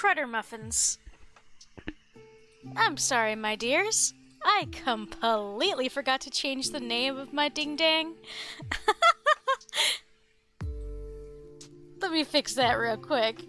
Crutter Muffins. I'm sorry, my dears. I completely forgot to change the name of my ding-dang. Let me fix that real quick.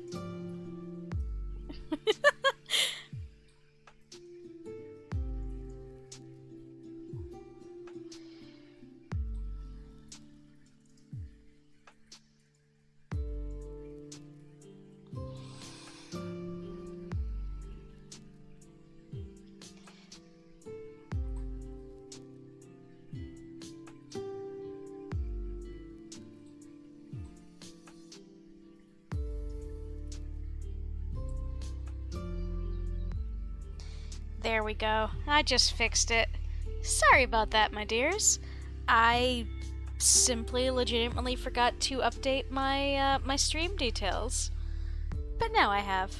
There we go. I just fixed it. Sorry about that, my dears. I simply legitimately forgot to update my stream details. But now I have.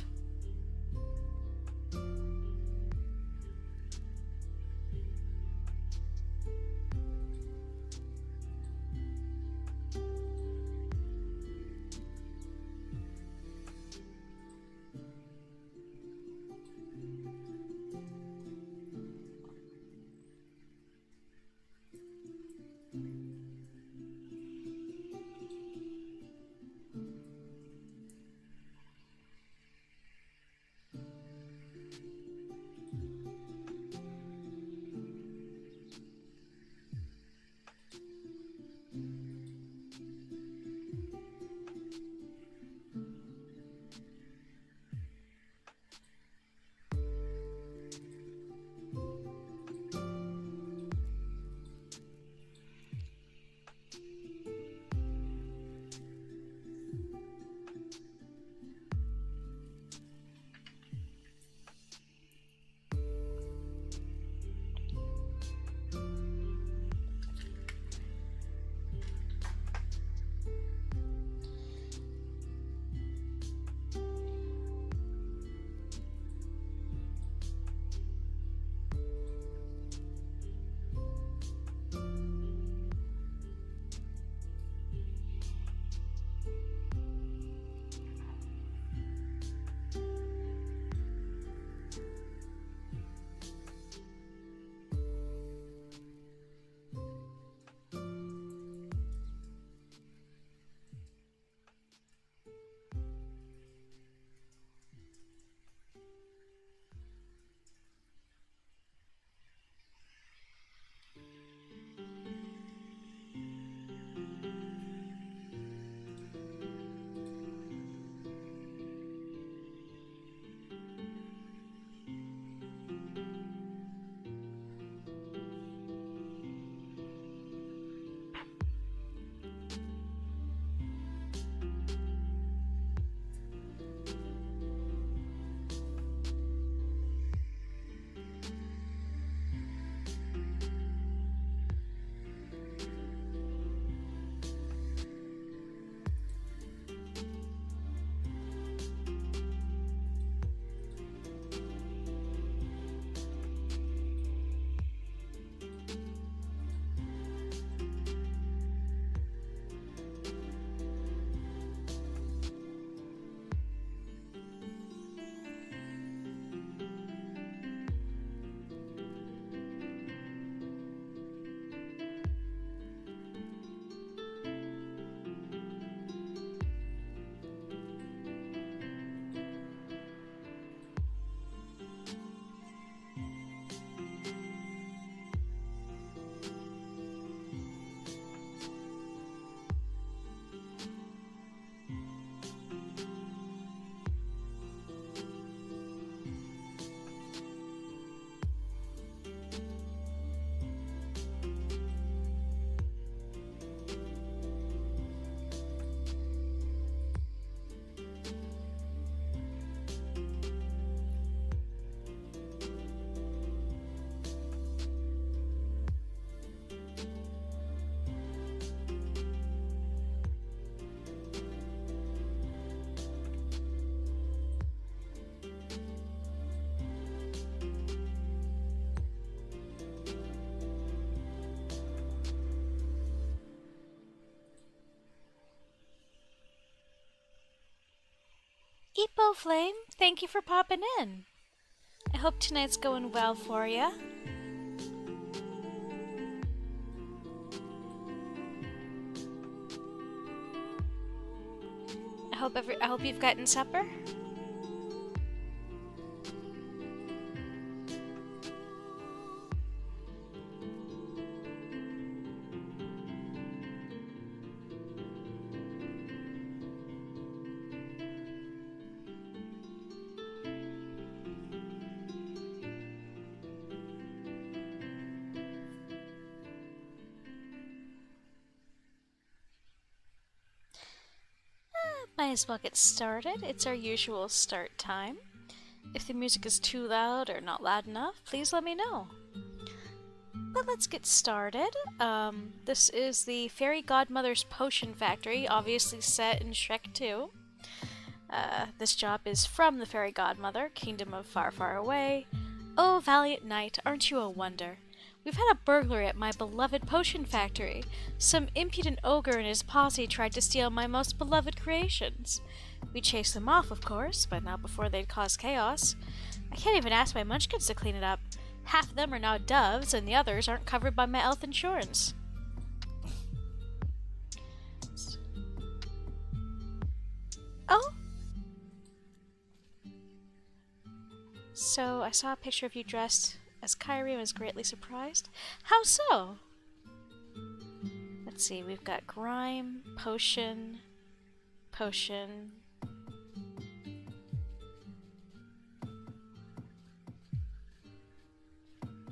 Epo Flame, thank you for popping in. I hope tonight's going well for you. I hope you've gotten supper. Might as well get started. It's our usual start time. If the music is too loud or not loud enough, please let me know. But let's get started. This is the Fairy Godmother's Potion Factory, obviously set in Shrek 2. This job is from the Fairy Godmother, Kingdom of Far, Far Away. Oh, valiant knight, aren't you a wonder? We've had a burglary at my beloved potion factory. Some impudent ogre and his posse tried to steal my most beloved creations. We chased them off, of course, but not before they'd caused chaos. I can't even ask my munchkins to clean it up. Half of them are now doves, and the others aren't covered by my elf insurance. Oh? So, I saw a picture of you dressed as Kyrie and was greatly surprised. How so? Let's see, we've got grime, potion.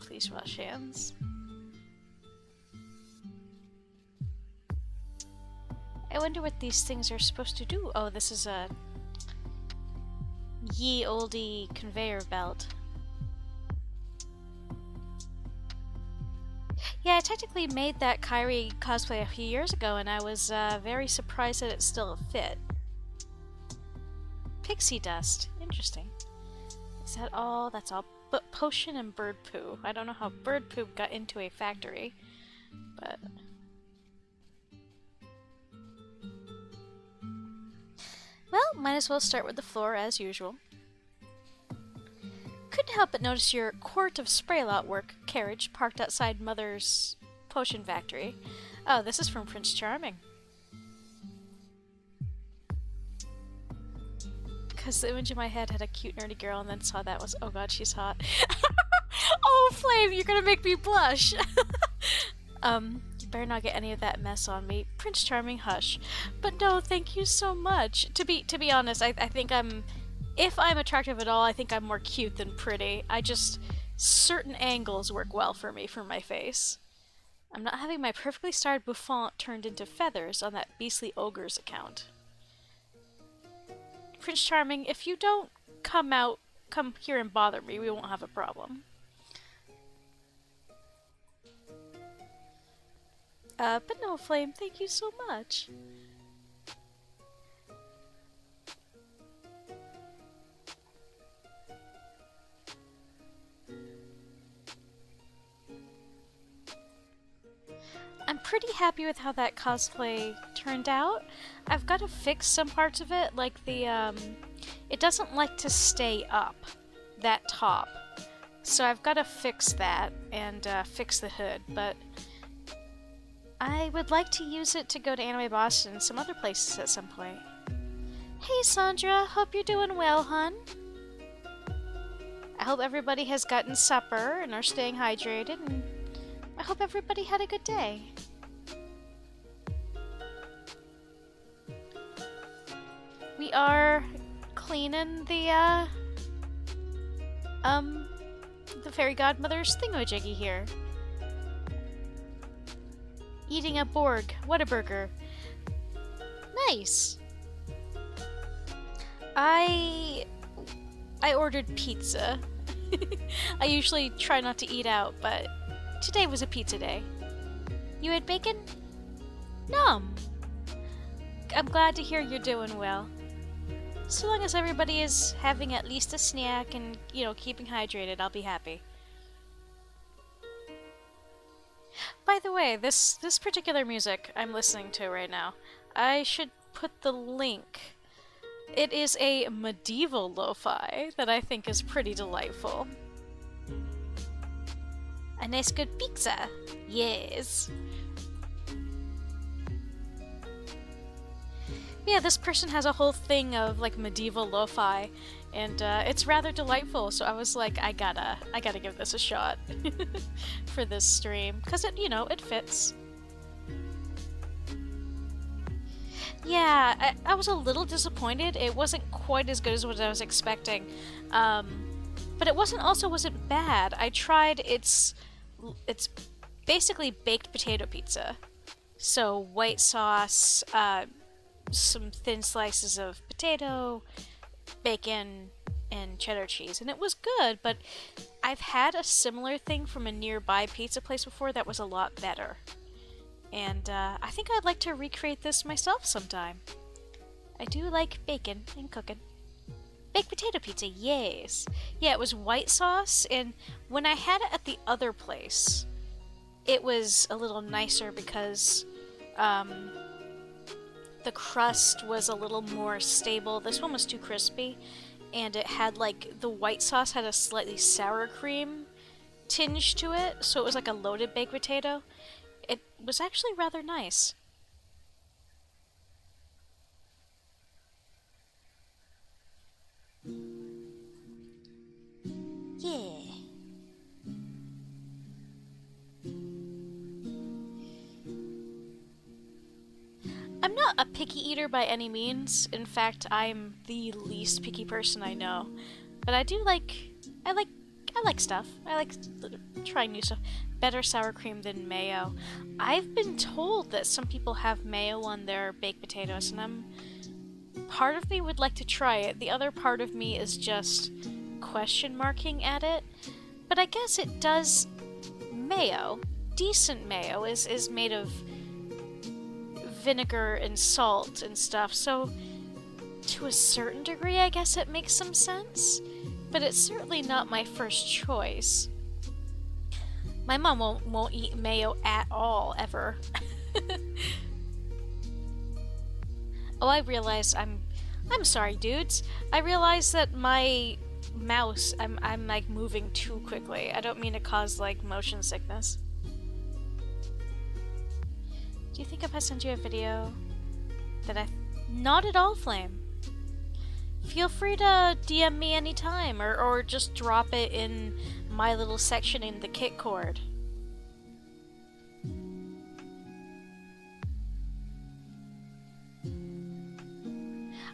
Please wash hands. I wonder what these things are supposed to do. Oh, this is a ye olde conveyor belt. Yeah, I technically made that Kyrie cosplay a few years ago, and I was very surprised that it still fit. Pixie dust. Interesting. Is that all? That's all. But potion and bird poo. I don't know how bird poop got into a factory, but... Well, might as well start with the floor as usual. Couldn't help but notice your Court of Spraylot work carriage parked outside Mother's potion factory. Oh, this is from Prince Charming. Because the image in my head had a cute nerdy girl and then saw that was, oh god, she's hot. Oh, Flame, you're gonna make me blush! You better not get any of that mess on me. Prince Charming, hush. But no, thank you so much. To be honest, I think if I'm attractive at all, I think I'm more cute than pretty. Certain angles work well for me for my face. I'm not having my perfectly starred bouffant turned into feathers on that beastly ogre's account. Prince Charming, if you don't come here and bother me, we won't have a problem. But no, Flame, thank you so much. I'm pretty happy with how that cosplay turned out. I've got to fix some parts of it, like the, it doesn't like to stay up, that top. So I've got to fix that and fix the hood, but I would like to use it to go to Anime Boston and some other places at some point. Hey Sandra, hope you're doing well, hun. I hope everybody has gotten supper and are staying hydrated, and I hope everybody had a good day. We are cleaning the Fairy Godmother's thingamajiggy here. Eating a Borg. Whataburger. Nice! I ordered pizza. I usually try not to eat out, but today was a pizza day. You had bacon? Nom! I'm glad to hear you're doing well. So long as everybody is having at least a snack and, keeping hydrated, I'll be happy. By the way, this particular music I'm listening to right now, I should put the link It is a medieval lo-fi that I think is pretty delightful. A nice good pizza. Yes. Yeah, this person has a whole thing of like medieval lo-fi, and it's rather delightful. So I was like, I gotta give this a shot for this stream because it fits. Yeah, I was a little disappointed. It wasn't quite as good as what I was expecting, but it wasn't bad. I tried it's basically baked potato pizza, so white sauce, some thin slices of potato, bacon, and cheddar cheese, and it was good. But I've had a similar thing from a nearby pizza place before that was a lot better. And I think I'd like to recreate this myself sometime. I do like bacon and cooking. Baked potato pizza, yes. Yeah, it was white sauce, and when I had it at the other place, it was a little nicer because the crust was a little more stable. This one was too crispy, and it had the white sauce had a slightly sour cream tinge to it, so it was like a loaded baked potato. It was actually rather nice. Yeah. I'm not a picky eater by any means. In fact, I'm the least picky person I know. But I do I like stuff. I like trying new stuff. Better sour cream than mayo. I've been told that some people have mayo on their baked potatoes, and part of me would like to try it. The other part of me is just question marking at it. But I guess it does mayo. Decent mayo is made of vinegar and salt and stuff, so to a certain degree I guess it makes some sense, but it's certainly not my first choice. My mom won't eat mayo at all, ever. Oh, I realized I'm sorry, dudes. I realized that my mouse, I'm like moving too quickly. I don't mean to cause motion sickness. Do you think if I send you a video that not at all, Flame. Feel free to DM me anytime, or just drop it in my little section in the kit cord.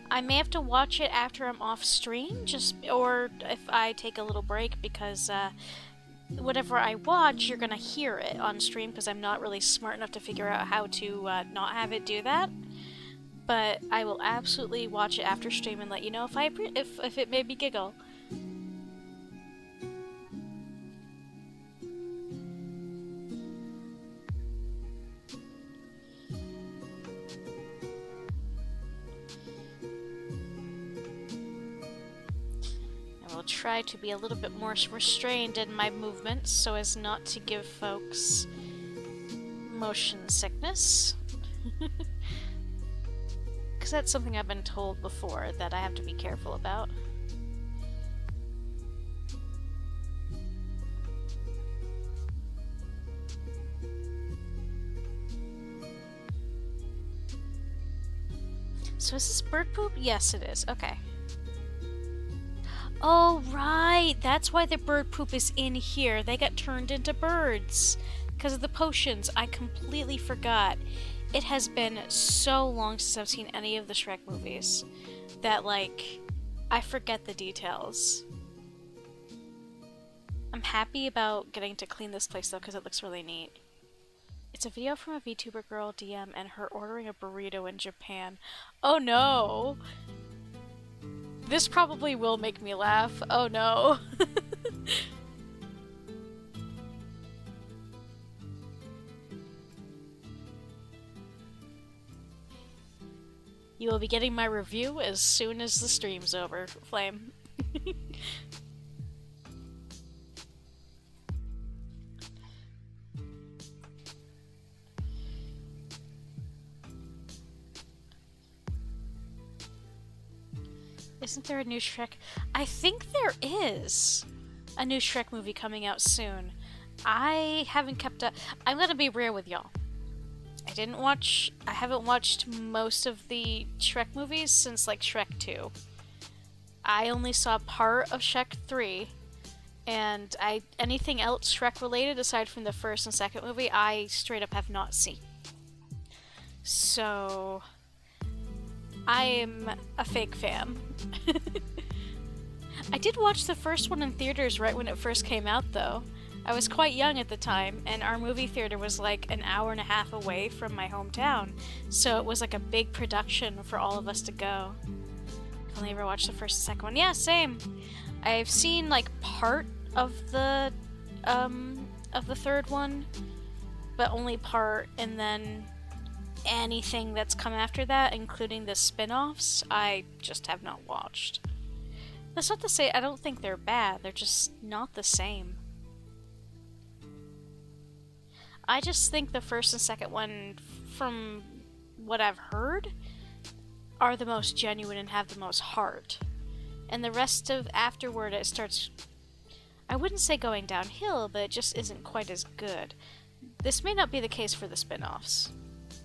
I may have to watch it after I'm off stream, or if I take a little break, because whatever I watch, you're gonna hear it on stream, because I'm not really smart enough to figure out how to not have it do that. But I will absolutely watch it after stream and let you know if it made me giggle. I will try to be a little bit more restrained in my movements so as not to give folks motion sickness. Because that's something I've been told before that I have to be careful about. So is this bird poop? Yes, it is. Okay. Oh, right! That's why the bird poop is in here. They got turned into birds. Because of the potions. I completely forgot. It has been so long since I've seen any of the Shrek movies that, I forget the details. I'm happy about getting to clean this place, though, because it looks really neat. It's a video from a VTuber girl DM and her ordering a burrito in Japan. Oh no! This probably will make me laugh. Oh no. You will be getting my review as soon as the stream's over, Flame. Isn't there a new Shrek? I think there is a new Shrek movie coming out soon. I haven't kept up. I'm gonna be real with y'all. I haven't watched most of the Shrek movies since like Shrek 2. I only saw part of Shrek 3, and anything else Shrek related aside from the first and second movie, I straight up have not seen. So I am a fake fan. I did watch the first one in theaters right when it first came out, though. I was quite young at the time, and our movie theater was like an hour and a half away from my hometown, so it was like a big production for all of us to go. I've only ever watched the first and second one. Yeah, same. I've seen like part of the third one, but only part, and then anything that's come after that, including the spin-offs, I just have not watched. That's not to say I don't think they're bad, they're just not the same. I just think the first and second one, from what I've heard, are the most genuine and have the most heart. And the rest of afterward, it starts, I wouldn't say going downhill, but it just isn't quite as good. This may not be the case for the spin-offs.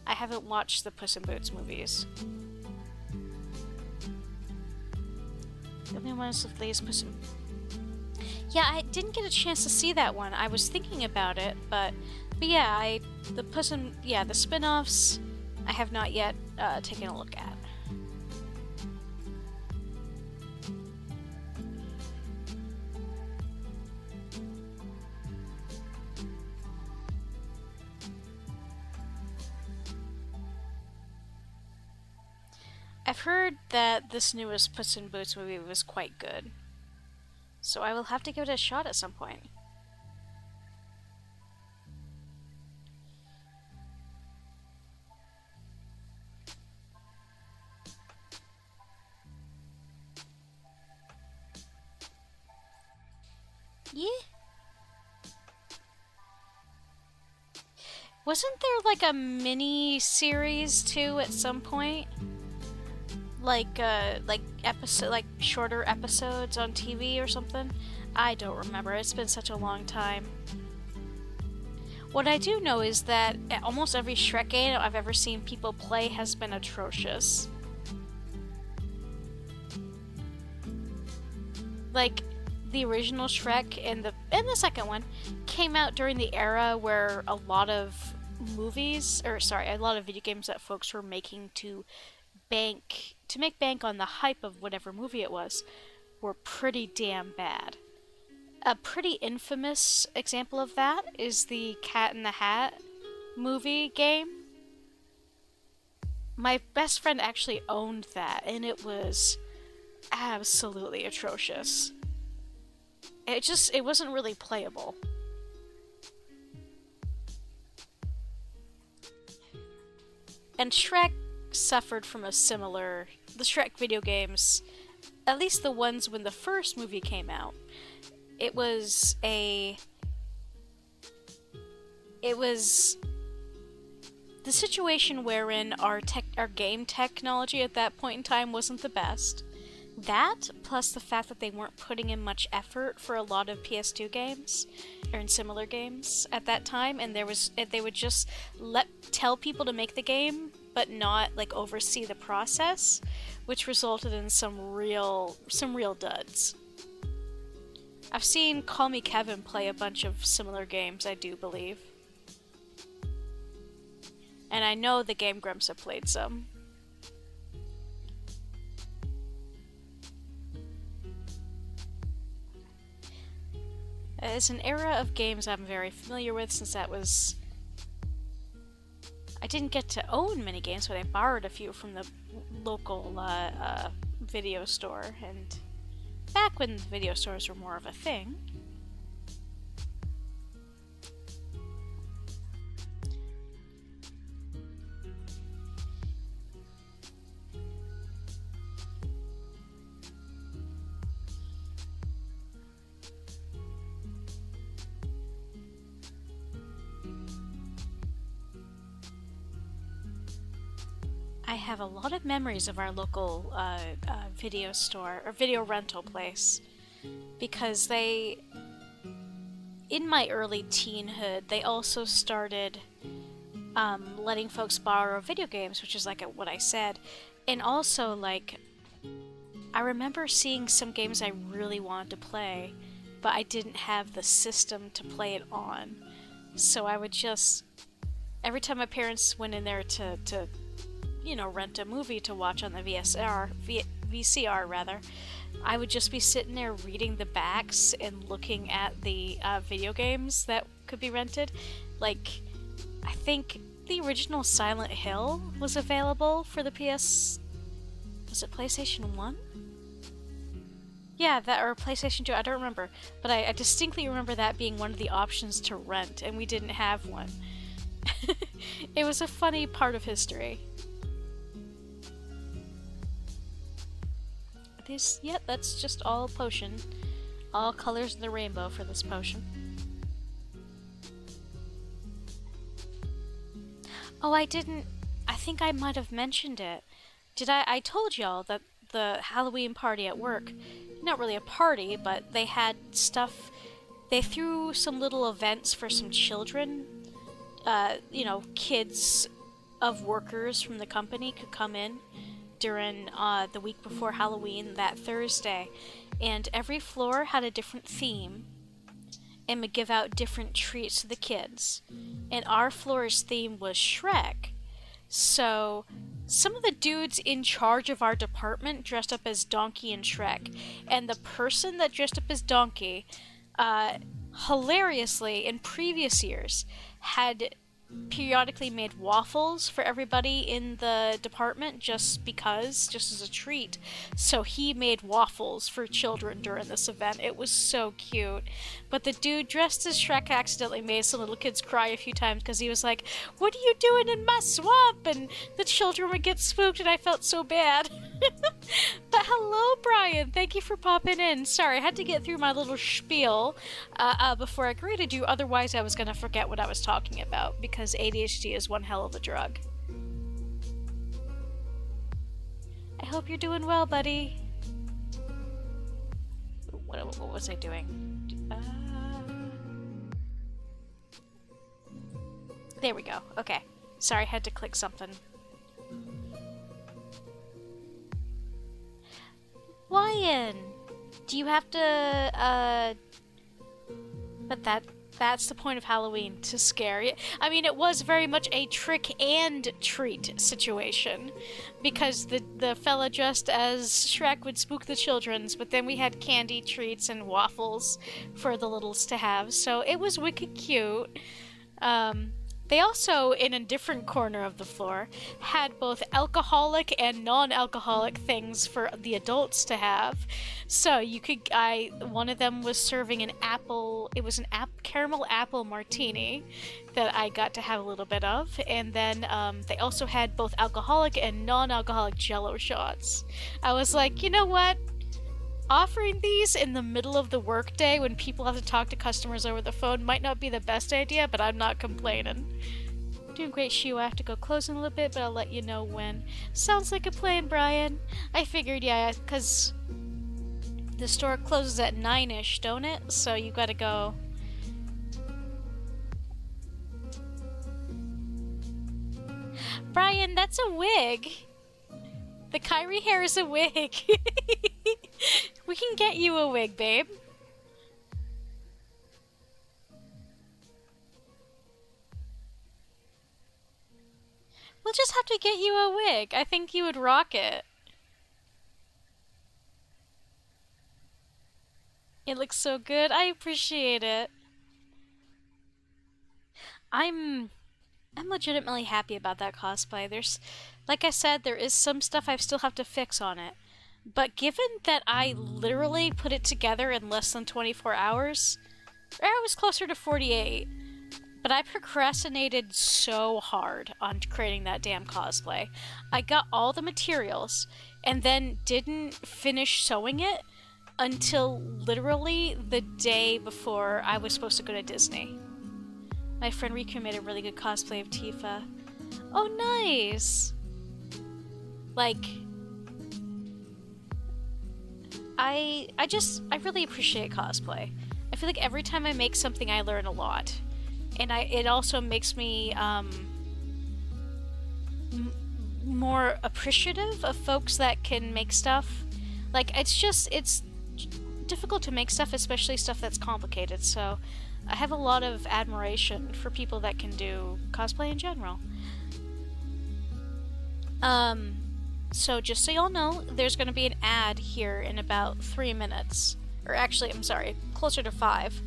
I haven't watched the Puss in Boots movies. The only ones with Lee's Puss in... Yeah, I didn't get a chance to see that one. I was thinking about it, but yeah, the spin-offs, I have not yet taken a look at. I've heard that this newest Puss in Boots movie was quite good, so I will have to give it a shot at some point. Yeah. Wasn't there like a mini series too at some point? Like shorter episodes on TV or something? I don't remember. It's been such a long time. What I do know is that almost every Shrek game I've ever seen people play has been atrocious. Like, the original Shrek and the second one came out during the era where a lot of video games that folks were making to make bank on the hype of whatever movie it was were pretty damn bad. A pretty infamous example of that is the Cat in the Hat movie game. My best friend actually owned that, and it was absolutely atrocious. It wasn't really playable. And Shrek suffered from the Shrek video games, at least the ones when the first movie came out. It was the situation wherein our game technology at that point in time wasn't the best. That, plus the fact that they weren't putting in much effort for a lot of PS2 games, or in similar games at that time, and they would just tell people to make the game, but not like oversee the process, which resulted in some real duds. I've seen Call Me Kevin play a bunch of similar games, I do believe. And I know the Game Grumps have played some. It's an era of games I'm very familiar with, since I didn't get to own many games, but I borrowed a few from the local video store, and back when video stores were more of a thing. I have a lot of memories of our local video store or video rental place because they, in my early teenhood, they also started letting folks borrow video games, which is like what I said, and also like I remember seeing some games I really wanted to play, but I didn't have the system to play it on, so I would just every time my parents went in there to rent a movie to watch on the VCR rather, I would just be sitting there reading the backs and looking at the video games that could be rented. Like, I think the original Silent Hill was available for the was it PlayStation 1? Yeah, that or PlayStation 2, I don't remember. But I distinctly remember that being one of the options to rent, and we didn't have one. It was a funny part of history. Yep, that's just all potion. All colors of the rainbow for this potion. Oh, I think I might have mentioned it. I told y'all that the Halloween party at work, not really a party, but they had stuff, they threw some little events for some children. Kids of workers from the company could come in during the week before Halloween, that Thursday, and every floor had a different theme and would give out different treats to the kids. And our floor's theme was Shrek. So some of the dudes in charge of our department dressed up as Donkey and Shrek, and the person that dressed up as Donkey, hilariously, in previous years, had periodically made waffles for everybody in the department just as a treat. So he made waffles for children during this event. It was so cute. But the dude dressed as Shrek accidentally made some little kids cry a few times because he was like, "What are you doing in my swamp?" And the children would get spooked and I felt so bad. But hello, Brian. Thank you for popping in. Sorry, I had to get through my little spiel before I greeted you. Otherwise, I was going to forget what I was talking about because ADHD is one hell of a drug. I hope you're doing well, buddy. What was I doing? There we go. Okay. Sorry, I had to click something. Lion! Do you have to, But that's the point of Halloween, to scare you. I mean, it was very much a trick and treat situation, because the fella dressed as Shrek would spook the childrens, but then we had candy treats and waffles for the littles to have, so it was wicked cute. They also, in a different corner of the floor, had both alcoholic and non-alcoholic things for the adults to have. So one of them was serving an caramel apple martini that I got to have a little bit of. And then they also had both alcoholic and non-alcoholic Jell-O shots. I was like, you know what? Offering these in the middle of the workday when people have to talk to customers over the phone might not be the best idea, but I'm not complaining. Doing great, Shio. I have to go close in a little bit, but I'll let you know when. Sounds like a plan, Brian. I figured, yeah, because the store closes at 9-ish, don't it? So you gotta go. Brian, that's a wig. The Kyrie hair is a wig. We can get you a wig, babe. We'll just have to get you a wig. I think you would rock it. It looks so good. I appreciate it. I'm legitimately happy about that cosplay. Like I said, there is some stuff I still have to fix on it. But given that I literally put it together in less than 24 hours, or I was closer to 48, but I procrastinated so hard on creating that damn cosplay. I got all the materials and then didn't finish sewing it until literally the day before I was supposed to go to Disney. My friend Riku made a really good cosplay of Tifa. Oh, nice! Like, I really appreciate cosplay. I feel like every time I make something, I learn a lot, and it also makes me more appreciative of folks that can make stuff. Like, it's difficult to make stuff, especially stuff that's complicated. So, I have a lot of admiration for people that can do cosplay in general. So just so y'all know, there's going to be an ad here in about 3 minutes. Or actually, I'm sorry, closer to 5.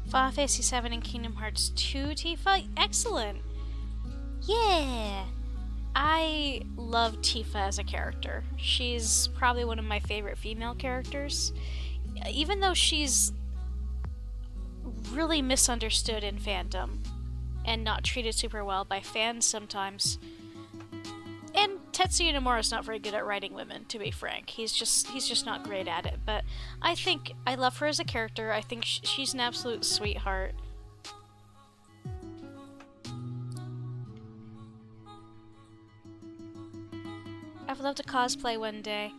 Final Fantasy 7 and Kingdom Hearts 2, Tifa? Excellent! Yeah! I love Tifa as a character. She's probably one of my favorite female characters. Even though she's really misunderstood in fandom and not treated super well by fans sometimes. And Tetsuya Nomura's not very good at writing women, to be frank. He's just not great at it. But I love her as a character. I think she's an absolute sweetheart. I'd love to cosplay one day.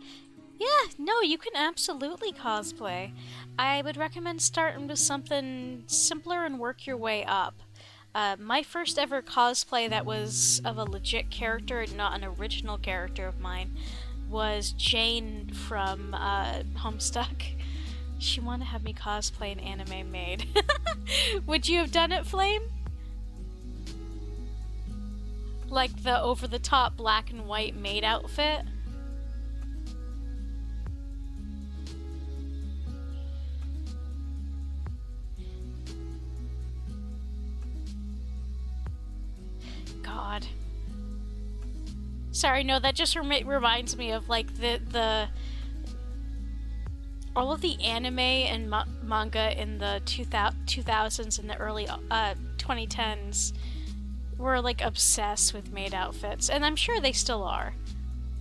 Yeah, no, you can absolutely cosplay. I would recommend starting with something simpler and work your way up. My first ever cosplay that was of a legit character, not an original character of mine, was Jane from Homestuck. She wanted to have me cosplay an anime maid. Would you have done it, Flame? Like the over-the-top black and white maid outfit? God. Sorry, no, that just reminds me of like the all of the anime and manga in the 2000s and the early 2010s were like obsessed with maid outfits, and I'm sure they still are.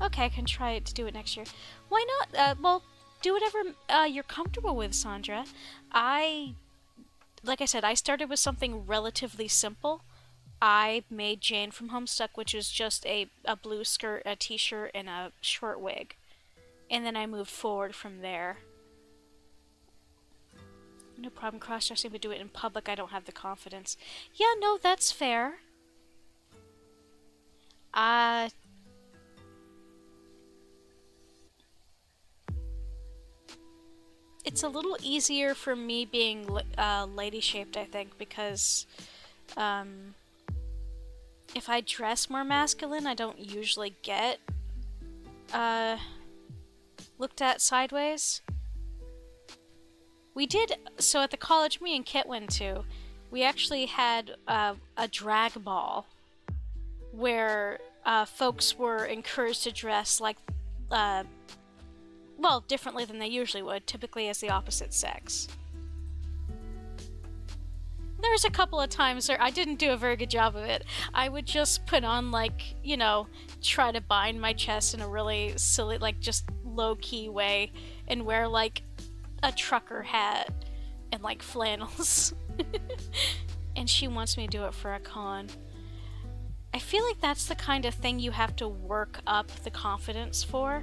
Okay, I can try to do it next year. Why not? Well, do whatever you're comfortable with, Sandra. Like I said, I started with something relatively simple. I made Jane from Homestuck, which was just a blue skirt, a t-shirt, and a short wig. And then I moved forward from there. No problem cross-dressing, but do it in public. I don't have the confidence. Yeah, no, that's fair. It's a little easier for me being lady-shaped, I think, because if I dress more masculine, I don't usually get looked at sideways. So at the college me and Kit went to, we actually had a drag ball where folks were encouraged to dress like, well, differently than they usually would, typically as the opposite sex. There was a couple of times where I didn't do a very good job of it. I would just put on, like, you know, try to bind my chest in a really silly, like, just low-key way and wear, like, a trucker hat and, like, flannels. And she wants me to do it for a con. I feel like that's the kind of thing you have to work up the confidence for.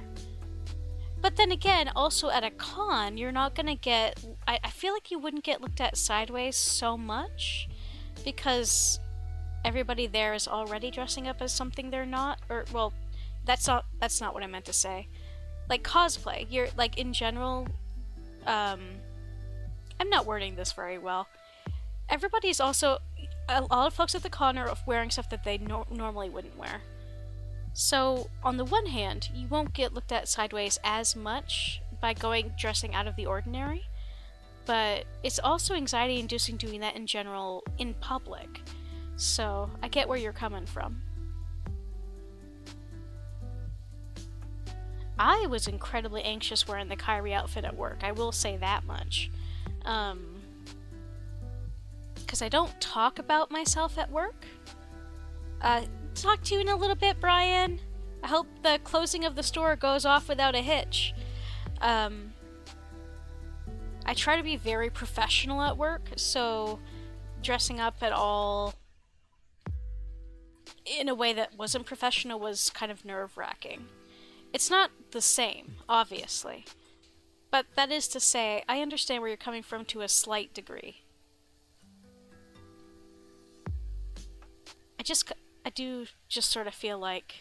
But then again, also at a con, you're not gonna get... I feel like you wouldn't get looked at sideways so much because everybody there is already dressing up as something they're not. Or, well, that's not what I meant to say. Like, cosplay. You're, like, in general... I'm not wording this very well. Everybody's also... A lot of folks at the con are wearing stuff that they normally wouldn't wear. So, on the one hand, you won't get looked at sideways as much by dressing out of the ordinary, but it's also anxiety-inducing doing that in general in public. So, I get where you're coming from. I was incredibly anxious wearing the Kyrie outfit at work, I will say that much. Because I don't talk about myself at work. Talk to you in a little bit, Brian. I hope the closing of the store goes off without a hitch. I try to be very professional at work, so dressing up at all in a way that wasn't professional was kind of nerve-wracking. It's not the same, obviously. But that is to say, I understand where you're coming from to a slight degree. I do just sort of feel like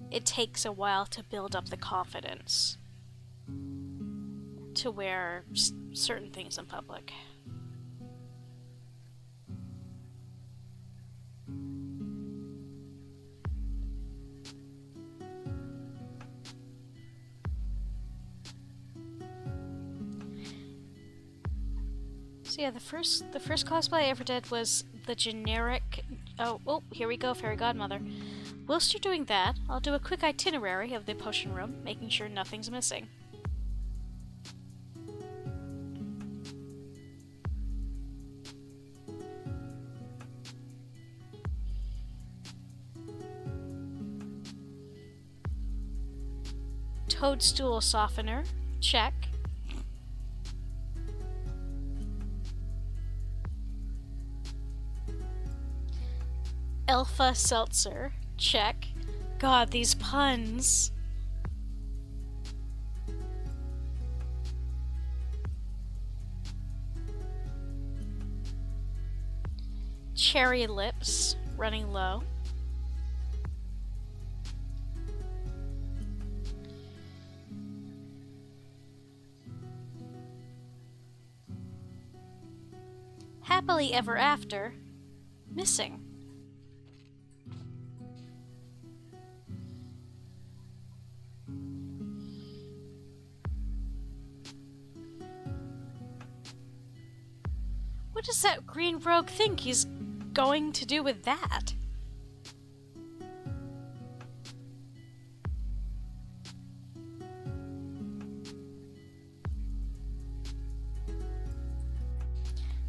it takes a while to build up the confidence to wear certain things in public. So yeah, the first cosplay I ever did was the generic... Oh, here we go, Fairy Godmother. Whilst you're doing that, I'll do a quick itinerary of the potion room, making sure nothing's missing. Toadstool softener, check. Alpha seltzer, check. God, these puns. Cherry lips, running low. Happily ever after, missing. What does that green rogue think he's going to do with that?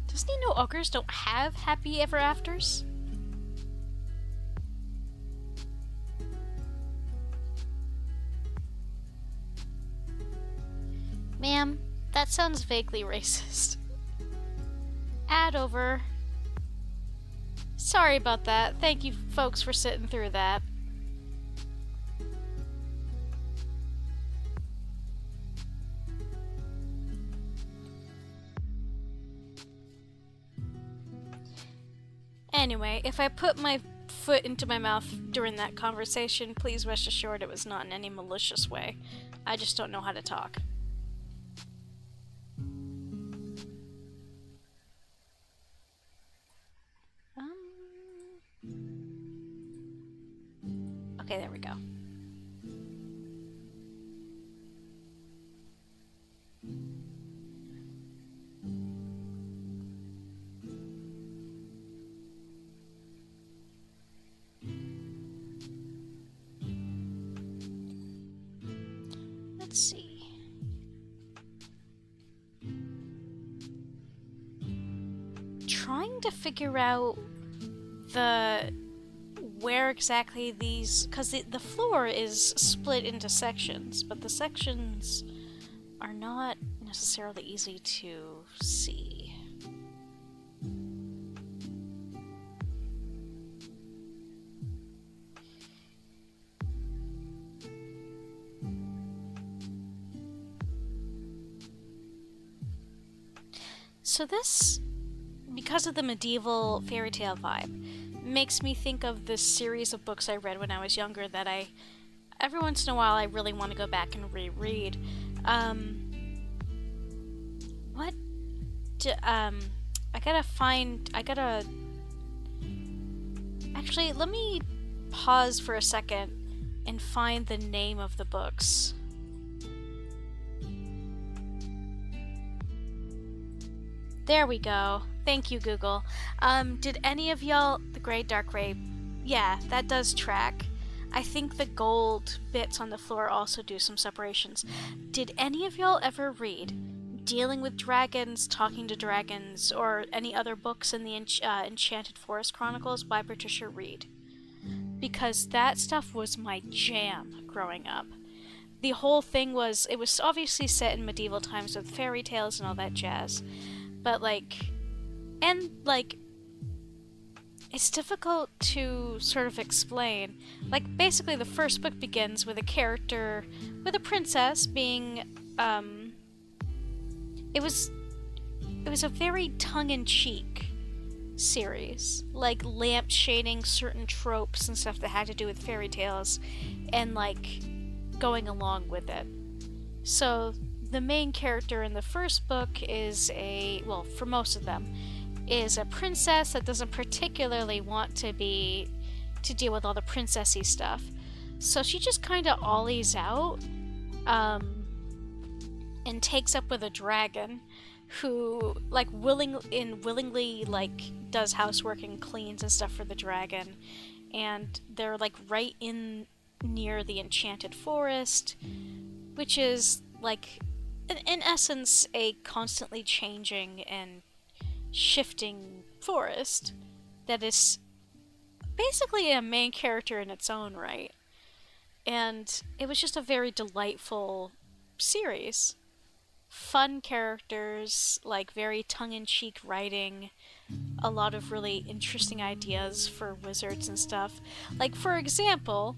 Doesn't he know ogres don't have happy ever afters? Ma'am, that sounds vaguely racist. Add over. Sorry about that. Thank you folks for sitting through that. Anyway, if I put my foot into my mouth during that conversation, please rest assured it was not in any malicious way. I just don't know how to talk. Okay, there we go. Let's see. Trying to figure out where exactly these... because the floor is split into sections, but the sections are not necessarily easy to see. So this, because of the medieval fairy tale vibe, makes me think of this series of books I read when I was younger that every once in a while I really want to go back and reread. Actually, let me pause for a second and find the name of the books. There we go. Thank you, Google. Did any of y'all... The Grey Dark Ray... Yeah, that does track. I think the gold bits on the floor also do some separations. Did any of y'all ever read Dealing with Dragons, Talking to Dragons, or any other books in the Enchanted Forest Chronicles by Patricia Reed? because that stuff was my jam growing up. The whole thing was, it was obviously set in medieval times with fairy tales and all that jazz, but it's difficult to sort of explain. Like, basically the first book begins with a princess being, it was a very tongue-in-cheek series, like lampshading certain tropes and stuff that had to do with fairy tales, and like going along with it. So the main character in the first book is for most of them, is a princess that doesn't particularly want to deal with all the princessy stuff. So she just kind of ollies out, and takes up with a dragon who willingly does housework and cleans and stuff for the dragon. And they're like right in near the enchanted forest, which is like in essence a constantly changing and shifting forest that is basically a main character in its own right. And it was just a very delightful series. Fun characters, like very tongue-in-cheek writing, a lot of really interesting ideas for wizards and stuff. Like, for example,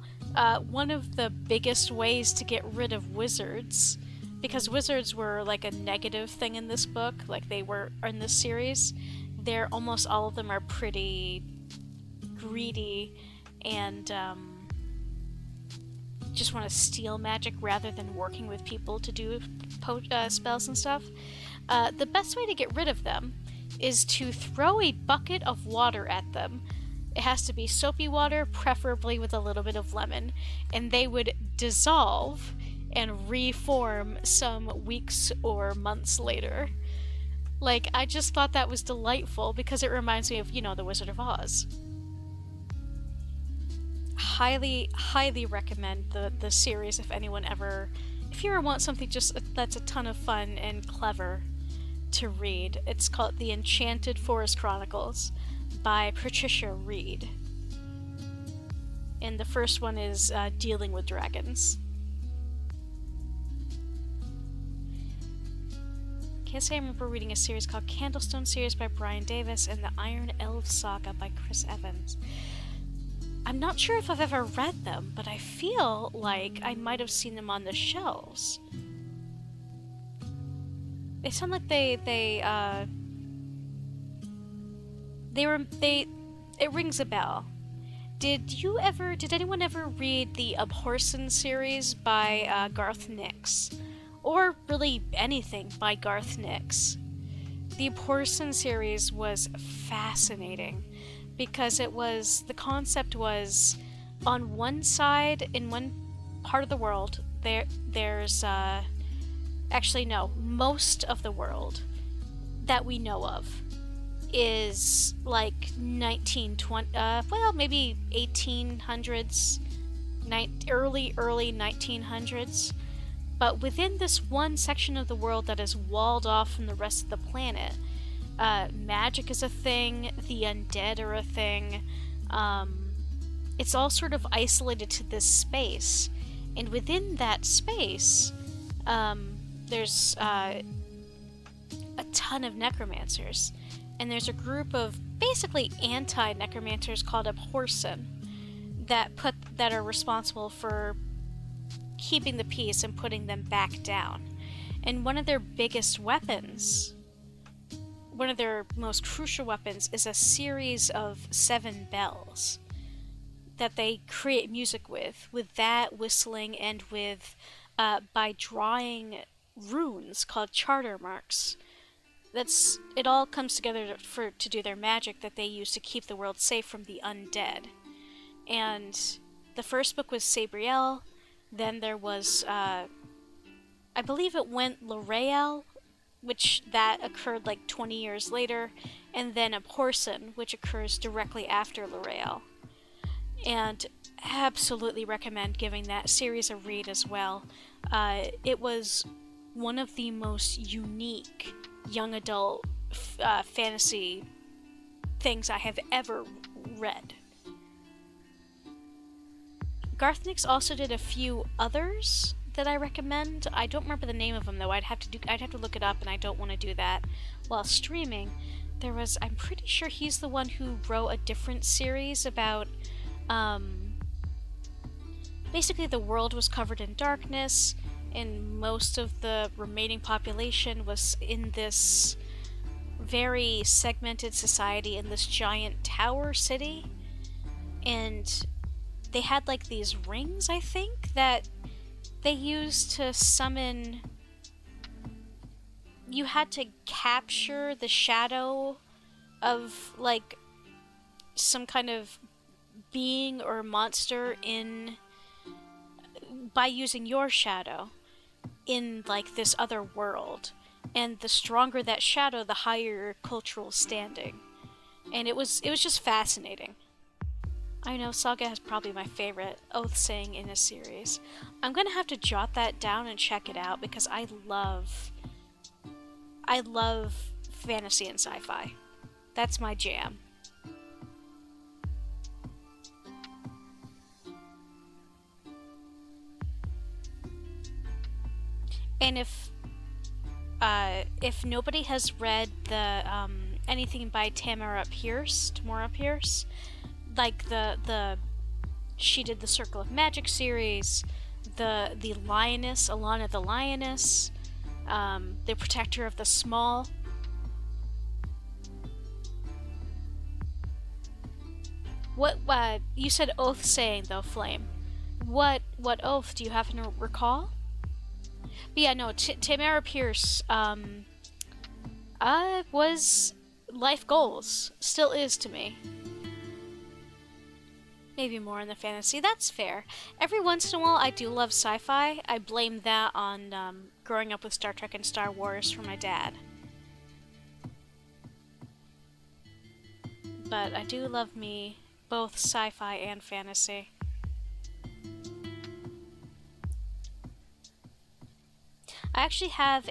one of the biggest ways to get rid of wizards, because wizards were like a negative thing in this book, like they were in this series, almost all of them are pretty greedy and just want to steal magic rather than working with people to do spells and stuff. The best way to get rid of them is to throw a bucket of water at them. It has to be soapy water, preferably with a little bit of lemon, and they would dissolve and reform some weeks or months later. Like, I just thought that was delightful because it reminds me of, The Wizard of Oz. Highly recommend the series if you ever want something that's a ton of fun and clever to read. It's called The Enchanted Forest Chronicles by Patricia Reed. And the first one is Dealing with Dragons. Can't say I remember reading a series called Candlestone series by Brian Davis and the Iron Elves Saga by Chris Evans. I'm not sure if I've ever read them, but I feel like I might have seen them on the shelves. They sound like it rings a bell. Did anyone ever read the Abhorsen series by Garth Nix? Or really anything by Garth Nix? The Abhorsen series was fascinating because the concept was, on one side, in one part of the world, there's most of the world that we know of is like 1920, maybe 1800s, early 1900s. But within this one section of the world that is walled off from the rest of the planet, magic is a thing, the undead are a thing. It's all sort of isolated to this space. And within that space, there's a ton of necromancers. And there's a group of basically anti-necromancers called Abhorsen that are responsible for keeping the peace and putting them back down. And one of their biggest weapons, one of their most crucial weapons, is a series of 7 bells that they create music with that whistling and with by drawing runes called charter marks. It all comes together to do their magic that they use to keep the world safe from the undead. And the first book was Sabriel. Then there was, I believe it went L'Oreal, which that occurred like 20 years later, and then Abhorsen, which occurs directly after L'Oreal. And absolutely recommend giving that series a read as well. It was one of the most unique young adult fantasy things I have ever read. Garthnix also did a few others that I recommend. I don't remember the name of them though. I'd have to look it up, and I don't want to do that while streaming. I'm pretty sure he's the one who wrote a different series about, basically the world was covered in darkness, and most of the remaining population was in this very segmented society in this giant tower city, and they had like these rings, I think, that they used to summon. You had to capture the shadow of like some kind of being or monster by using your shadow in like this other world. And the stronger that shadow, the higher your cultural standing. And it was just fascinating. I know Saga has probably my favorite oath saying in a series. I'm gonna have to jot that down and check it out because I love fantasy and sci-fi. That's my jam. And if nobody has read the anything by Tamora Pierce, like she did the Circle of Magic series, the Lioness, Alana the Lioness, the Protector of the Small. What you said oath saying though, Flame? What oath do you happen to recall? But yeah, no, Tamara Pierce was life goals. Still is to me. Maybe more in the fantasy. That's fair. Every once in a while, I do love sci-fi. I blame that on growing up with Star Trek and Star Wars from my dad. But I do love me both sci-fi and fantasy. I actually have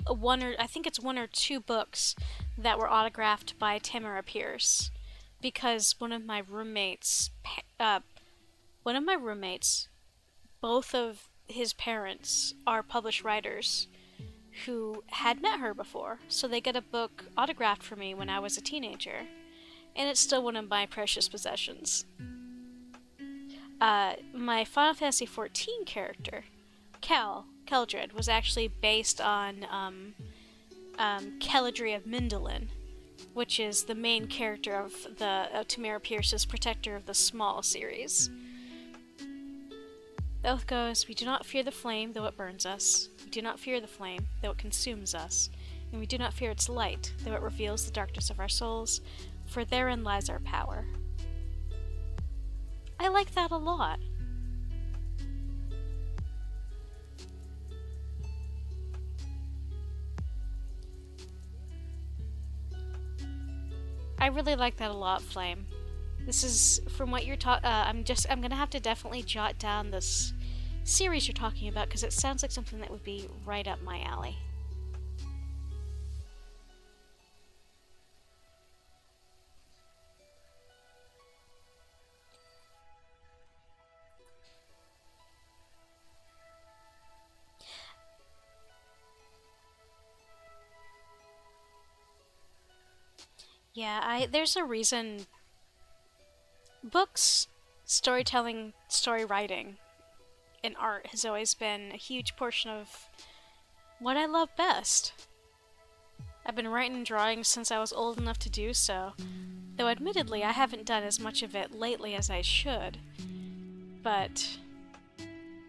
one or two books that were autographed by Tamara Pierce, because one of my roommates, both of his parents are published writers who had met her before, so they got a book autographed for me when I was a teenager, and it's still one of my precious possessions. My Final Fantasy XIV character, Keldred, was actually based on Keldry of Mindolin, which is the main character of Tamara Pierce's Protector of the Small series. The oath goes, "We do not fear the flame, though it burns us. We do not fear the flame, though it consumes us. And we do not fear its light, though it reveals the darkness of our souls, for therein lies our power." I like that a lot. I really like that a lot, Flame. This is from what you're I'm gonna have to definitely jot down this series you're talking about, because it sounds like something that would be right up my alley. Yeah, there's a reason books, storytelling, story writing, and art has always been a huge portion of what I love best. I've been writing and drawing since I was old enough to do so, though admittedly I haven't done as much of it lately as I should. But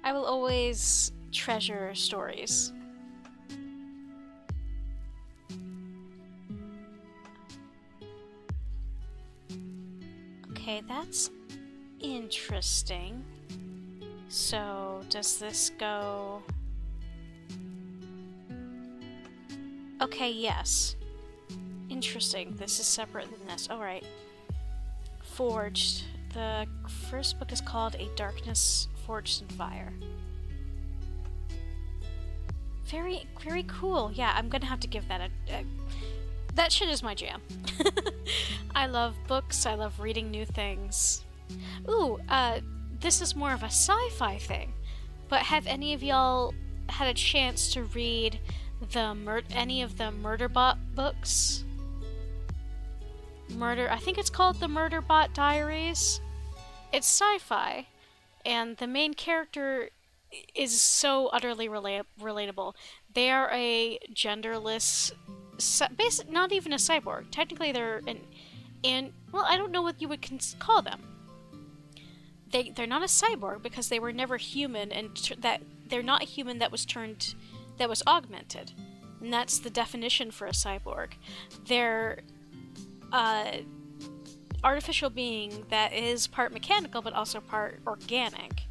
I will always treasure stories. Okay, that's interesting. So, does this go... Okay, yes. Interesting. This is separate than this. Alright. Forged. The first book is called A Darkness Forged in Fire. Very, very cool. Yeah, I'm gonna have to give that a that shit is my jam. I love books, I love reading new things. Ooh, this is more of a sci-fi thing, but have any of y'all had a chance to read any of the Murderbot books? I think it's called the Murderbot Diaries. It's sci-fi, and the main character is so utterly relatable. They are a genderless, not even a cyborg. Technically, they're well, I don't know what you would call them. They're not a cyborg because they were never human, and that they're not a human that was augmented, and that's the definition for a cyborg. They're artificial being that is part mechanical but also part organic.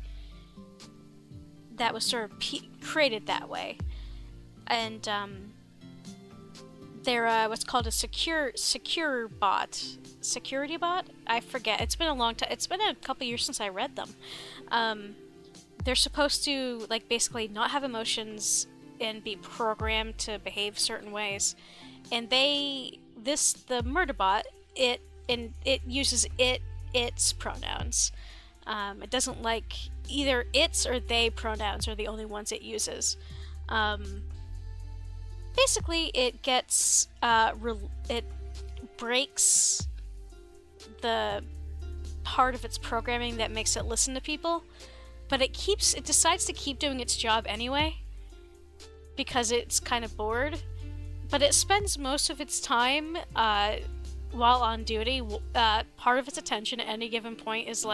That was sort of created that way, and they're what's called a security bot. I forget. It's been a long time. It's been a couple years since I read them. They're supposed to basically not have emotions and be programmed to behave certain ways, and the Murderbot it uses its pronouns. It doesn't like either its or they pronouns are the only ones it uses. Basically, it gets it breaks the part of its programming that makes it listen to people, but it decides to keep doing its job anyway because it's kind of bored. But it spends most of its time while on duty. Part of its attention at any given point is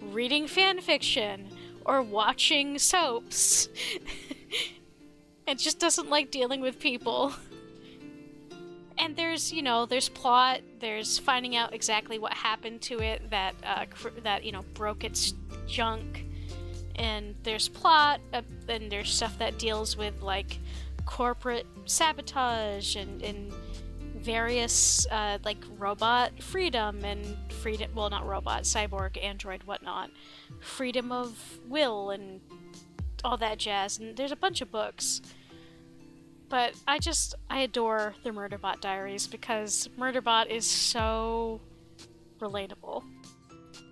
reading fan fiction or watching soaps. It just doesn't like dealing with people. And there's plot, there's finding out exactly what happened to it that broke its junk. And there's plot, and there's stuff that deals with corporate sabotage and various robot freedom and not robot, cyborg, android, whatnot, freedom of will and all that jazz. And there's a bunch of books. But I adore the Murderbot Diaries because Murderbot is so relatable.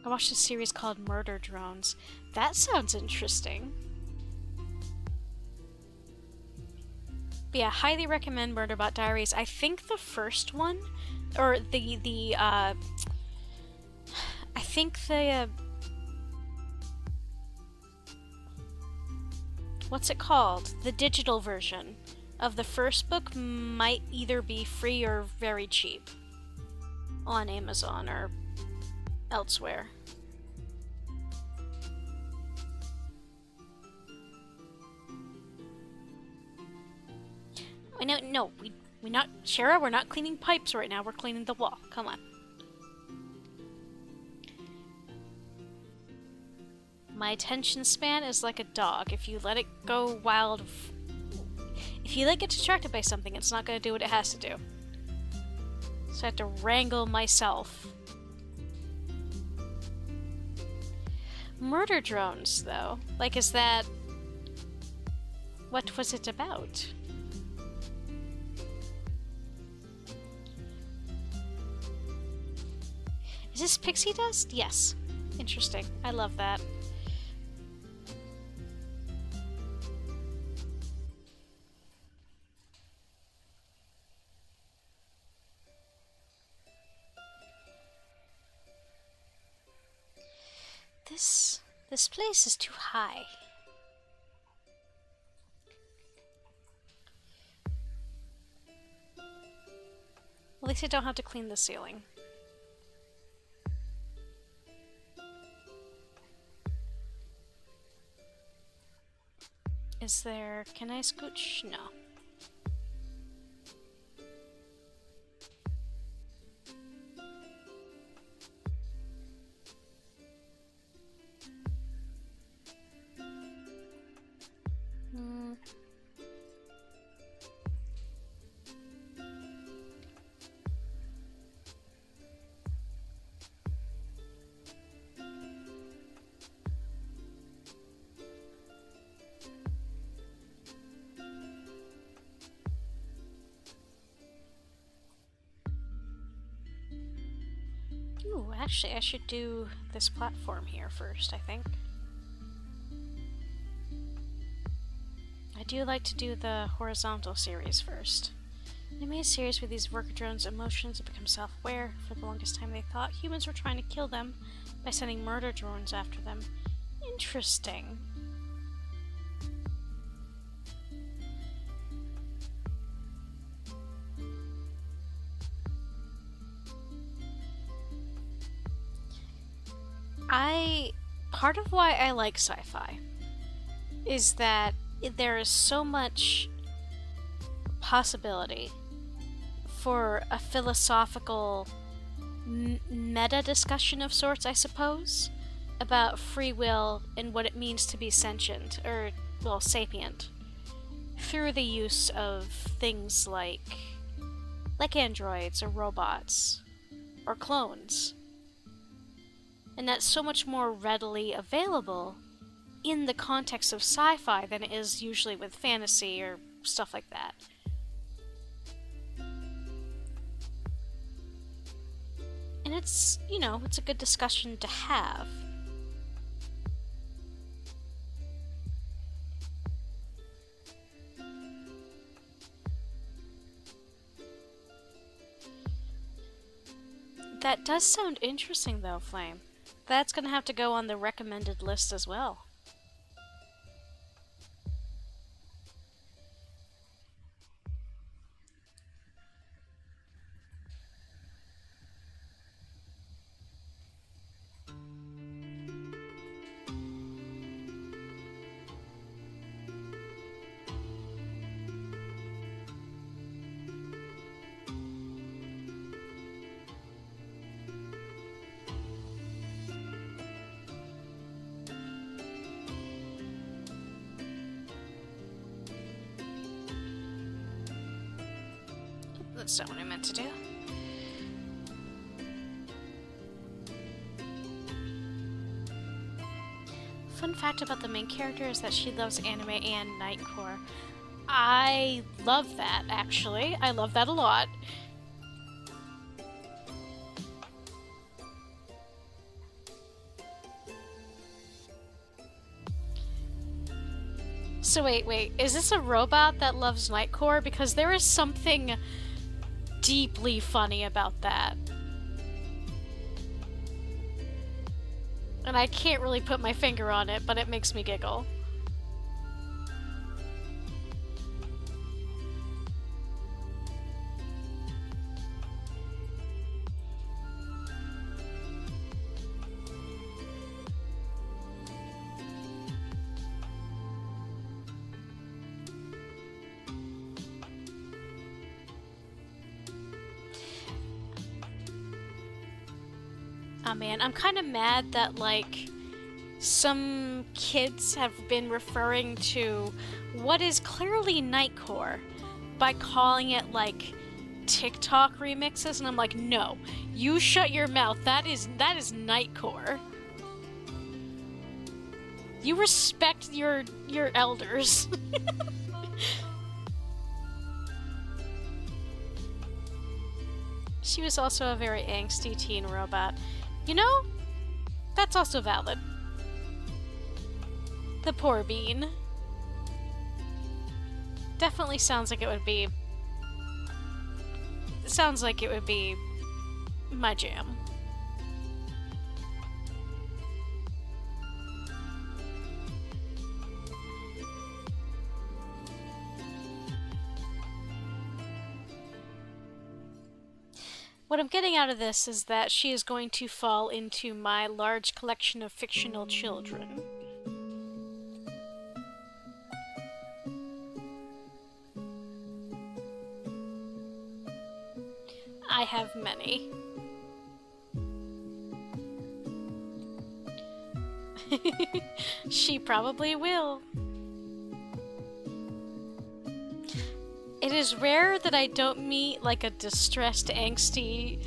I watched a series called Murder Drones. That sounds interesting. But yeah, highly recommend Murderbot Diaries. I think the first one, or what's it called? The digital version of the first book might either be free or very cheap on Amazon or elsewhere. No, we're not, Shera, we're not cleaning pipes right now, we're cleaning the wall. Come on. My attention span is like a dog. If you let it go wild, if you get distracted by something, it's not going to do what it has to do. So I have to wrangle myself. Murder drones, though. Is that... What was it about? Is this pixie dust? Yes. Interesting. I love that. This place is too high. At least I don't have to clean the ceiling. Is there... Can I scooch? No. Actually, I should do this platform here first, I think. I do like to do the horizontal series first. In a maze series where these worker drones' emotions have become self-aware. For the longest time they thought humans were trying to kill them by sending murder drones after them. Interesting. Part of why I like sci-fi is that there is so much possibility for a philosophical meta discussion of sorts, I suppose, about free will and what it means to be sentient, or, well, sapient, through the use of things like androids or robots or clones. And that's so much more readily available in the context of sci-fi than it is usually with fantasy or stuff like that. And it's, you know, it's a good discussion to have. That does sound interesting though, Flame. That's gonna have to go on the recommended list as well. That's not what I meant to do. Fun fact about the main character is that she loves anime and Nightcore. I love that, actually. I love that a lot. So wait, is this a robot that loves Nightcore? Because there is something deeply funny about that. And I can't really put my finger on it, but it makes me giggle. Oh man, I'm kind of mad that, like, some kids have been referring to what is clearly Nightcore by calling it, like, TikTok remixes, and I'm like, no, you shut your mouth. That is Nightcore. You respect your elders. She was also a very angsty teen robot. You know, that's also valid. The poor bean. Definitely sounds like it would be... Sounds like it would be my jam. What I'm getting out of this is that she is going to fall into my large collection of fictional children. I have many. She probably will. It is rare that I don't meet, like, a distressed, angsty,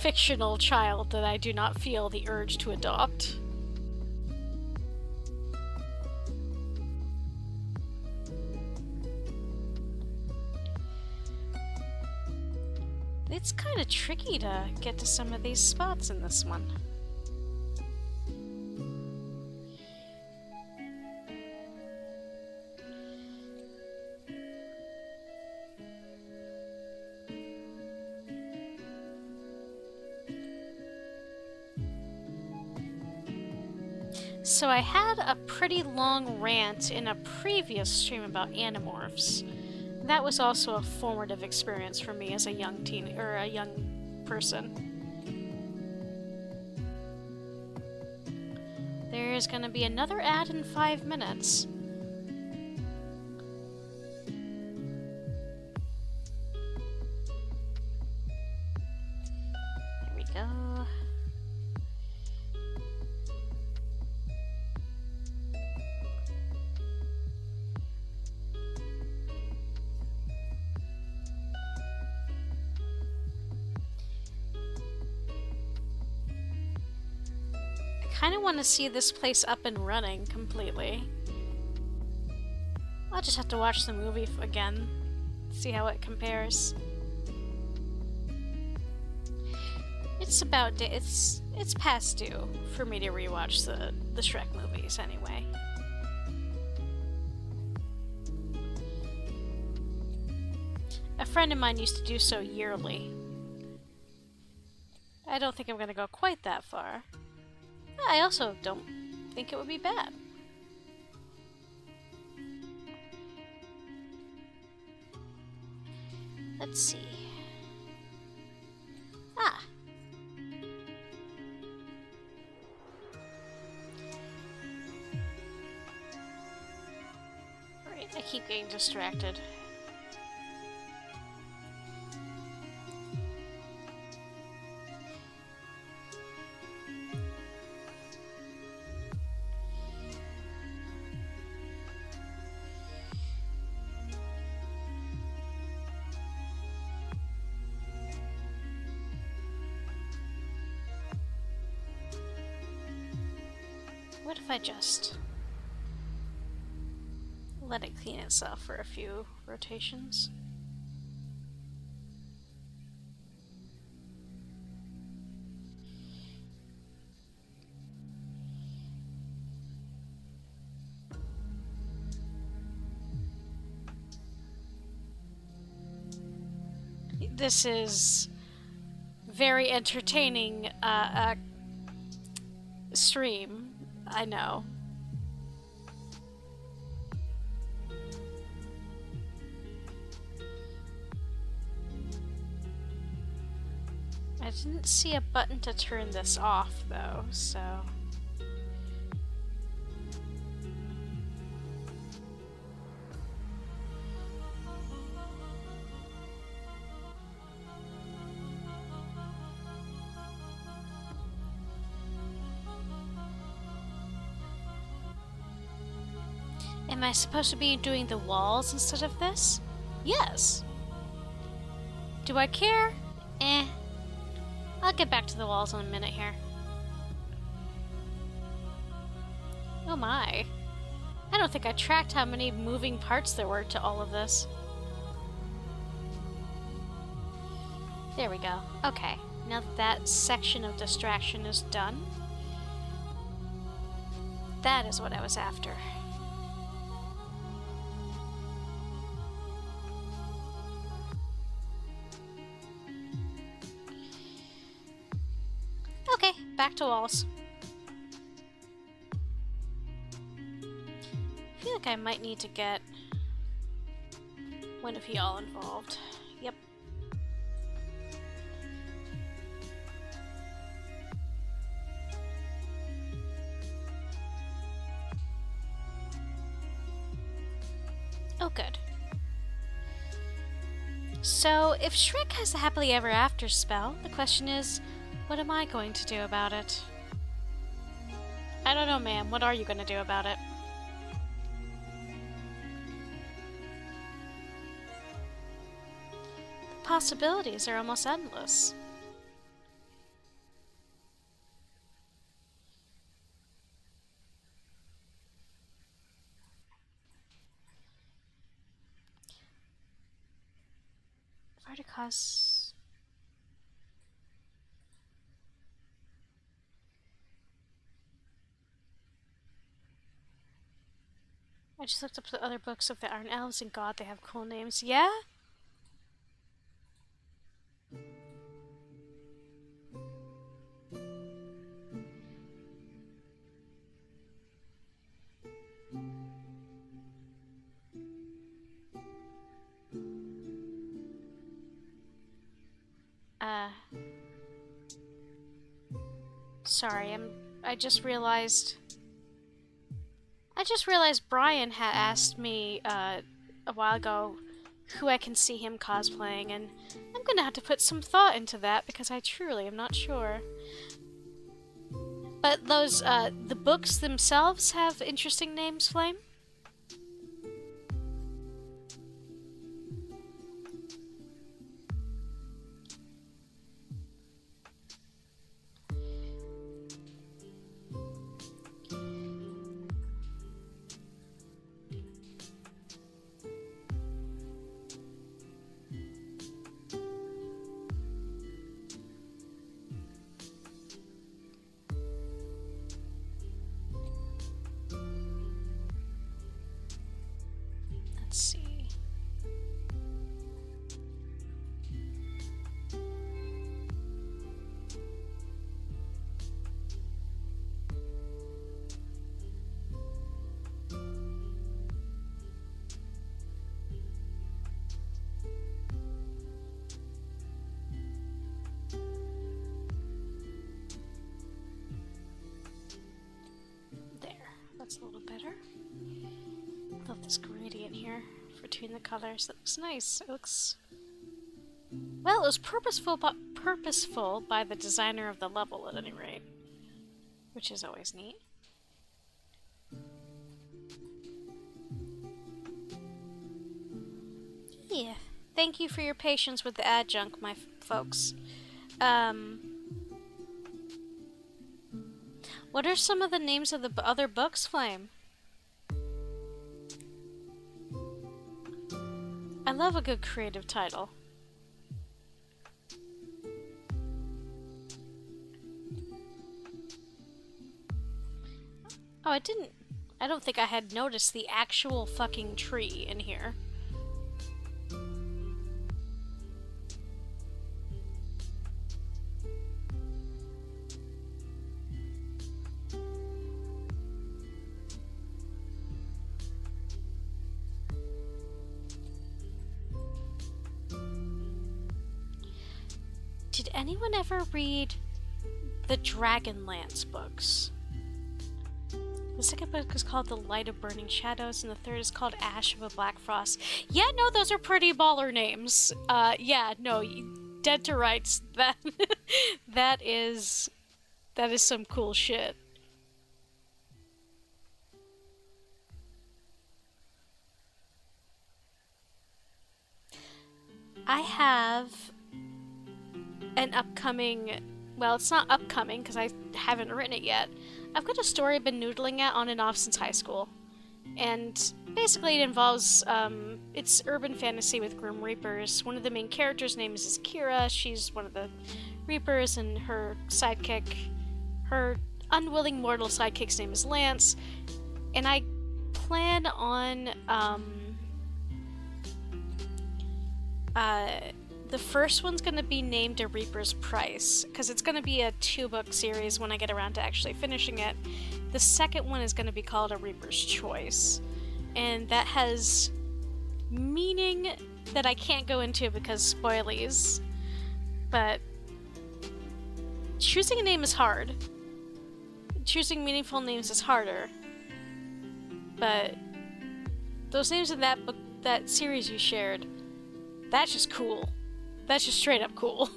fictional child that I do not feel the urge to adopt. It's kind of tricky to get to some of these spots in this one. So I had a pretty long rant in a previous stream about Animorphs. That was also a formative experience for me as a young a young person. There's gonna be another ad in 5 minutes. There we go. I kind of want to see this place up and running completely. I'll just have to watch the movie again, see how it compares. It's about it's past due for me to rewatch the Shrek movies anyway. A friend of mine used to do so yearly. I don't think I'm gonna go quite that far. I also don't think it would be bad. Let's see. Ah! Right, I keep getting distracted. What if I just let it clean itself for a few rotations? This is very entertaining stream, I know. I didn't see a button to turn this off though, so... Am I supposed to be doing the walls instead of this? Yes. Do I care? Eh. I'll get back to the walls in a minute here. Oh my. I don't think I tracked how many moving parts there were to all of this. There we go. Okay. Now that section of distraction is done. That is what I was after. Okay, back to walls. I feel like I might need to get one of y'all involved. Yep. Oh, good. So, if Shrek has a happily ever after spell, the question is, what am I going to do about it? I don't know, ma'am. What are you going to do about it? The possibilities are almost endless. Verticause... just looked up the other books of the Iron Elves, and God, they have cool names. Yeah? Sorry, I just realized Brian had asked me a while ago who I can see him cosplaying, and I'm gonna have to put some thought into that because I truly am not sure. But those the books themselves have interesting names, Flame? Let's see. There, that's a little better. Love this gradient here between the colors. That looks nice. It looks... well, it was purposeful by the designer of the level, at any rate. Which is always neat. Yeah. Thank you for your patience with the adjunct, my folks. What are some of the names of the other books, Flame? I love a good creative title. Oh, I don't think I had noticed the actual fucking tree in here. Did anyone ever read the Dragonlance books? The second book is called The Light of Burning Shadows, and the third is called Ash of a Black Frost. Yeah, no, those are pretty baller names. Yeah, no, dead to rights. That is some cool shit. I have an upcoming, well, it's not upcoming because I haven't written it yet. I've got a story I've been noodling at on and off since high school. And basically it involves, it's urban fantasy with Grim Reapers. One of the main characters' names is Kira. She's one of the Reapers, and her sidekick, her unwilling mortal sidekick's name is Lance. And I plan on, the first one's going to be named A Reaper's Price, because it's going to be a 2-book series when I get around to actually finishing it. The second one is going to be called A Reaper's Choice, and that has meaning that I can't go into because spoilies, but choosing a name is hard. Choosing meaningful names is harder, but those names in that book, that series you shared, that's just cool. That's just straight up cool.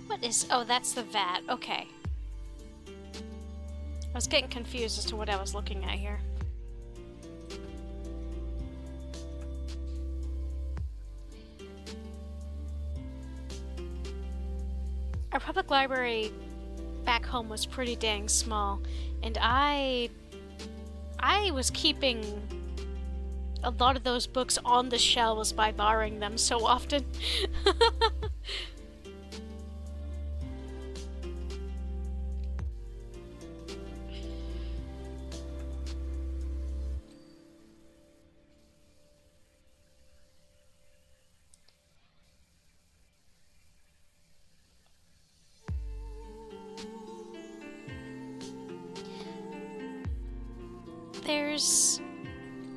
What is... oh, that's the vat. Okay. I was getting confused as to what I was looking at here. our public library back home was pretty dang small, and I was keeping a lot of those books on the shelves by borrowing them so often.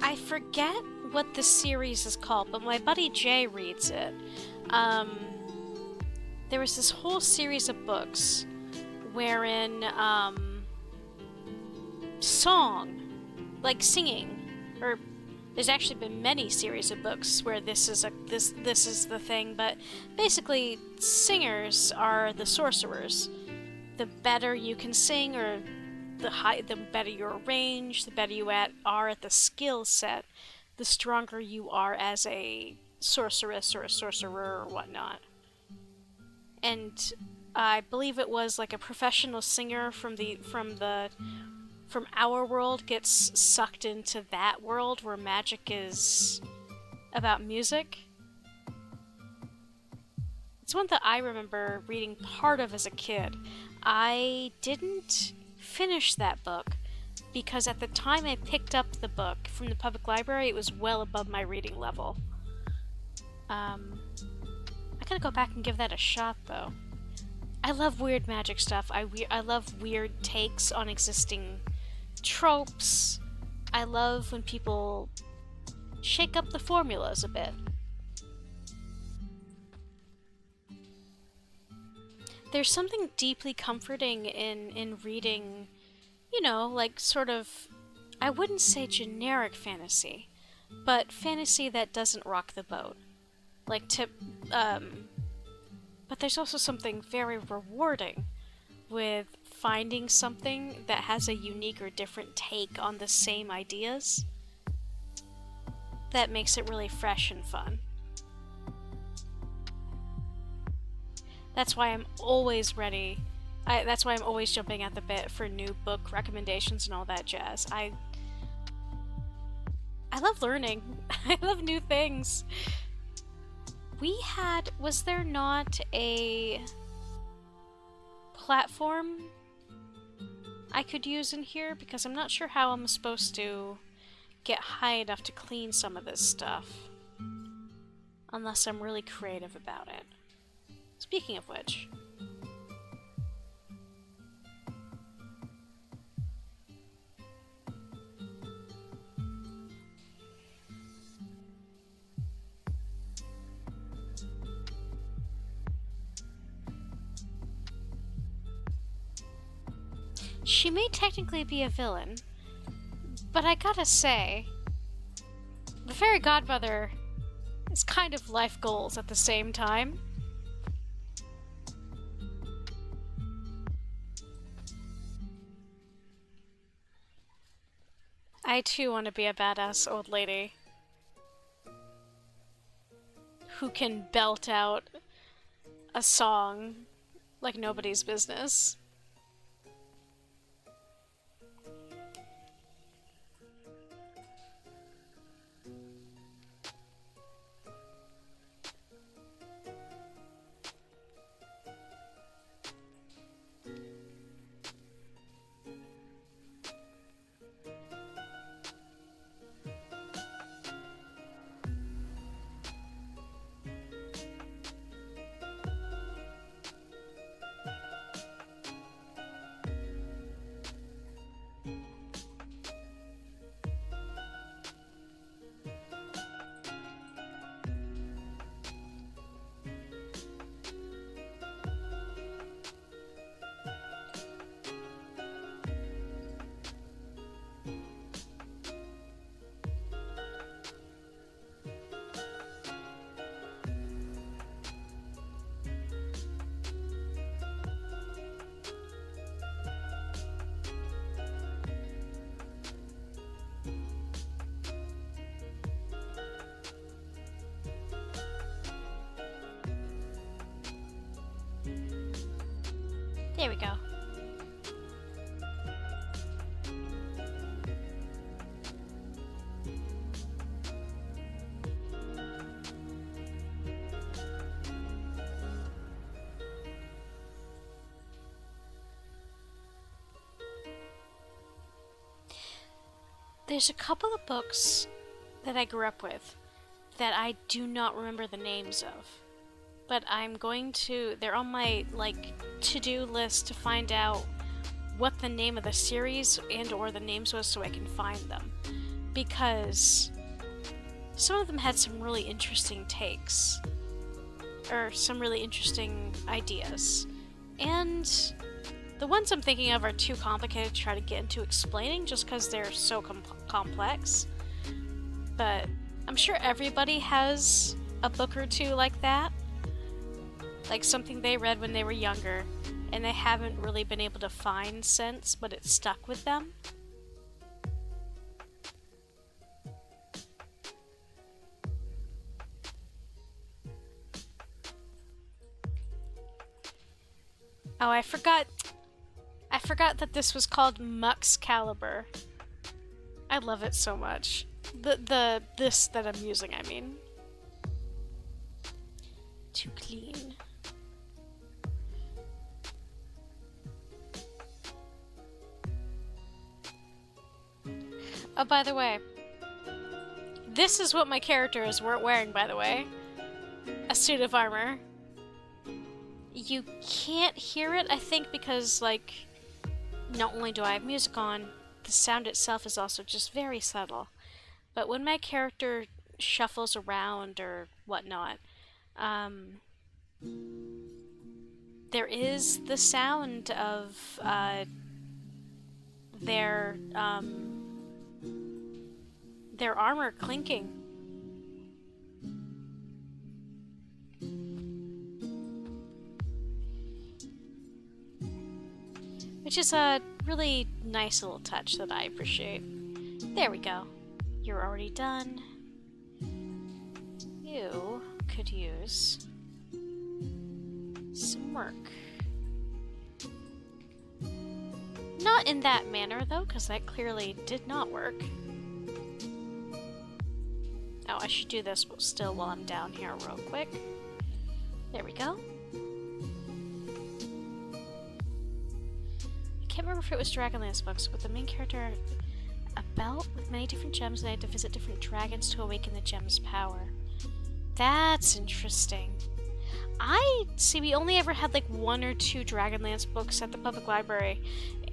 I forget what the series is called, but my buddy Jay reads it. Um, there was this whole series of books wherein, song, like singing, or there's actually been many series of books where this is the thing, but basically singers are the sorcerers. The better you can sing, or the better your range, the better you are at the skill set, the stronger you are as a sorceress or a sorcerer or whatnot. And I believe it was like a professional singer from our world gets sucked into that world where magic is about music. It's one that I remember reading part of as a kid. I didn't finish that book because at the time I picked up the book from the public library, it was well above my reading level. I gotta go back and give that a shot, though. I love weird magic stuff. I love weird takes on existing tropes. I love when people shake up the formulas a bit. There's something deeply comforting in reading, like sort of, I wouldn't say generic fantasy, but fantasy that doesn't rock the boat. But there's also something very rewarding with finding something that has a unique or different take on the same ideas that makes it really fresh and fun. That's why I'm always ready. That's why I'm always jumping at the bit for new book recommendations and all that jazz. I love learning. I love new things. Was there not a platform I could use in here? Because I'm not sure how I'm supposed to get high enough to clean some of this stuff. Unless I'm really creative about it. Speaking of which... she may technically be a villain, but I gotta say, the Fairy Godmother is kind of life goals at the same time. I too want to be a badass old lady who can belt out a song like nobody's business. There we go. There's a couple of books that I grew up with that I do not remember the names of. But I'm going to... they're on my, like, to-do list to find out what the name of the series and or the names was so I can find them. Because some of them had some really interesting takes. Or some really interesting ideas. And the ones I'm thinking of are too complicated to try to get into explaining just because they're so complex. But I'm sure everybody has a book or two like that. Like something they read when they were younger and they haven't really been able to find since, but it stuck with them. Oh, I forgot that this was called Mux Caliber. I love it so much. This that I'm using, I mean. Too clean. Oh, by the way, this is what my character is wearing, by the way. A suit of armor. You can't hear it, I think, because, like, not only do I have music on, the sound itself is also just very subtle. But when my character shuffles around or whatnot, there is the sound of their armor clinking. Which is a really nice little touch that I appreciate. There we go. You're already done. You could use some work. Not in that manner, though, because that clearly did not work. Oh, I should do this still while I'm down here real quick. There we go. I can't remember if it was Dragonlance books, but the main character, a belt with many different gems, and I had to visit different dragons to awaken the gem's power. That's interesting. See, we only ever had like 1 or 2 Dragonlance books at the public library,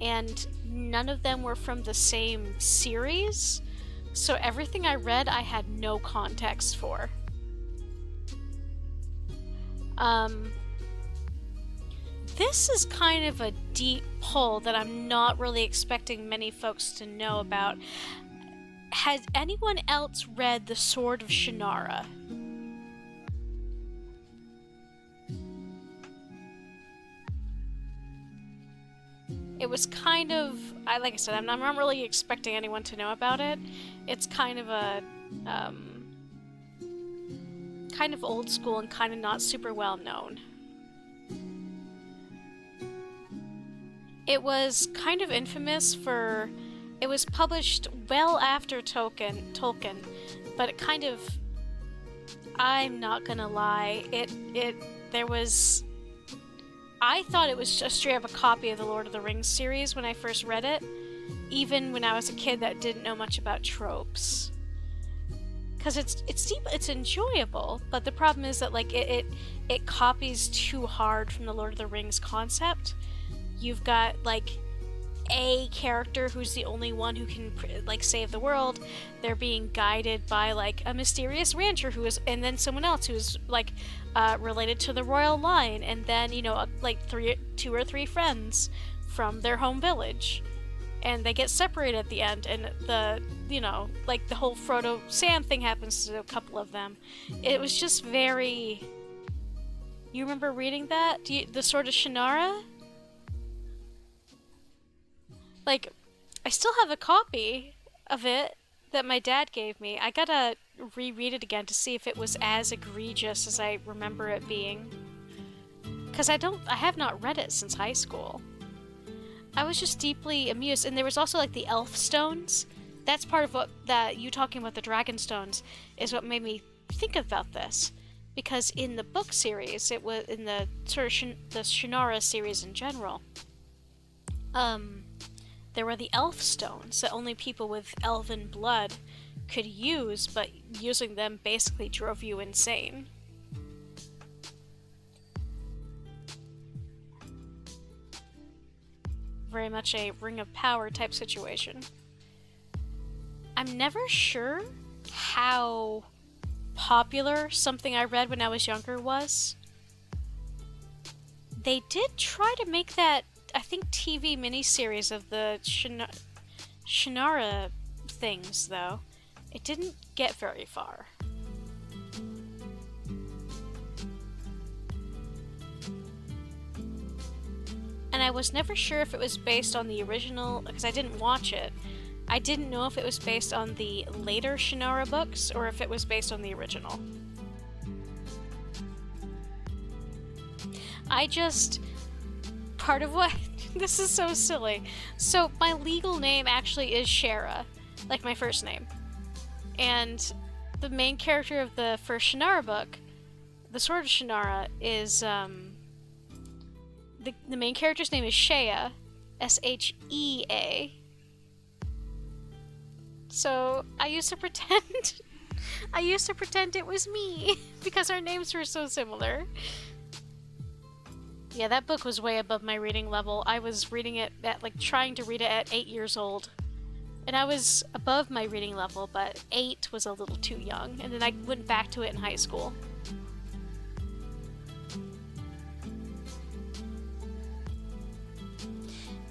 and none of them were from the same series, so everything I read I had no context for. This is kind of a deep pull that I'm not really expecting many folks to know about. Has anyone else read The Sword of Shannara? It was kind of, like I said, I'm not really expecting anyone to know about it. It's kind of a, kind of old school and kind of not super well known. It was kind of infamous for, it was published well after Tolkien, but it kind of, I'm not gonna lie, there was, I thought it was just straight up a copy of the Lord of the Rings series when I first read it, even when I was a kid that didn't know much about tropes. Because it's deep, it's enjoyable, but the problem is that like it copies too hard from the Lord of the Rings concept. You've got like a character who's the only one who can like save the world. They're being guided by like a mysterious rancher who is, and then someone else who's like related to the royal line, and then like 2 or 3 friends from their home village, and they get separated at the end, and the like the whole Frodo Sam thing happens to a couple of them. It was just very. You remember reading that? The Sword of Shannara? Like, I still have a copy of it that my dad gave me. I gotta reread it again to see if it was as egregious as I remember it being. because I have not read it since high school. I was just deeply amused, and there was also like the elf stones. That's part of what that you talking about the dragon stones is what made me think about this, because in the book series, it was in the sort of the Shannara series in general. There were the elf stones that only people with elven blood could use, but using them basically drove you insane. Very much a Ring of Power type situation. I'm never sure how popular something I read when I was younger was. They did try to make that, I think, TV miniseries of the Shannara things, though. It didn't get very far. And I was never sure if it was based on the original, because I didn't watch it. I didn't know if it was based on the later Shannara books or if it was based on the original. Part of what, this is so silly. So my legal name actually is Shera, like my first name. And the main character of the first Shannara book, the Sword of Shannara, is, the main character's name is Shea, S-H-E-A. So I used to pretend it was me because our names were so similar. Yeah, that book was way above my reading level. I was reading it at, like, trying to read it at 8 years old. And I was above my reading level, but 8 was a little too young. And then I went back to it in high school.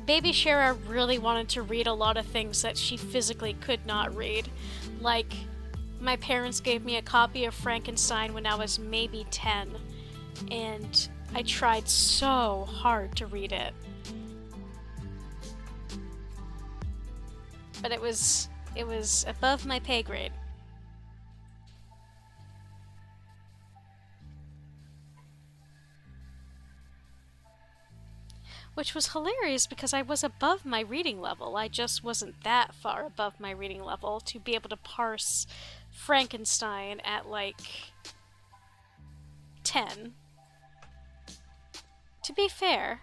Baby Shera really wanted to read a lot of things that she physically could not read. Like, my parents gave me a copy of Frankenstein when I was maybe 10, and I tried so hard to read it. But it was above my pay grade. Which was hilarious because I was above my reading level. I just wasn't that far above my reading level to be able to parse Frankenstein at, like, 10. To be fair,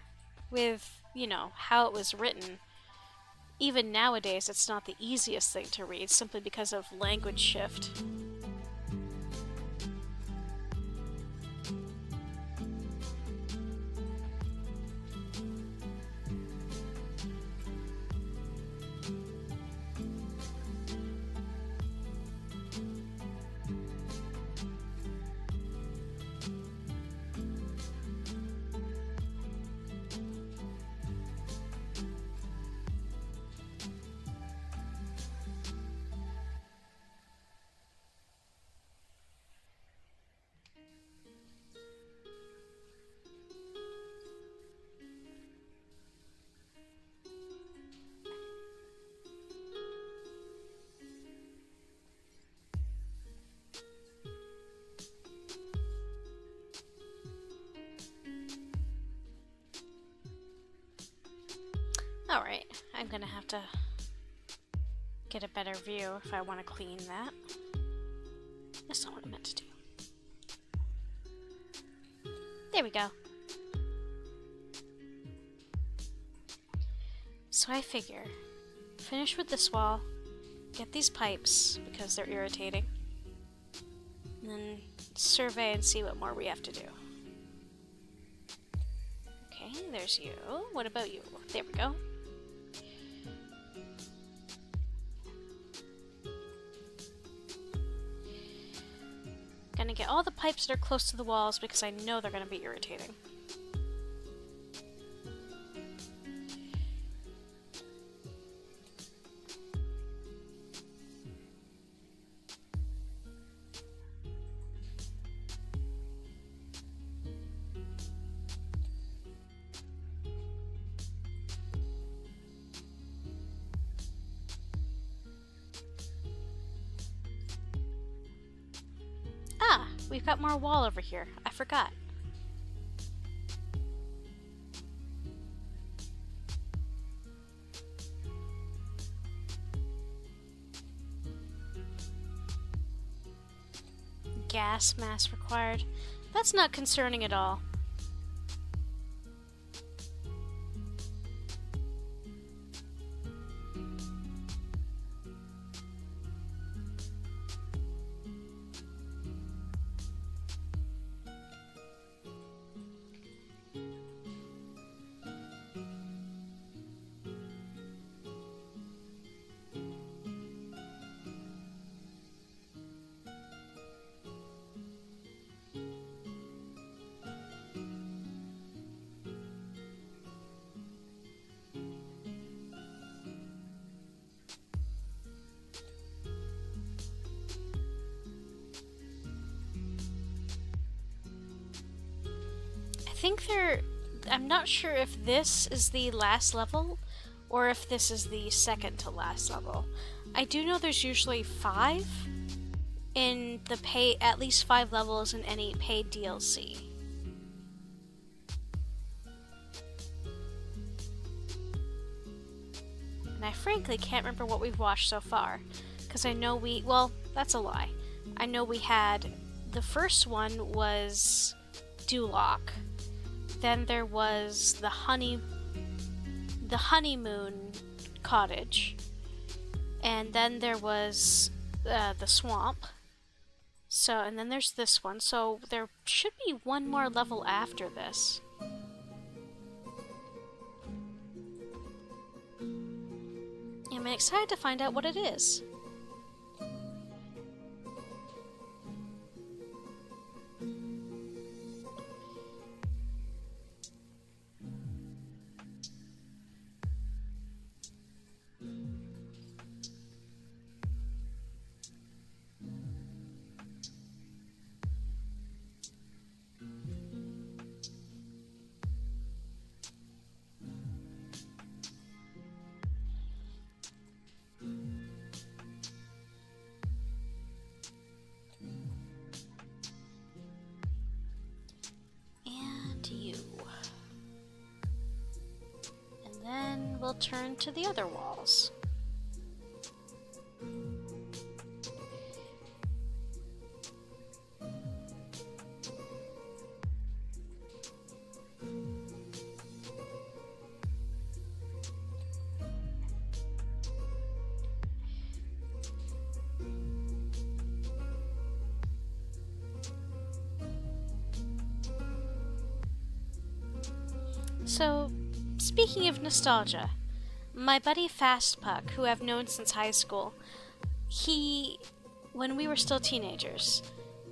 with, you know, how it was written, even nowadays it's not the easiest thing to read simply because of language shift. Alright, I'm gonna have to get a better view if I want to clean that. That's not what I meant to do. There we go. So I figure, finish with this wall, get these pipes because they're irritating, and then survey and see what more we have to do. Okay, there's you. What about you? There we go. Gonna get all the pipes that are close to the walls because I know they're gonna be irritating. Ah, we've got more wall over here. I forgot. gas mask required. That's not concerning at all. I'm not sure if this is the last level or if this is the second to last level. I do know there's usually 5 in the at least 5 levels in any paid DLC. And I frankly can't remember what we've watched so far, because I know well, that's a lie. I know we had, the first one was Duloc. Then there was the honeymoon cottage, and then there was the swamp. So, and then there's this one. So there should be one more level after this. I'm excited to find out what it is. We'll turn to the other walls. So, speaking of nostalgia, my buddy Fastpuck, who I've known since high school, when we were still teenagers,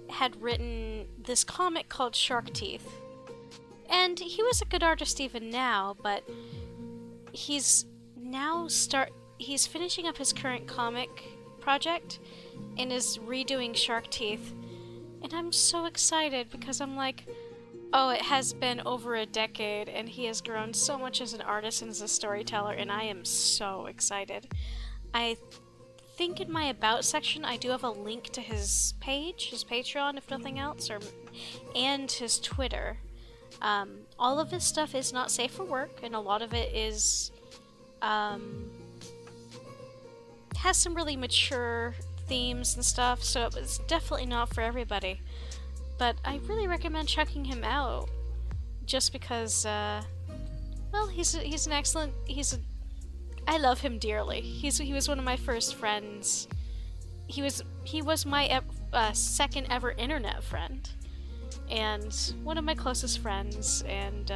had written this comic called Shark Teeth. And he was a good artist even now, but he's finishing up his current comic project and is redoing Shark Teeth. And I'm so excited because I'm like, oh, it has been over a decade, and he has grown so much as an artist and as a storyteller, and I am so excited. I think in my About section I do have a link to his page, his Patreon if nothing else, and his Twitter. All of his stuff is not safe for work, and a lot of it is has some really mature themes and stuff, so it's definitely not for everybody. But I really recommend checking him out, just because, well, he's an excellent, I love him dearly. He was one of my first friends. He was my second ever internet friend, and one of my closest friends, and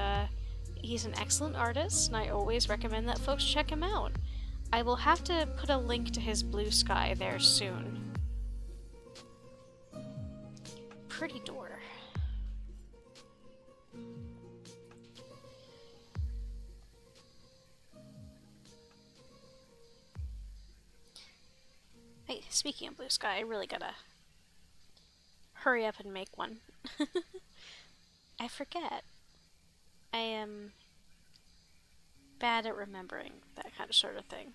he's an excellent artist, and I always recommend that folks check him out. I will have to put a link to his Blue Sky there soon. Pretty door. Hey, speaking of Blue Sky, I really gotta hurry up and make one. I forget. I am bad at remembering that kind of sort of thing.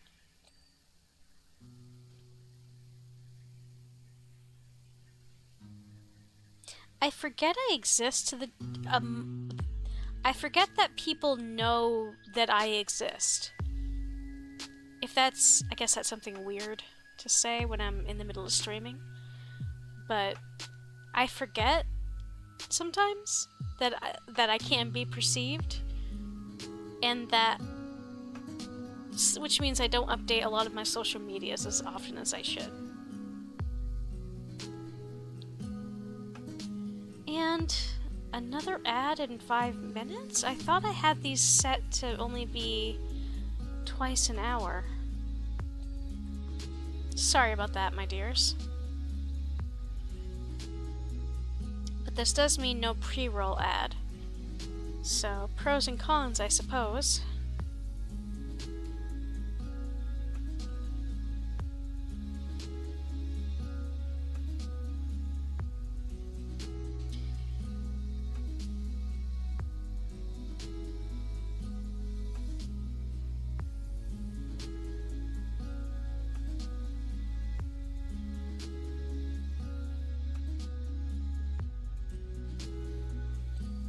I forget I exist to the, I forget that people know that I exist. If that's, I guess that's something weird to say when I'm in the middle of streaming. But I forget sometimes that I can be perceived, and that, which means I don't update a lot of my social medias as often as I should. And another ad in 5 minutes? I thought I had these set to only be twice an hour. Sorry about that, my dears. But this does mean no pre-roll ad. So, pros and cons, I suppose.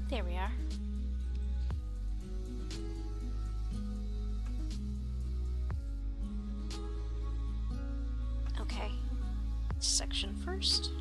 There we are. Okay. Section first.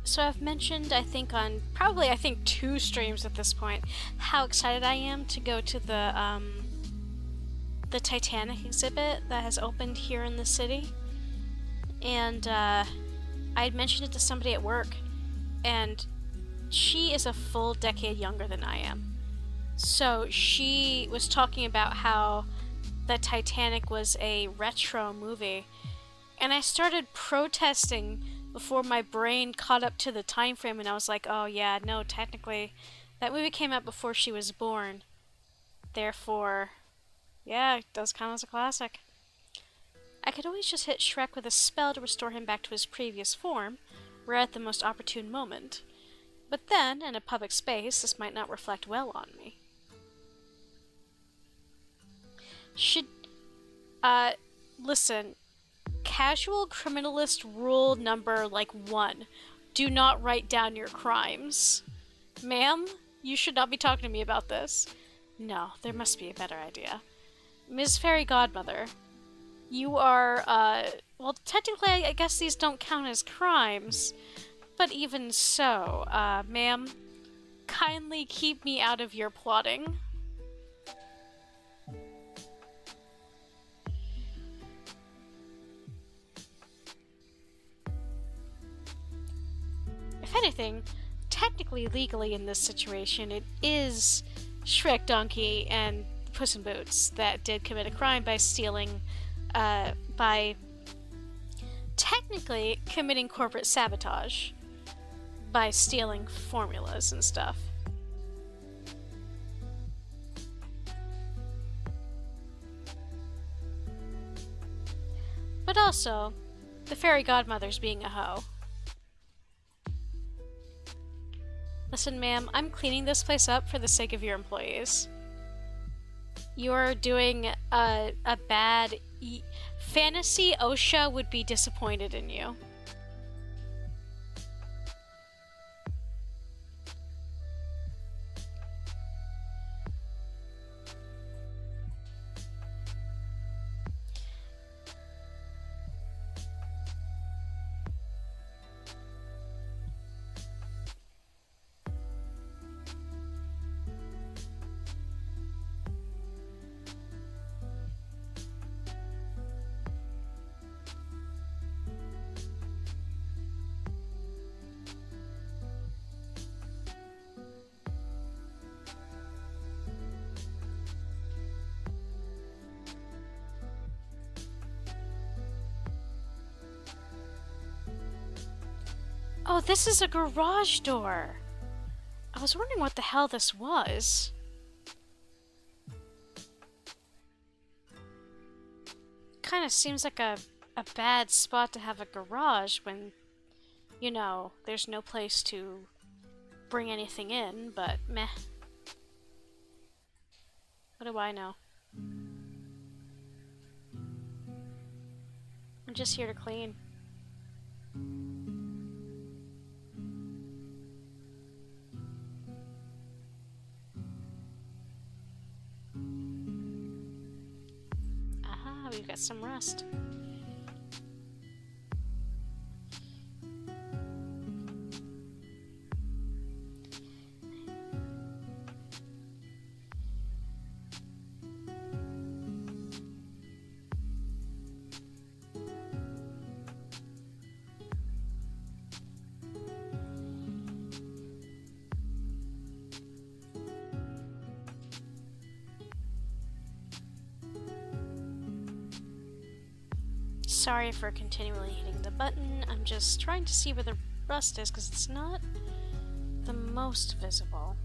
So I've mentioned, I think on probably 2 streams at this point, how excited I am to go to the Titanic exhibit that has opened here in the city. And I had mentioned it to somebody at work, and she is a full decade younger than I am. So she was talking about how the Titanic was a retro movie, and I started protesting before my brain caught up to the time frame, and I was like, oh yeah, no, technically that movie came out before she was born. Therefore, yeah, it does count as a classic. I could always just hit Shrek with a spell to restore him back to his previous form, right at the most opportune moment. But then, in a public space, this might not reflect well on me. Listen, casual criminalist rule number, 1. Do not write down your crimes. Ma'am, you should not be talking to me about this. No, there must be a better idea. Ms. Fairy Godmother, you are, well, technically, I guess these don't count as crimes. But even so, ma'am, kindly keep me out of your plotting. If anything, technically, legally in this situation, it is Shrek, Donkey, and Puss in Boots that did commit a crime by stealing, by technically committing corporate sabotage by stealing formulas and stuff. But also, the Fairy Godmother's being a hoe. Listen, ma'am, I'm cleaning this place up for the sake of your employees. You're doing a bad... Fantasy OSHA would be disappointed in you. Oh, this is a garage door. I was wondering what the hell this was. Kind of seems like a bad spot to have a garage when, you know, there's no place to bring anything in, but meh. What do I know? I'm just here to clean. Aha, we've got some rust. Sorry for continually hitting the button. I'm just trying to see where the rust is because it's not the most visible.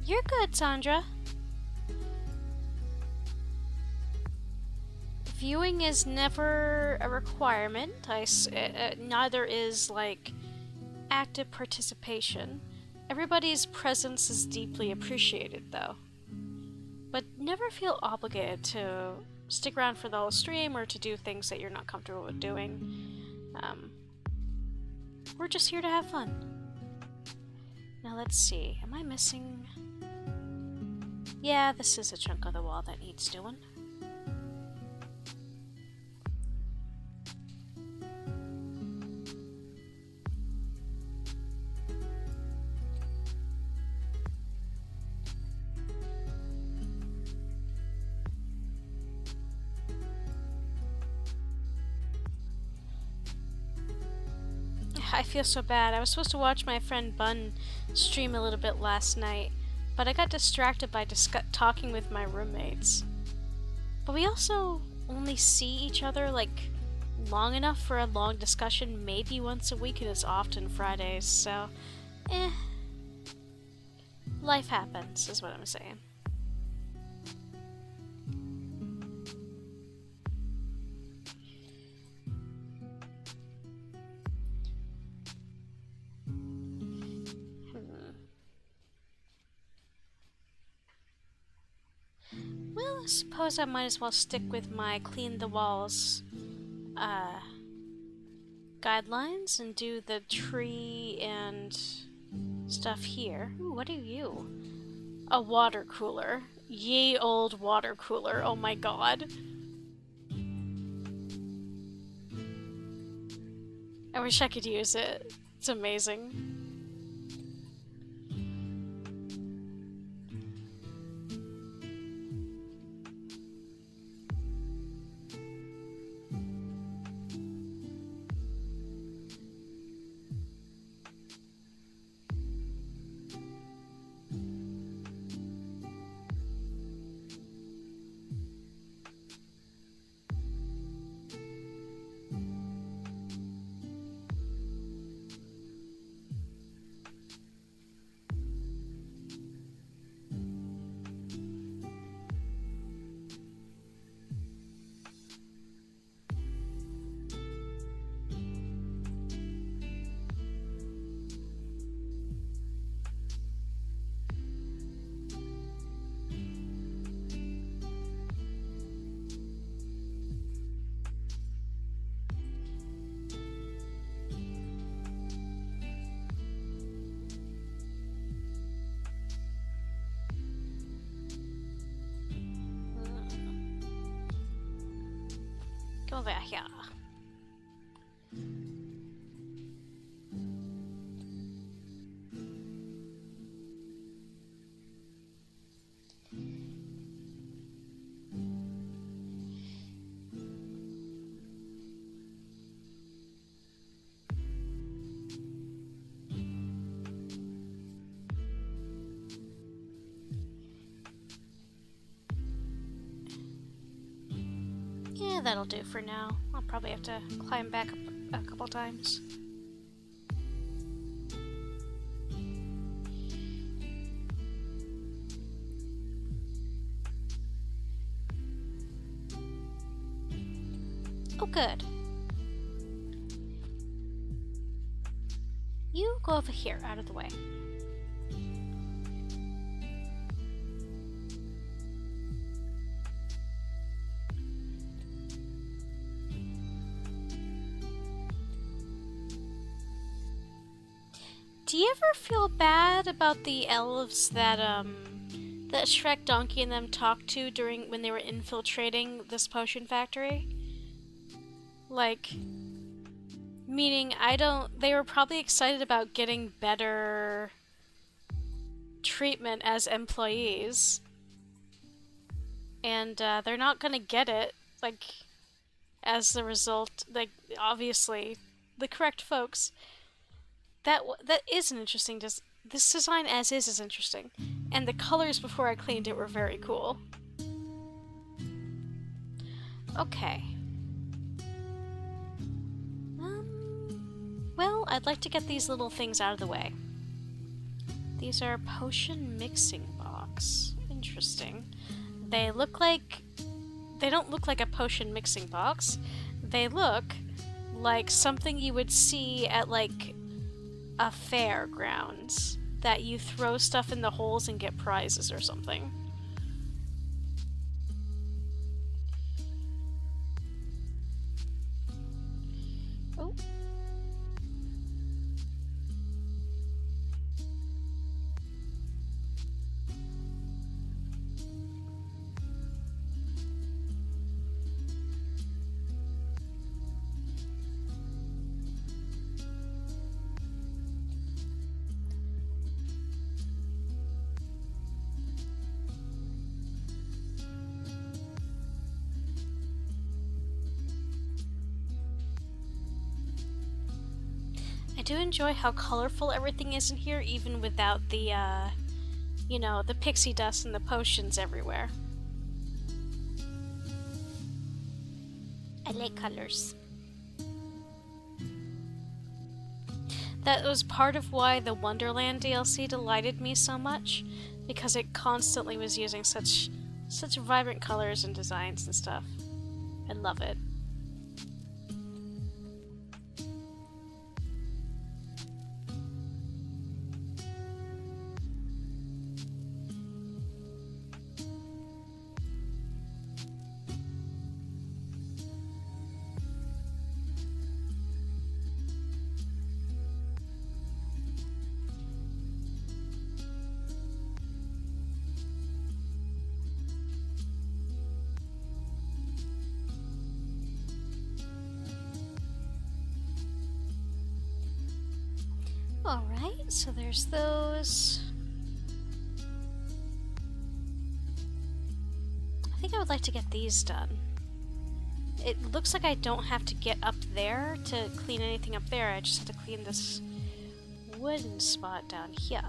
You're good, Sandra. Viewing is never a requirement. Neither is, like, active participation. Everybody's presence is deeply appreciated, though. But never feel obligated to stick around for the whole stream or to do things that you're not comfortable with doing. We're just here to have fun. Now let's see. Am I missing... Yeah, this is a chunk of the wall that needs doing. I feel so bad. I was supposed to watch my friend Bun stream a little bit last night, but I got distracted by talking with my roommates. But we also only see each other, like, long enough for a long discussion, maybe once a week, and it's often Fridays, so, life happens, is what I'm saying. Well, I suppose I might as well stick with my clean the walls guidelines and do the tree and stuff here. Ooh, what are you? A water cooler. Ye old water cooler, oh my god. I wish I could use it. It's amazing. Come over here. that'll do for now. I'll probably have to climb back up a couple times. Oh, good. You go over here, out of the way. Do you ever feel bad about the elves that Shrek, Donkey, and them talked to when they were infiltrating this potion factory? Like, meaning they were probably excited about getting better treatment as employees. And they're not gonna get it, like, as the result, like, obviously, the correct folks. That is an interesting this design as is interesting. And the colors before I cleaned it were very cool. Okay. Well, I'd like to get these little things out of the way. These are potion mixing box. Interesting. They don't look like a potion mixing box. They look like something you would see at, like, a fairgrounds, that you throw stuff in the holes and get prizes or something. Oh. I do enjoy how colorful everything is in here, even without the, you know, the pixie dust and the potions everywhere. I like colors. That was part of why the Wonderland DLC delighted me so much, because it constantly was using such vibrant colors and designs and stuff. I love it. Alright, so there's those. I think I would like to get these done. It looks like I don't have to get up there to clean anything up there, I just have to clean this wooden spot down here.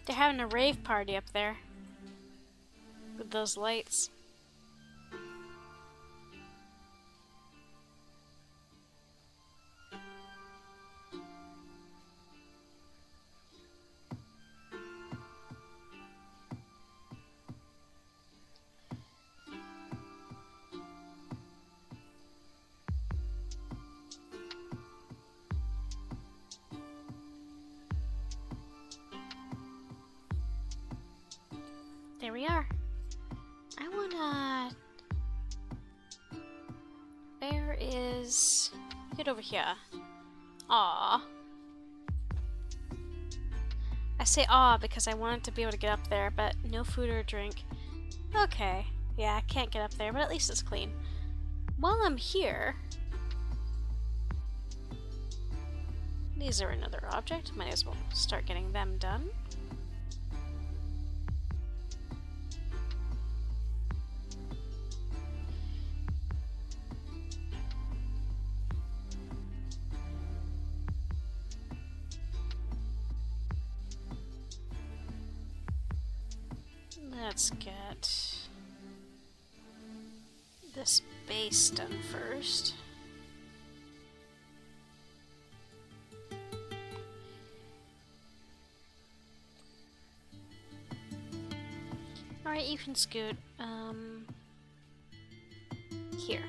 They're having a rave party up there. With those lights. There we are. I wanna... Where is... Get over here. Aw. I say aw because I wanted to be able to get up there, but no food or drink. Okay. Yeah, I can't get up there, but at least it's clean. While I'm here... These are another object. Might as well start getting them done. Let's get this base done first. Alright, you can scoot, here.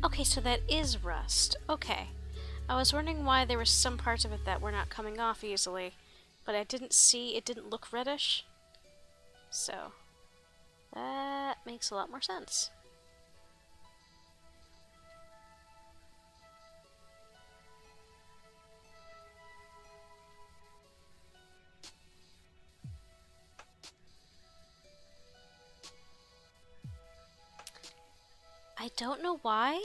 Okay, so that is rust. Okay. I was wondering why there were some parts of it that were not coming off easily, but I didn't see, it didn't look reddish. So, that makes a lot more sense. I don't know why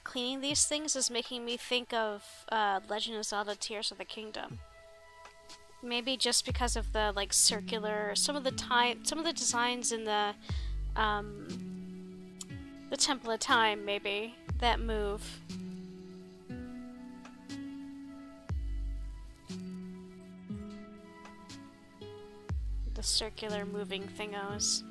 cleaning these things is making me think of Legend of Zelda Tears of the Kingdom. Maybe just because of the like circular, some of the designs in the Temple of Time, maybe that move. The circular moving thingos.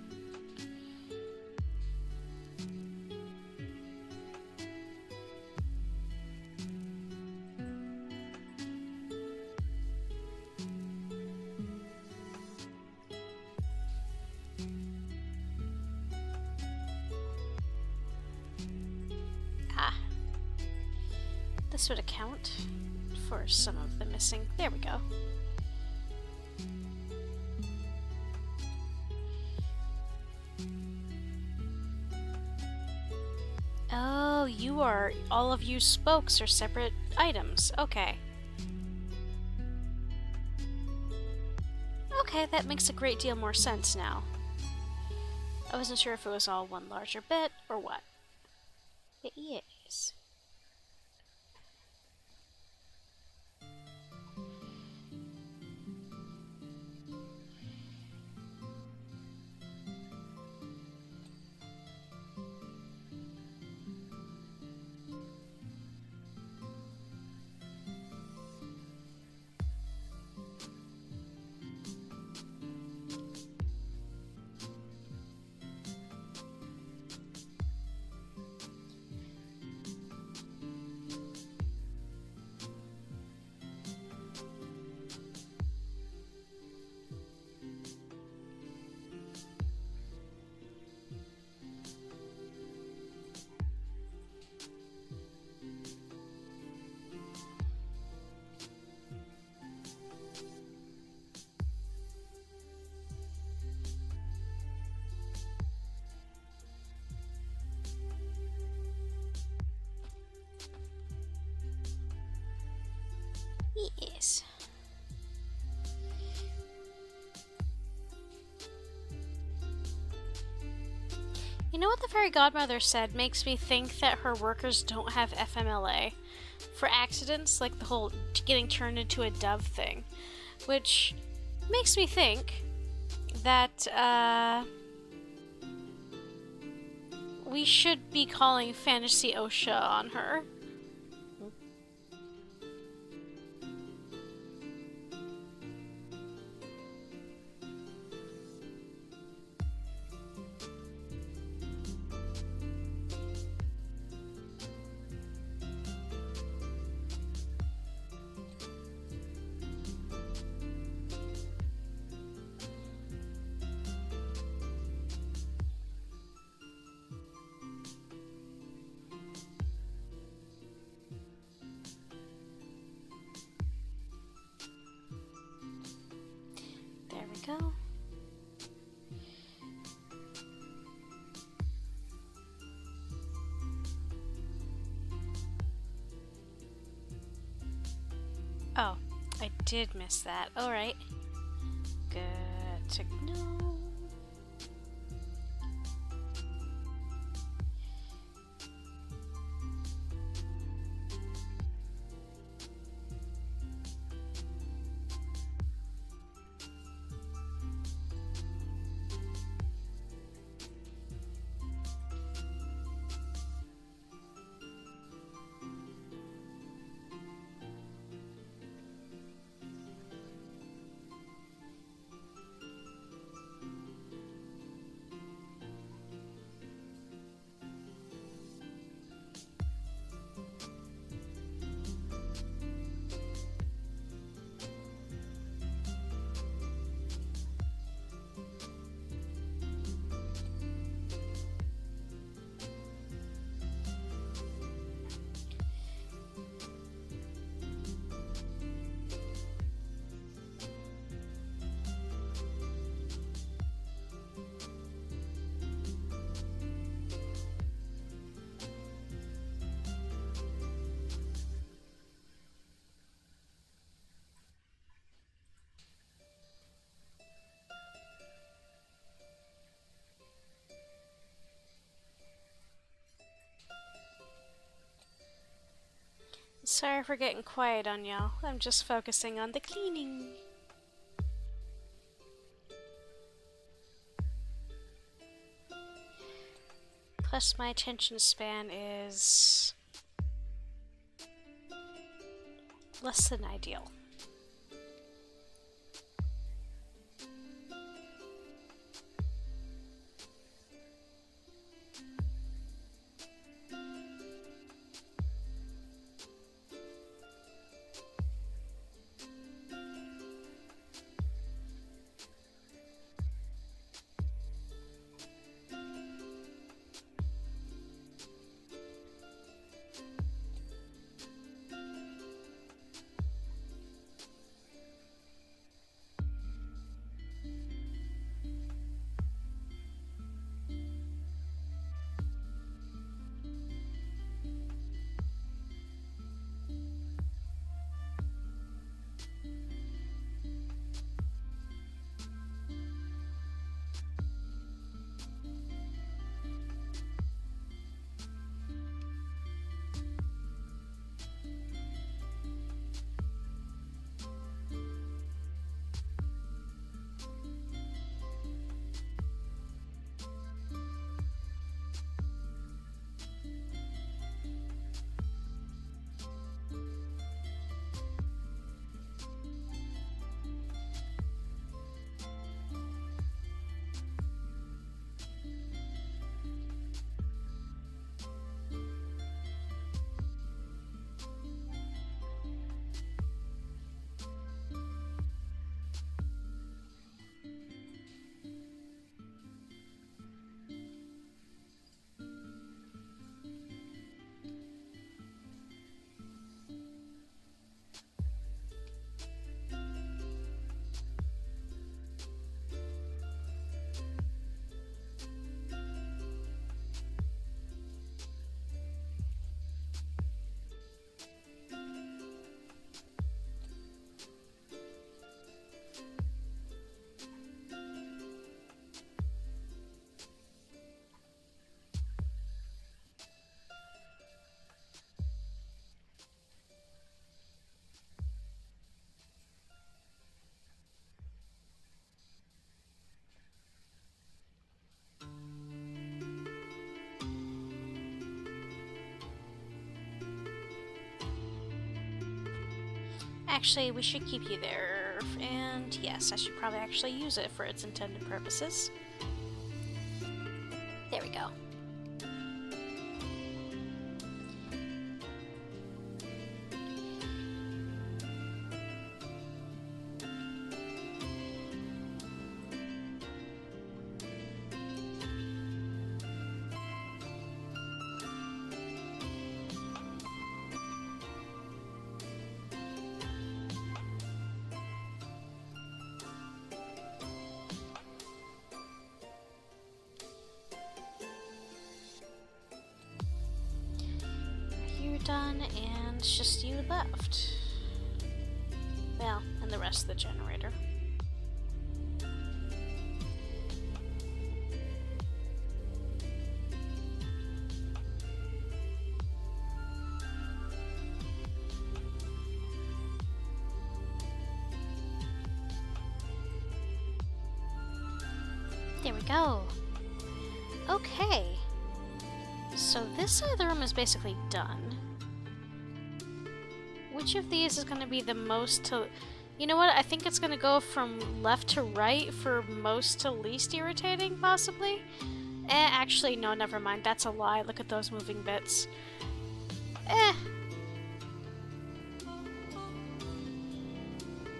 This would account for some of the missing. There we go. Oh, all of you spokes are separate items. Okay. Okay, that makes a great deal more sense now. I wasn't sure if it was all one larger bit or what. It is. Yes. You know what the Fairy Godmother said makes me think that her workers don't have FMLA for accidents, like the whole getting turned into a dove thing, which makes me think that we should be calling Fantasy OSHA on her. There we go. Oh, I did miss that. Alright. Good to know. Sorry for getting quiet on y'all. I'm just focusing on the cleaning. Plus, my attention span is less than ideal. Actually, we should keep you there. And yes, I should probably actually use it for its intended purposes. There we go. Done, and it's just you left. Well, and the rest of the generator. There we go. Okay. So this side of the room is basically done. Which of these is going to be the most to... You know what? I think it's going to go from left to right for most to least irritating, possibly? Actually, no, never mind. That's a lie. Look at those moving bits.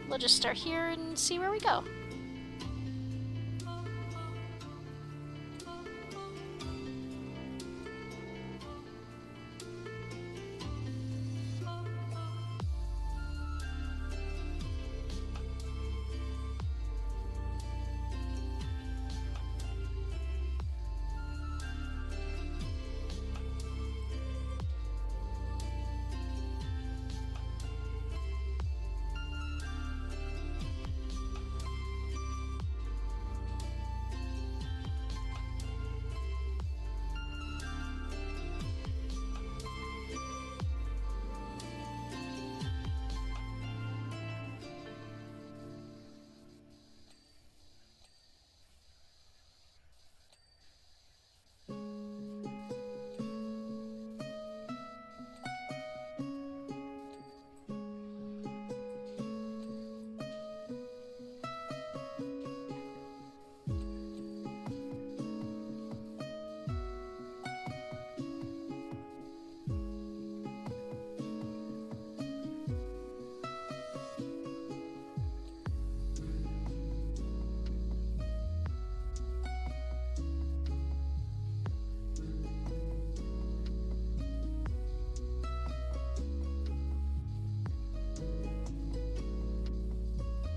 We'll just start here and see where we go.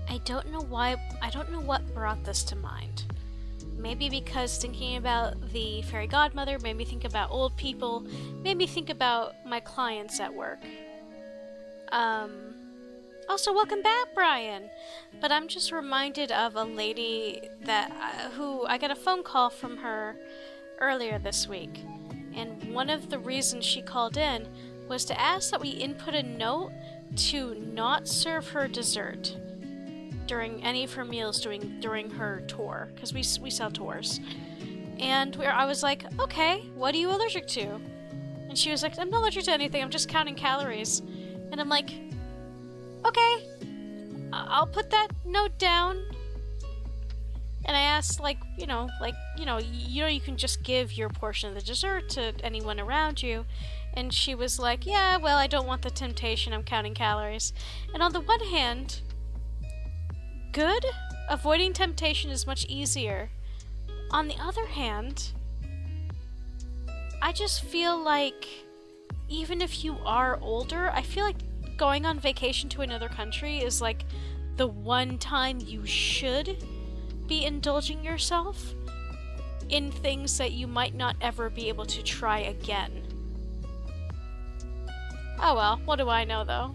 I don't know why, I don't know what brought this to mind. Maybe because thinking about the Fairy Godmother made me think about old people, made me think about my clients at work. Also, welcome back, Brian! But I'm just reminded of a lady that, who I got a phone call from her earlier this week. And one of the reasons she called in was to ask that we input a note to not serve her dessert during any of her meals during her tour, because we sell tours. And I was like, okay, what are you allergic to? And she was like, I'm not allergic to anything, I'm just counting calories. And I'm like, okay, I'll put that note down. And I asked, you can just give your portion of the dessert to anyone around you. And she was like, yeah, well, I don't want the temptation, I'm counting calories. And on the one hand, good, avoiding temptation is much easier. On the other hand, I just feel like even if you are older, I feel like going on vacation to another country is like the one time you should be indulging yourself in things that you might not ever be able to try again. Oh well, what do I know though?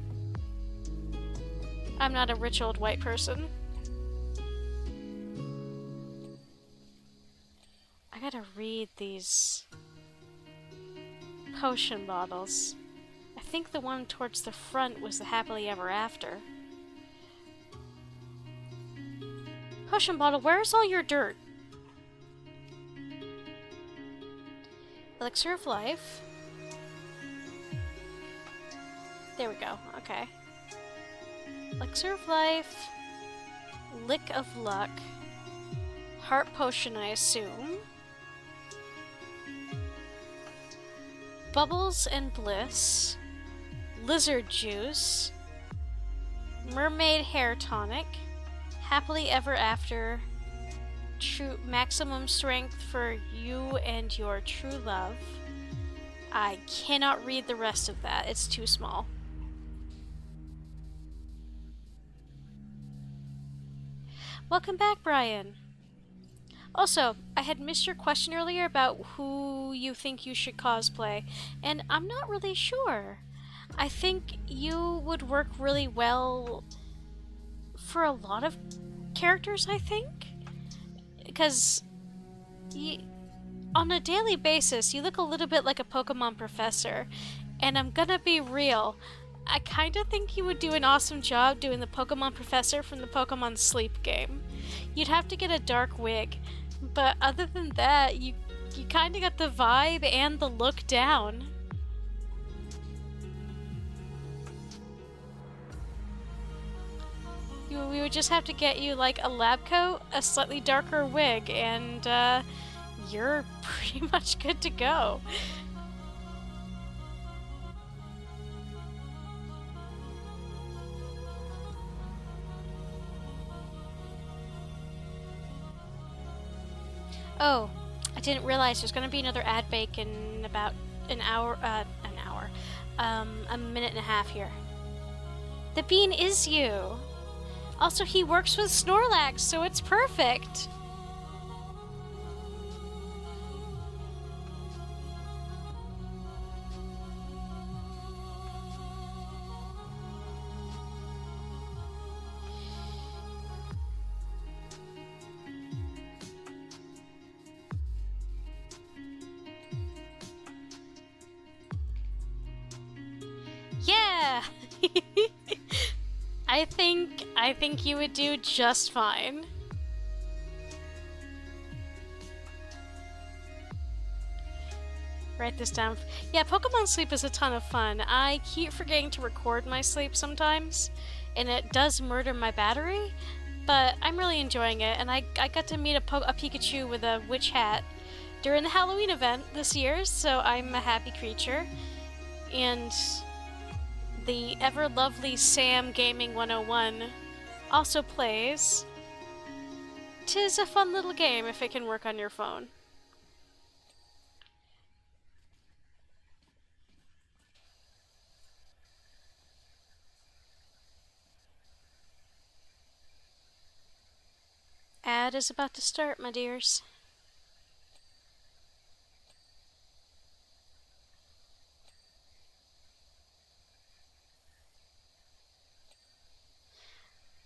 I'm not a rich old white person. I gotta read these potion bottles. I think the one towards the front was the happily ever after. Potion bottle, where's all your dirt? Elixir of life. There we go, okay. Elixir of Life, Lick of Luck, Heart Potion, I assume, Bubbles and Bliss, Lizard Juice, Mermaid Hair Tonic, Happily Ever After, True Maximum Strength for you and your true love. I cannot read the rest of that, it's too small. Welcome back, Brian. Also, I had missed your question earlier about who you think you should cosplay, and I'm not really sure. I think you would work really well for a lot of characters, I think. Because on a daily basis, you look a little bit like a Pokemon professor, and I'm gonna be real. I kinda think you would do an awesome job doing the Pokemon professor from the Pokemon Sleep game. You'd have to get a dark wig, but other than that, you kinda got the vibe and the look down. We would just have to get you like a lab coat, a slightly darker wig, and you're pretty much good to go. Oh, I didn't realize there's gonna be another ad break in about a minute and a half here. The bean is you. Also, he works with Snorlax, so it's perfect. Yeah. I think you would do just fine. Write this down. Yeah, Pokemon Sleep is a ton of fun. I keep forgetting to record my sleep sometimes, and it does murder my battery, but I'm really enjoying it, and I got to meet a Pikachu with a witch hat during the Halloween event this year, so I'm a happy creature. And the ever lovely Sam Gaming 101 also plays. 'Tis a fun little game if it can work on your phone. Ad is about to start, my dears.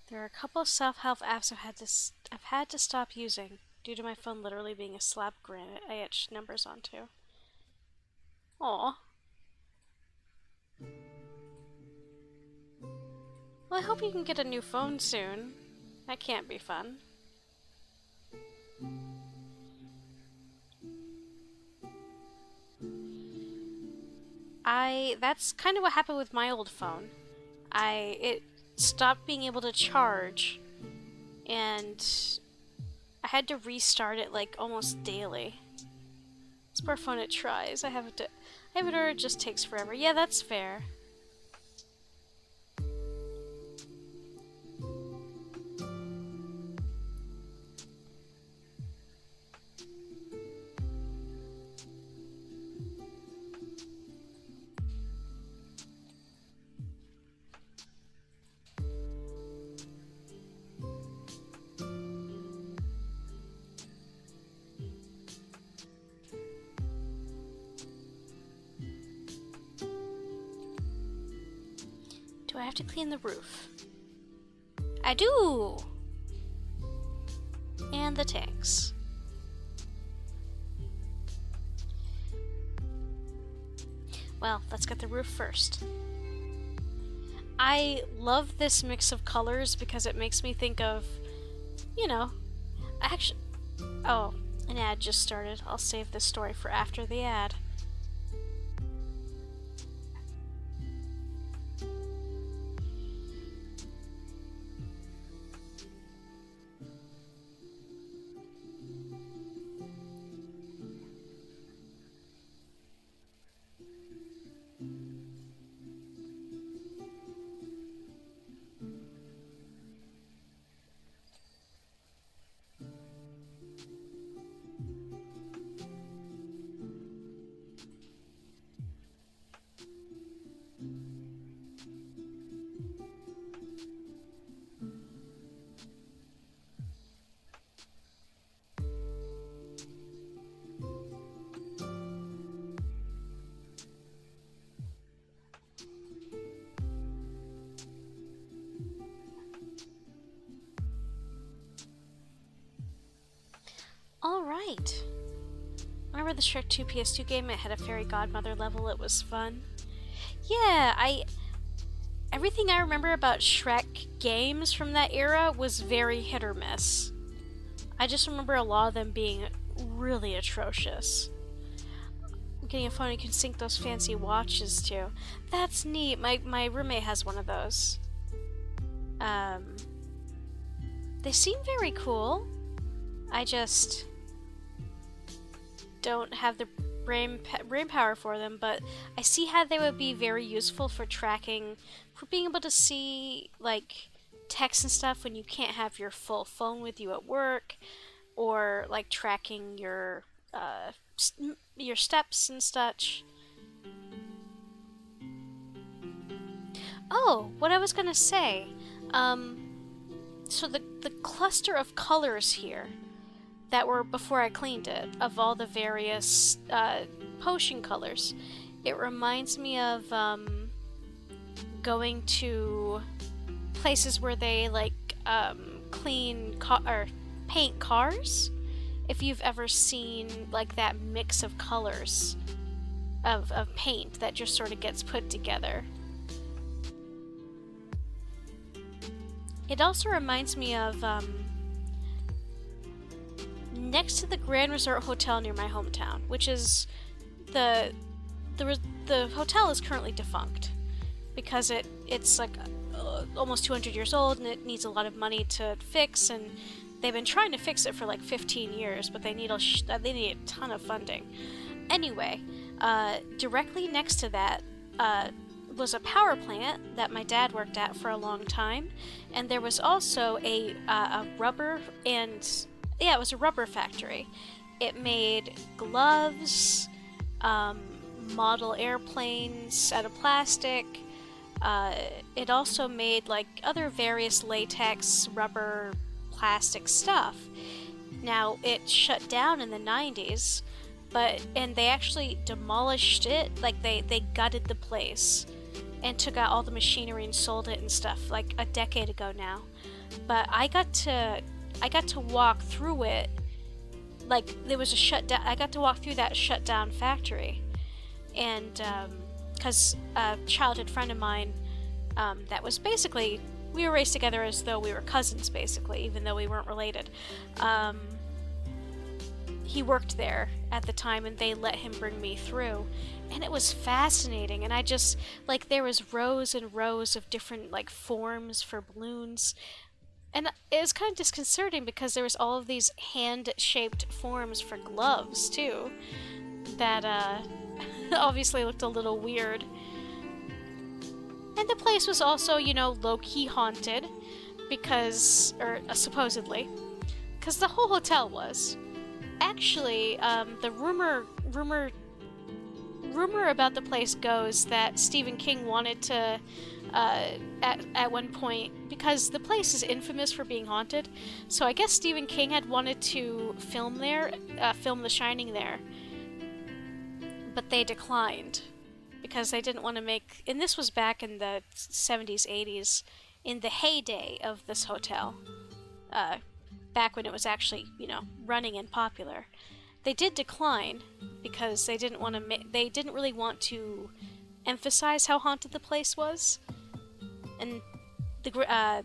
There are a couple of self-help apps I've had to stop using due to my phone literally being a slab of granite I etched numbers onto. Aw. Well, I hope you can get a new phone soon. That can't be fun. That's kind of what happened with my old phone. It stopped being able to charge, and I had to restart it like almost daily. This poor phone, it tries. I have it or it just takes forever. Yeah, that's fair. Do I have to clean the roof? I do! And the tanks. Well, let's get the roof first. I love this mix of colors because it makes me think of, you know, actually... Oh, an ad just started. I'll save this story for after the ad. the Shrek 2 PS2 game. It had a Fairy Godmother level. It was fun. Yeah, everything I remember about Shrek games from that era was very hit or miss. I just remember a lot of them being really atrocious. I'm getting a phone you can sync those fancy watches to. That's neat. My roommate has one of those. They seem very cool. I just don't have the brain power for them, but I see how they would be very useful for tracking, for being able to see like text and stuff when you can't have your full phone with you at work, or like tracking your steps and such. Oh, what I was gonna say, so the cluster of colors here that were before I cleaned it, of all the various potion colors, it reminds me of going to places where they like clean or paint cars. If you've ever seen like that mix of colors of paint that just sort of gets put together. It also reminds me of next to the Grand Resort Hotel near my hometown, which is the hotel is currently defunct because it's like almost 200 years old and it needs a lot of money to fix, and they've been trying to fix it for like 15 years, but they need a ton of funding. Anyway, directly next to that was a power plant that my dad worked at for a long time, and there was also a rubber and yeah, it was a rubber factory. It made gloves, model airplanes out of plastic. It also made like other various latex, rubber, plastic stuff. Now, it shut down in the 90s, and they actually demolished it, like they gutted the place and took out all the machinery and sold it and stuff like a decade ago now. But I got to walk through it, like there was a shutdown. I got to walk through that shut down factory, and because a childhood friend of mine, that was basically, we were raised together as though we were cousins basically, even though we weren't related. He worked there at the time, and they let him bring me through, and it was fascinating. And I just like, there was rows and rows of different like forms for balloons. And it was kind of disconcerting because there was all of these hand-shaped forms for gloves, too, that obviously looked a little weird. And the place was also, you know, low-key haunted, because, or supposedly, because the whole hotel was. Actually, the rumor about the place goes that Stephen King wanted to at one point, because the place is infamous for being haunted, so I guess Stephen King had wanted to film there, film The Shining there, but they declined because they didn't want to make, and this was back in the 70s, 80s, in the heyday of this hotel, back when it was actually, you know, running and popular. They did decline because they didn't want to they didn't really want to emphasize how haunted the place was. And the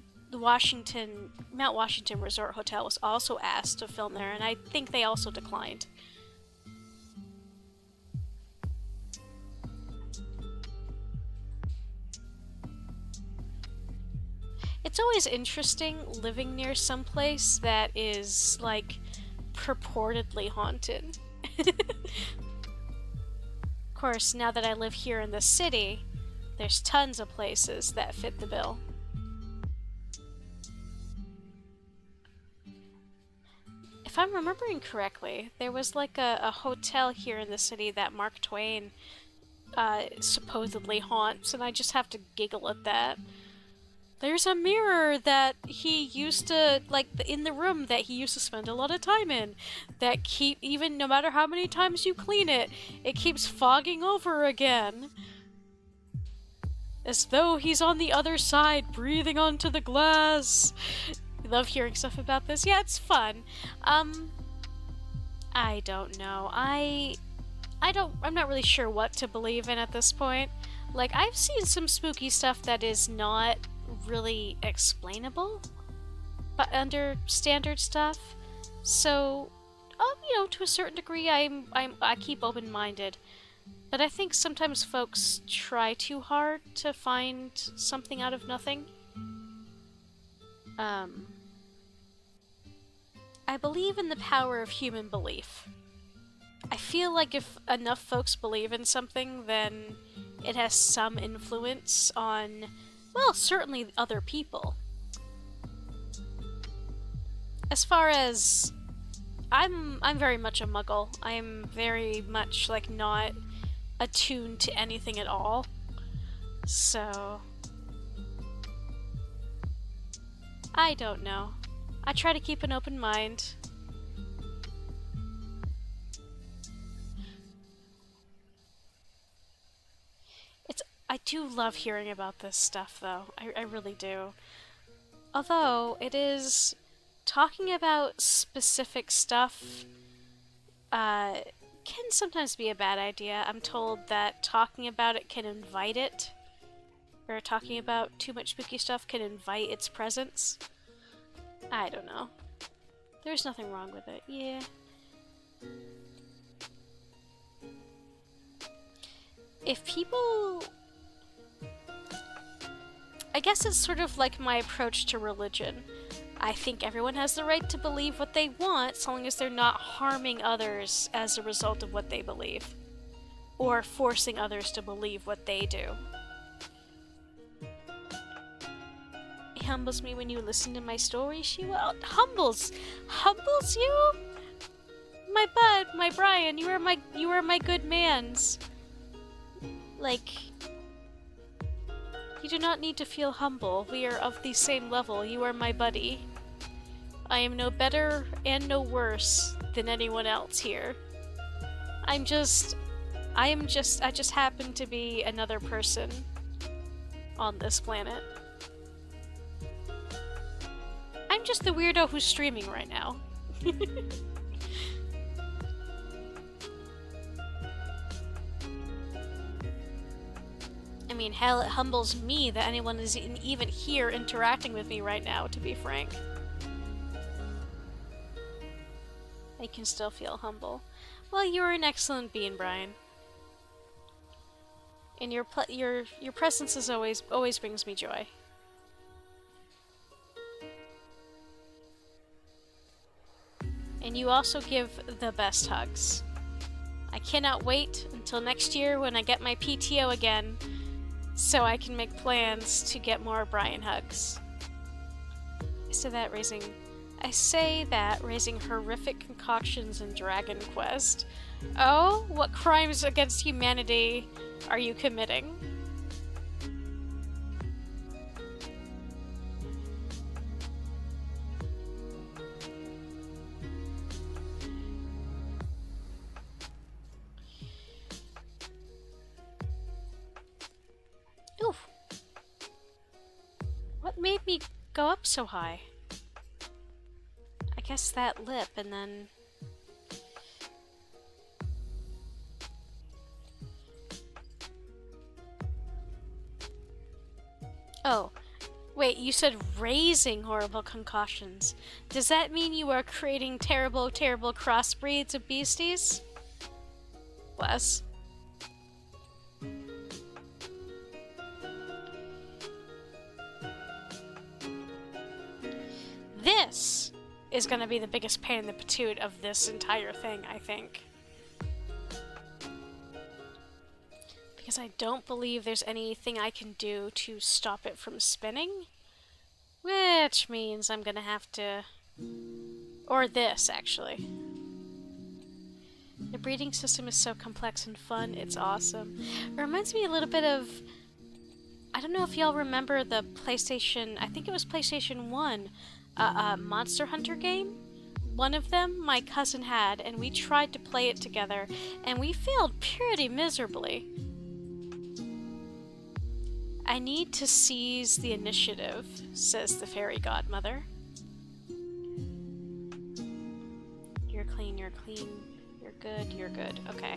Mount Washington Resort Hotel was also asked to film there, and I think they also declined. It's always interesting living near some place that is, like, purportedly haunted. Of course, now that I live here in the city, there's tons of places that fit the bill. If I'm remembering correctly, there was like a hotel here in the city that Mark Twain supposedly haunts, and I just have to giggle at that. There's a mirror that he used to, like, in the room that he used to spend a lot of time in, that even no matter how many times you clean it, it keeps fogging over again. As though he's on the other side, breathing onto the glass. I love hearing stuff about this. Yeah, it's fun. I don't know. I'm not really sure what to believe in at this point. Like, I've seen some spooky stuff that is not really explainable, but under standard stuff. So, to a certain degree, I keep open-minded. But I think sometimes folks try too hard to find something out of nothing. I believe in the power of human belief. I feel like if enough folks believe in something, then it has some influence on, well, certainly other people. As far as I'm very much a muggle. I'm very much like not attuned to anything at all. So I don't know. I try to keep an open mind. I do love hearing about this stuff, though. I really do. Although, it is... talking about specific stuff can sometimes be a bad idea. I'm told that talking about it can invite it. Or talking about too much spooky stuff can invite its presence. I don't know. There's nothing wrong with it. Yeah. If people... I guess it's sort of like my approach to religion. I think everyone has the right to believe what they want, so long as they're not harming others as a result of what they believe. Or forcing others to believe what they do. It humbles me when you listen to my story, she will. Humbles you? My bud, my Brian, you are my good mans. Like, you do not need to feel humble. We are of the same level. You are my buddy. I am no better and no worse than anyone else here. I just happen to be another person on this planet. I'm just the weirdo who's streaming right now. I mean, hell, it humbles me that anyone is even here interacting with me right now, to be frank. I can still feel humble. Well, you're an excellent being, Brian. And your presence is always brings me joy. And you also give the best hugs. I cannot wait until next year when I get my PTO again, so I can make plans to get more Brian hugs. I say that raising horrific concoctions in Dragon Quest. Oh, what crimes against humanity are you committing? Oof. What made me go up so high? I guess that lip, and then... Oh. Wait, you said raising horrible concoctions. Does that mean you are creating terrible, terrible crossbreeds of beasties? Bless. This is gonna be the biggest pain in the patoot of this entire thing, I think. Because I don't believe there's anything I can do to stop it from spinning. Which means I'm gonna have to... Or this, actually. The breeding system is so complex and fun, it's awesome. It reminds me a little bit of... I don't know if y'all remember the PlayStation... I think it was PlayStation 1. Monster Hunter game. One of them my cousin had, and we tried to play it together, and we failed pretty miserably. I need to seize the initiative, says the Fairy Godmother. You're clean, are clean. You're good, you're good. Okay.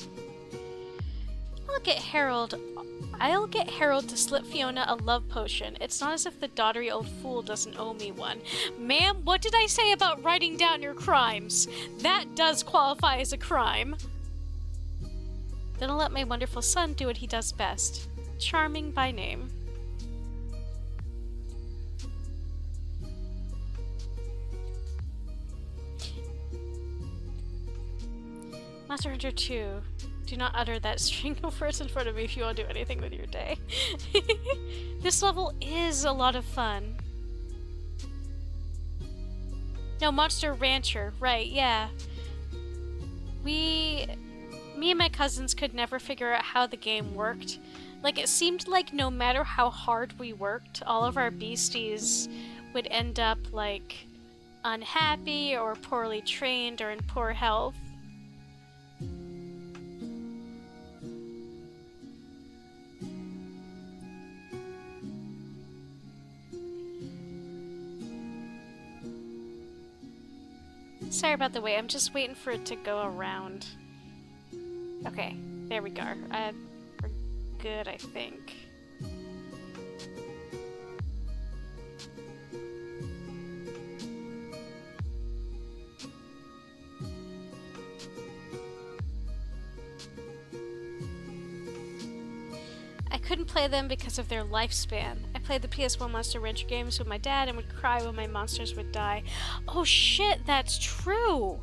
I'll get Harold to slip Fiona a love potion. It's not as if the doddery old fool doesn't owe me one. Ma'am, what did I say about writing down your crimes? That does qualify as a crime. Then I'll let my wonderful son do what he does best. Charming by name. Monster Hunter 2. Do not utter that string of words in front of me if you want to do anything with your day. This level is a lot of fun. No, Monster Rancher. Right, yeah. Me and my cousins could never figure out how the game worked. Like, it seemed like no matter how hard we worked, all of our beasties would end up, like, unhappy or poorly trained or in poor health. Sorry about the wait, I'm just waiting for it to go around. Okay, there we go. We're good, I think. I couldn't play them because of their lifespan. I played the PS1 Monster Rancher games with my dad and would cry when my monsters would die. Oh shit, that's true!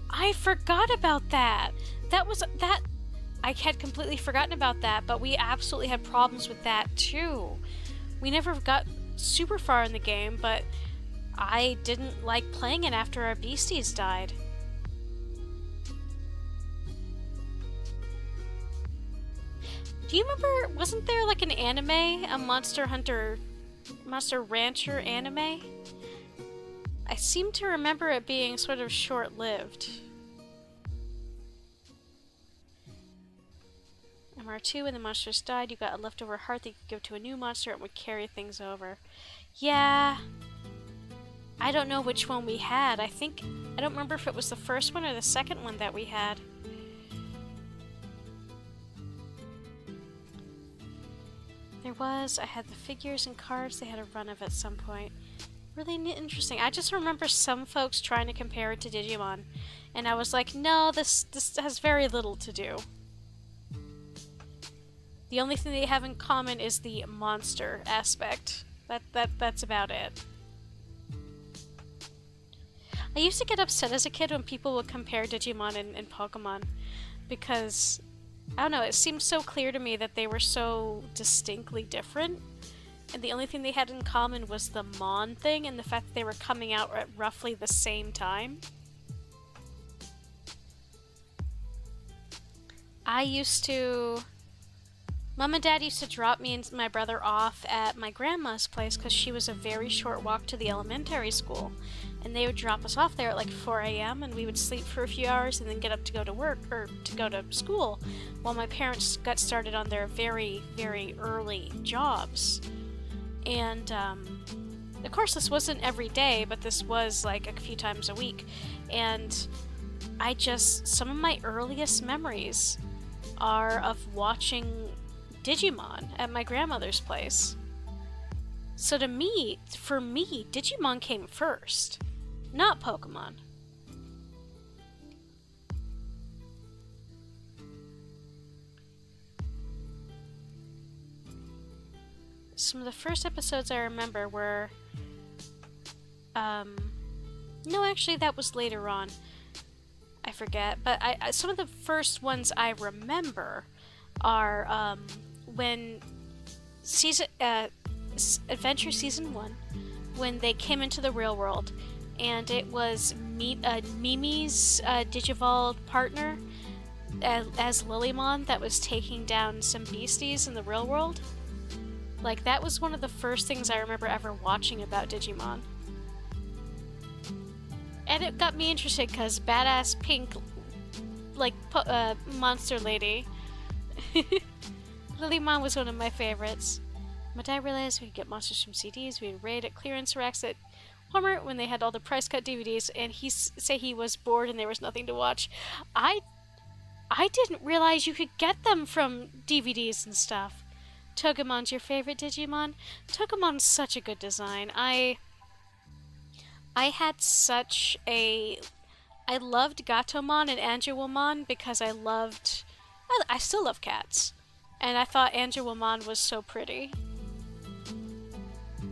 I forgot about that! I had completely forgotten about that, but we absolutely had problems with that too. We never got super far in the game, but I didn't like playing it after our beasties died. Do you remember, wasn't there like an anime, a Monster Rancher anime? I seem to remember it being sort of short-lived. MR2, when the monsters died, you got a leftover heart that you could give to a new monster and would carry things over. Yeah. I don't know which one we had. I don't remember if it was the first one or the second one that we had. I had the figures and cards they had a run of at some point. Really interesting. I just remember some folks trying to compare it to Digimon, and I was like, no, this has very little to do. The only thing they have in common is the monster aspect. That's about it. I used to get upset as a kid when people would compare Digimon and Pokemon, because I don't know, it seemed so clear to me that they were so distinctly different, and the only thing they had in common was the Mon thing and the fact that they were coming out at roughly the same time. Mom and Dad used to drop me and my brother off at my grandma's place because she was a very short walk to the elementary school. And they would drop us off there at like 4 a.m. and we would sleep for a few hours and then get up to go to work or to go to school while my parents got started on their very, very early jobs. And of course this wasn't every day, but this was like a few times a week. And some of my earliest memories are of watching Digimon at my grandmother's place. So for me, Digimon came first, not Pokemon. Some of the first episodes I remember were, no, actually that was later on. I forget, but some of the first ones I remember are, when Adventure Season 1, when they came into the real world, and it was Mimi's Digivolved partner as Lilymon that was taking down some beasties in the real world. Like, that was one of the first things I remember ever watching about Digimon. And it got me interested because badass pink, like, monster lady. Lilymon was one of my favorites. My dad realized we could get monsters from CDs, we would raid at clearance racks that Walmart when they had all the price cut DVDs, and say he was bored and there was nothing to watch. I didn't realize you could get them from DVDs and stuff. Togemon's your favorite Digimon? Togemon's such a good design. I had such a... I loved Gatomon and Angelwomon because I still love cats. And I thought Angelwomon was so pretty.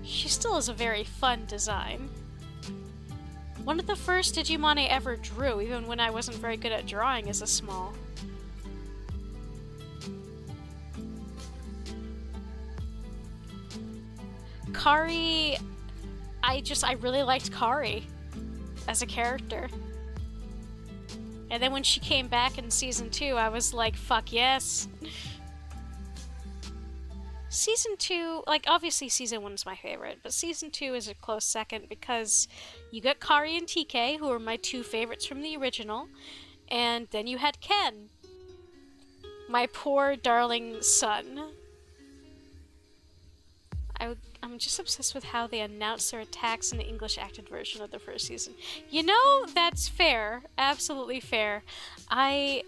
She still is a very fun design. One of the first Digimon I ever drew, even when I wasn't very good at drawing as a small. Kari, I really liked Kari as a character. And then when she came back in Season 2, I was like, fuck yes. Season 2, like, obviously Season 1 is my favorite, but Season 2 is a close second because you got Kari and TK, who are my two favorites from the original, and then you had Ken, my poor darling son. I'm just obsessed with how they announce their attacks in the English acted version of the first season. You know, that's fair. Absolutely fair. I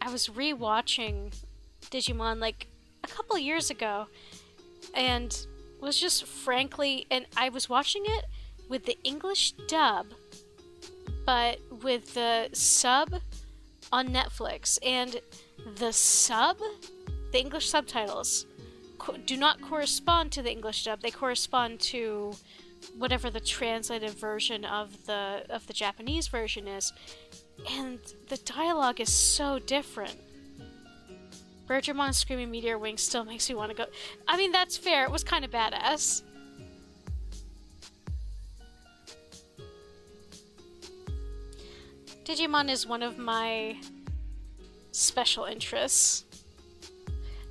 was re-watching Digimon like a couple years ago and was just frankly, and I was watching it with the English dub, but with the sub on Netflix, and the English subtitles do not correspond to the English dub. They correspond to whatever the translated version of the Japanese version is, and the dialogue is so different. Bergermon's screaming meteor wing still makes me want to go. I mean, that's fair. It was kind of badass. Digimon is one of my special interests.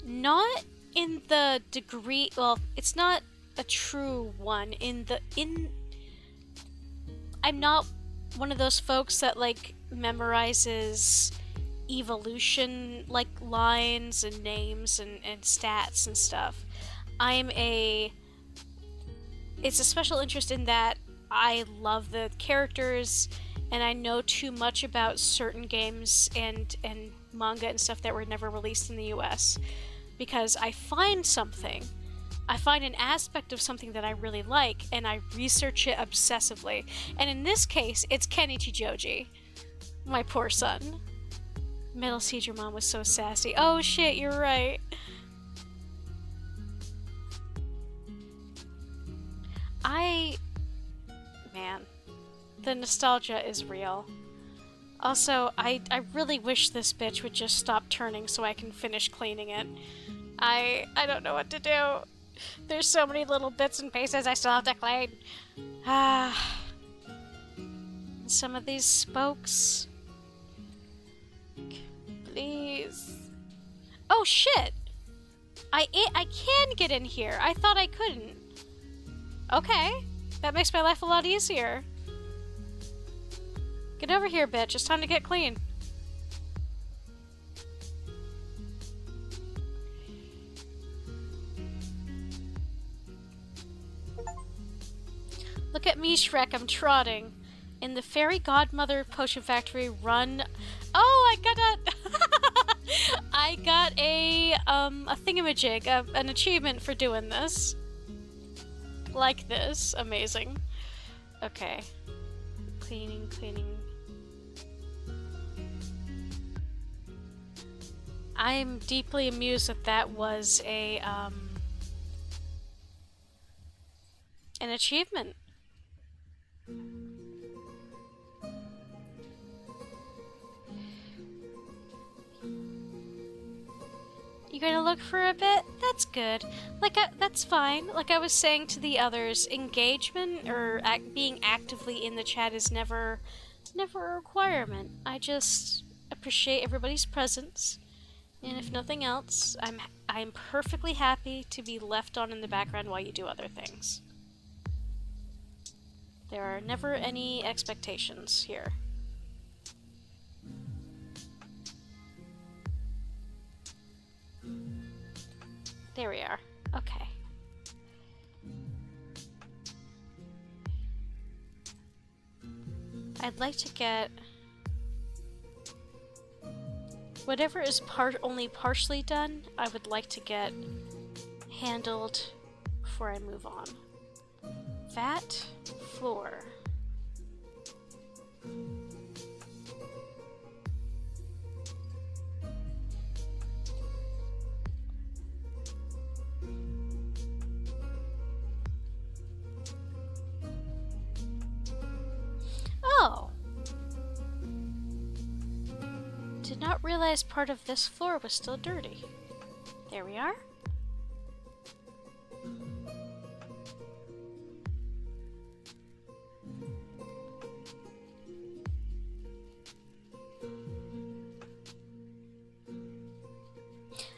Not in the degree, well, it's not a true one. I'm not one of those folks that like memorizes evolution like lines and names and stats and stuff. It's a special interest in that I love the characters and I know too much about certain games and manga and stuff that were never released in the US. Because I find an aspect of something that I really like, and I research it obsessively. And in this case, it's Kenichi Joji. My poor son. Metal Seedramon was so sassy. Oh shit, you're right. Man, the nostalgia is real. Also, I really wish this bitch would just stop turning so I can finish cleaning it. I don't know what to do. There's so many little bits and pieces I still have to clean. Some of these spokes. Please. Oh shit! I can get in here. I thought I couldn't. Okay. That makes my life a lot easier. Get over here, bitch. It's time to get clean. Look at me, Shrek. I'm trotting. In the Fairy Godmother Potion Factory run... Oh, I got a thingamajig, an achievement for doing this. Like this. Amazing. Okay. Cleaning. I'm deeply amused that was an achievement. You gonna look for a bit? That's good. That's fine. Like I was saying to the others, engagement or being actively in the chat is never a requirement. I just appreciate everybody's presence, and if nothing else, I'm perfectly happy to be left on in the background while you do other things. There are never any expectations here. There we are. Okay. I'd like to get whatever is only partially done, I would like to get handled before I move on. That floor. Oh! Did not realize part of this floor was still dirty. There we are.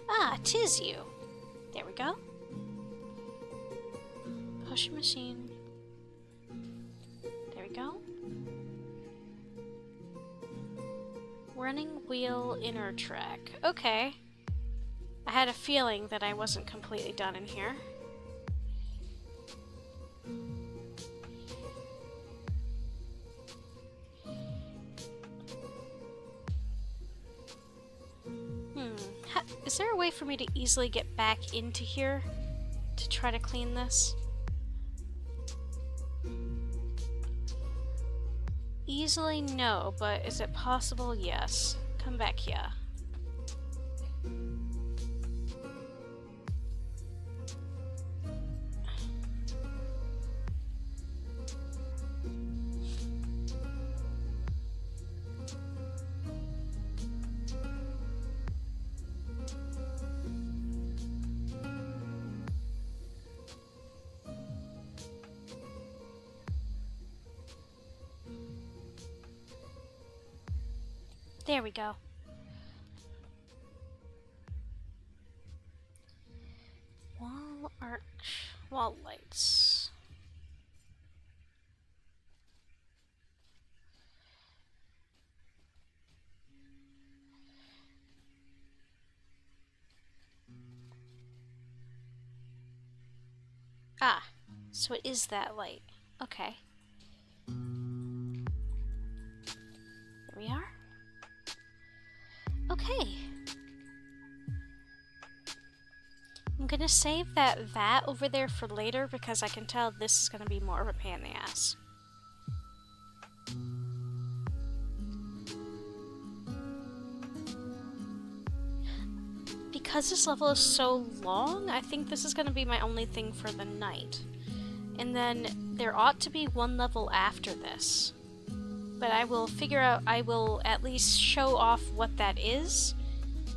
Ah, 'tis you. There we go. Potion machine. There we go. Running wheel inner track. Okay. I had a feeling that I wasn't completely done in here. Is there a way for me to easily get back into here to try to clean this? Easily, no, but is it possible? Yes. Come back here. There we go. Wall arch, wall lights. Ah, so it is that light. Okay. There we are. Okay. I'm gonna save that over there for later because I can tell this is gonna be more of a pain in the ass. Because this level is so long, I think this is gonna be my only thing for the night. And then there ought to be one level after this. But I will figure out, I will at least show off what that is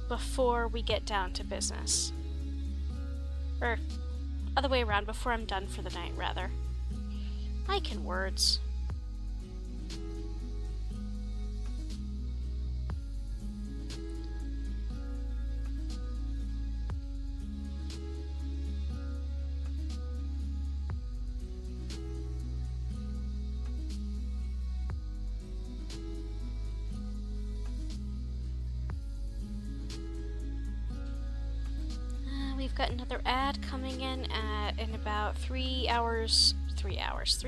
before we get down to business. Or, other way around, before I'm done for the night, rather. I can words. We've got another ad coming in about 3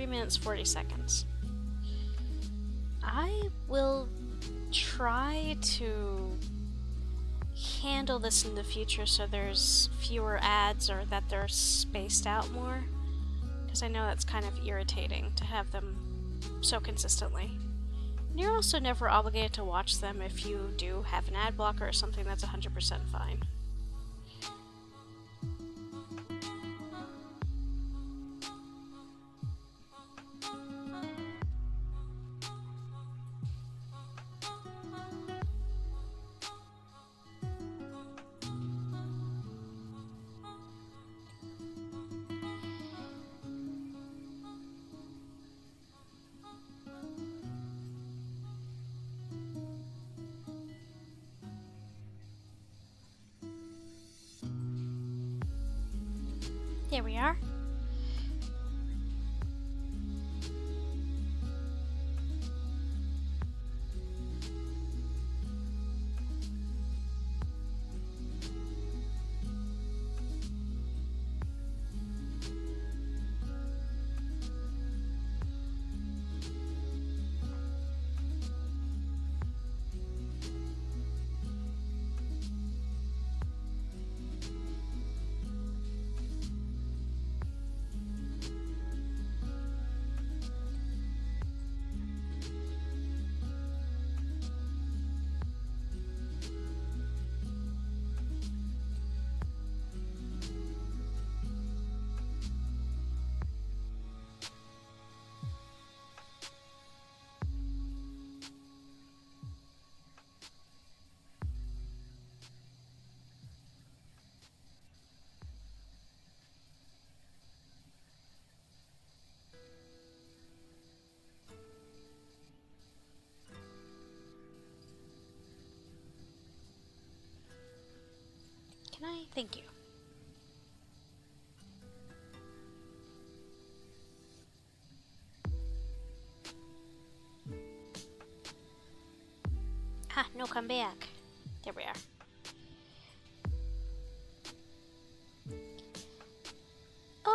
minutes, 40 seconds. I will try to handle this in the future so there's fewer ads or that they're spaced out more, because I know that's kind of irritating to have them so consistently. And you're also never obligated to watch them if you do have an ad blocker or something. That's 100% fine. There we are. Thank you. Ah, no, come back. There we are.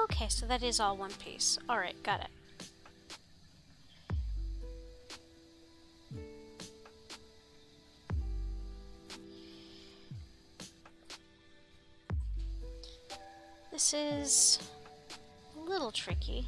Okay, so that is all one piece. Alright, got it. This is a little tricky.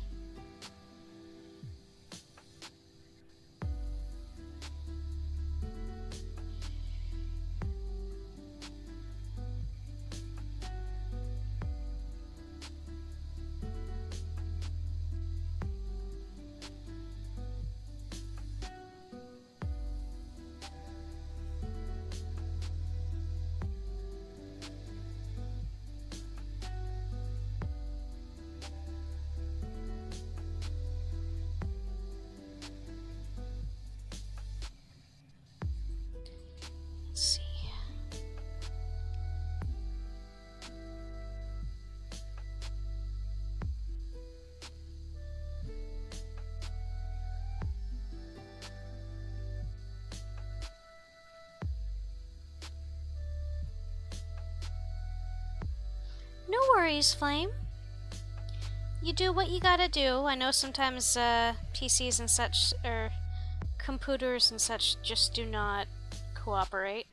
Let's see. No worries, Flame. You do what you gotta do. I know sometimes PCs and such, or computers and such, just do not cooperate.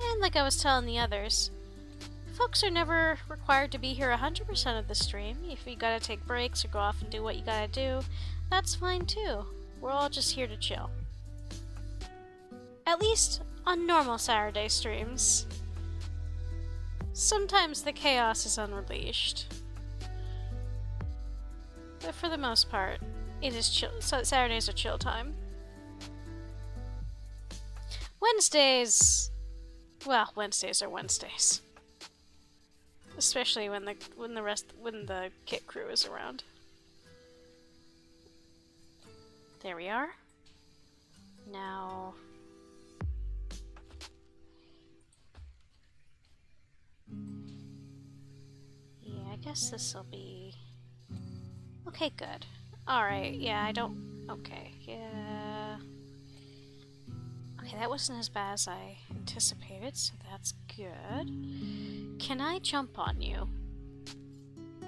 And like I was telling the others, folks are never required to be here 100% of the stream. If you gotta take breaks or go off and do what you gotta do, that's fine too. We're all just here to chill. At least on normal Saturday streams. Sometimes the chaos is unleashed. But for the most part, it is chill. So Saturdays are chill time. Wednesdays, well, Wednesdays are Wednesdays. Especially when the kit crew is around. There we are. Now yeah, I guess this'll be okay, good. Alright, yeah, I don't okay, yeah. Okay, that wasn't as bad as I anticipated, so that's good. Can I jump on you?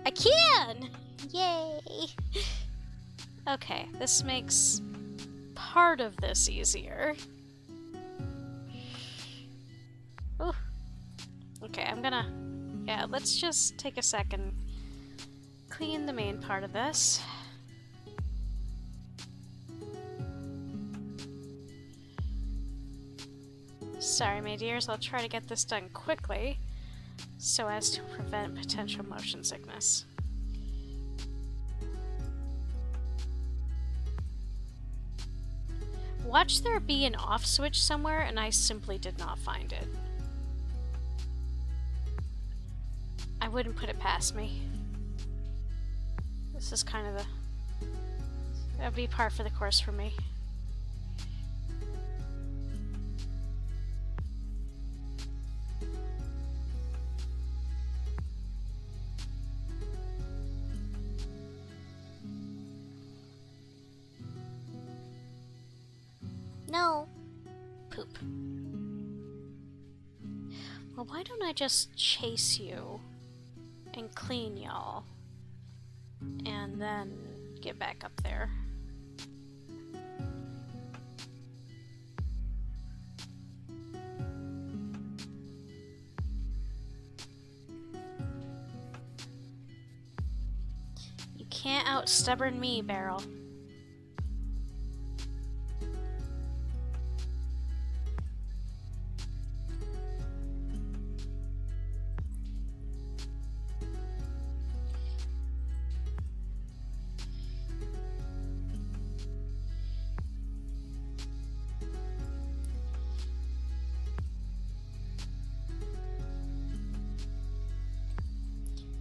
I can! Yay! Okay, this makes part of this easier. Ooh. Okay, I'm gonna... yeah, let's just take a second. Clean the main part of this. Sorry, my dears, I'll try to get this done quickly so as to prevent potential motion sickness. Watch there be an off switch somewhere, and I simply did not find it. I wouldn't put it past me. This is kind of the... that'd be par for the course for me. No. Poop. Well, why don't I just chase you and clean y'all and then get back up there? You can't out-stubborn me, Beryl.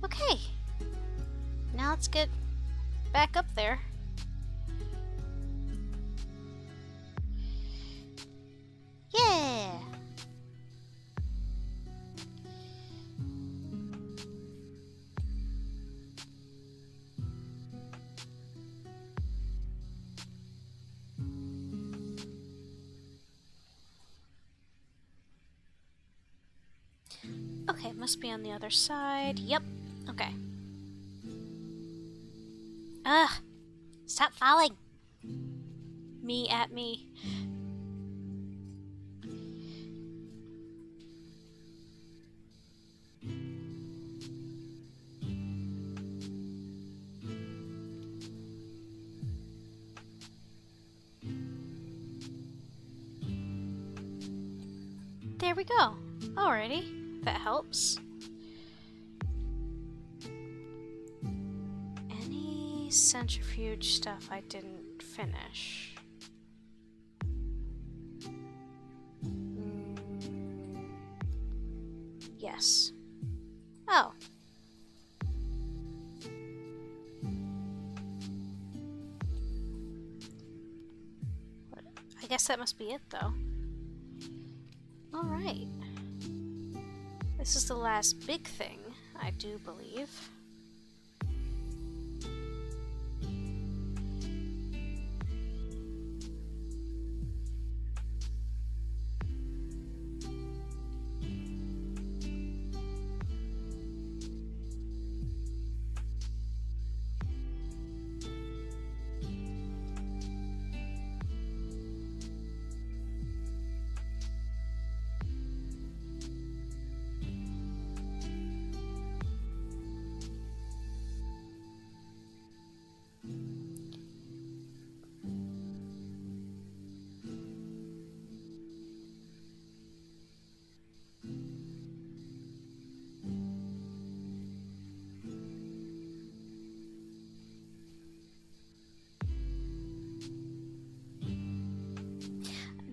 Okay, now let's get back up there. Yeah! Okay, it must be on the other side. Yep. Okay. Ugh! Stop falling! Me at me. There we go. Alrighty. That helps. Any centrifuge stuff I didn't finish? Yes. Oh. I guess that must be it, though. Alright. This is the last big thing, I do believe.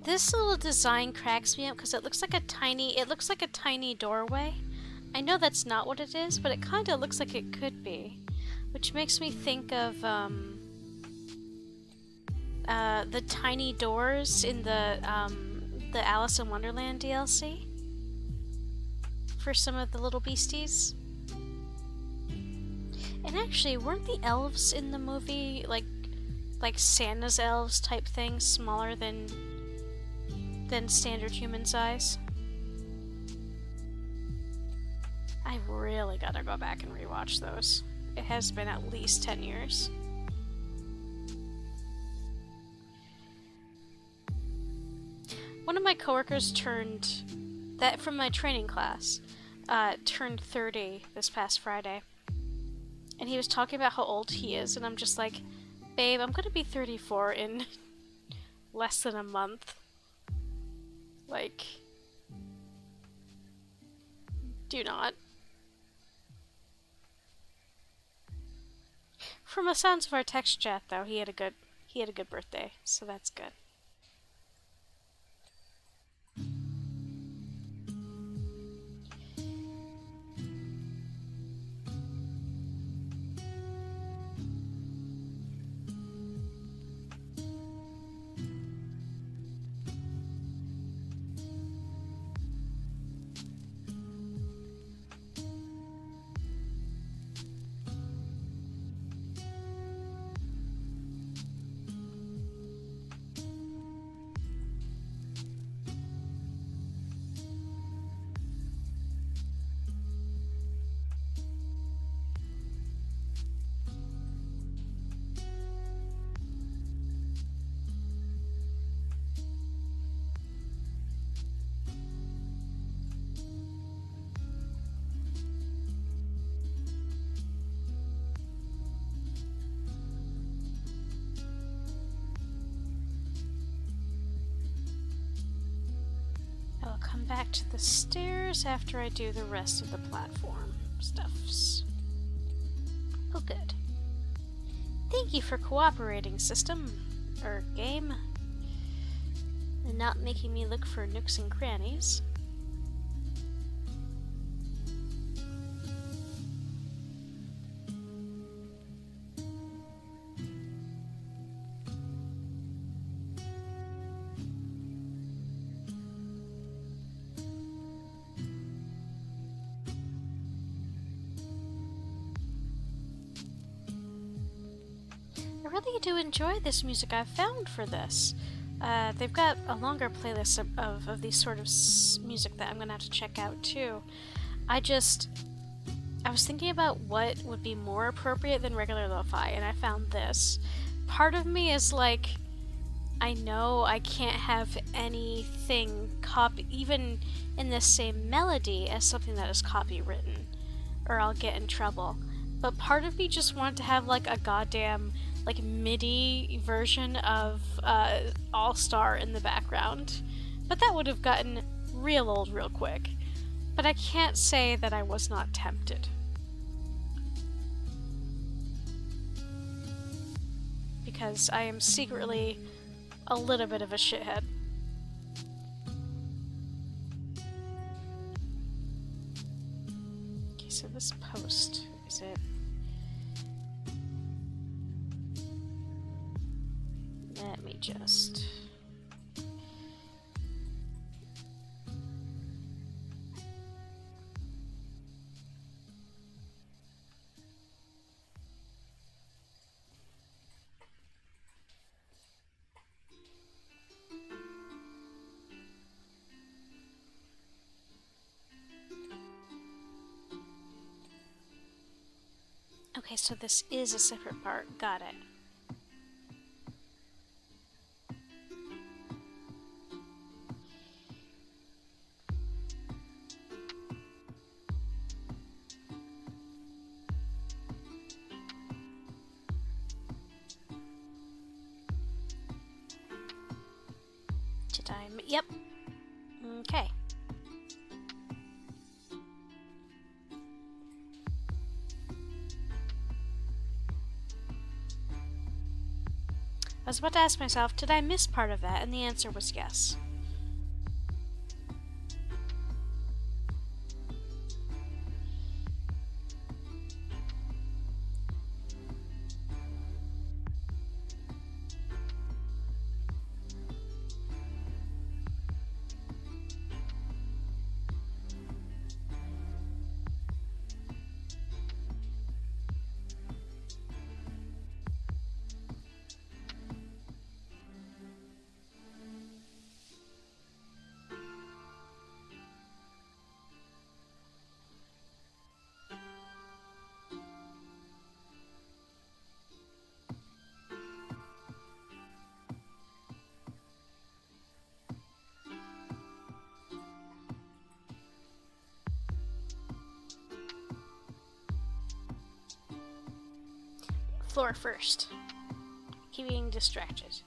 This little design cracks me up because it looks like a tiny doorway. I know that's not what it is, but it kind of looks like it could be, which makes me think of the tiny doors in the Alice in Wonderland DLC for some of the little beasties. And actually, weren't the elves in the movie like Santa's elves type things, smaller than standard human size? I really gotta go back and rewatch those. It has been at least 10 years. One of my coworkers from my training class, turned 30 this past Friday. And he was talking about how old he is, and I'm just like, babe, I'm gonna be 34 in less than a month. Like, do not. From the sounds of our text chat, though, he had a good birthday, so that's good. Come back to the stairs after I do the rest of the platform stuffs. Oh, good. Thank you for cooperating, system, or game, and not making me look for nooks and crannies. I really do enjoy this music I've found for this. They've got a longer playlist of these sort of music that I'm gonna have to check out too. I was thinking about what would be more appropriate than regular lo-fi, and I found this. Part of me is like, I know I can't have anything even in the same melody as something that is copywritten, or I'll get in trouble. But part of me just wanted to have like a goddamn like MIDI version of All Star in the background. But that would have gotten real old real quick. But I can't say that I was not tempted. Because I am secretly a little bit of a shithead. Okay, so this post, is it? Let me just... Okay, so this is a separate part. Got it. Yep. Okay. I was about to ask myself, did I miss part of that? And the answer was yes. Floor first. Keep being distracted.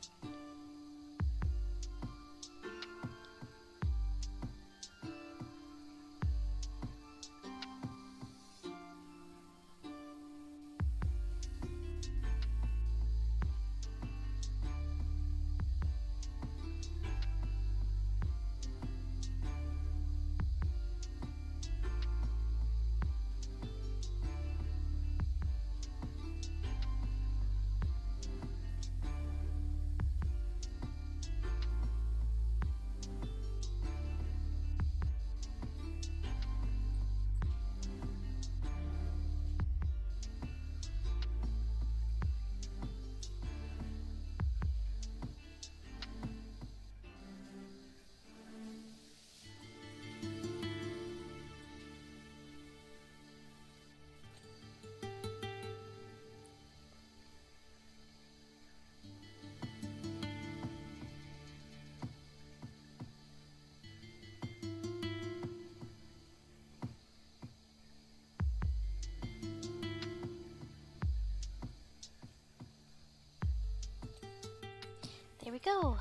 There we go.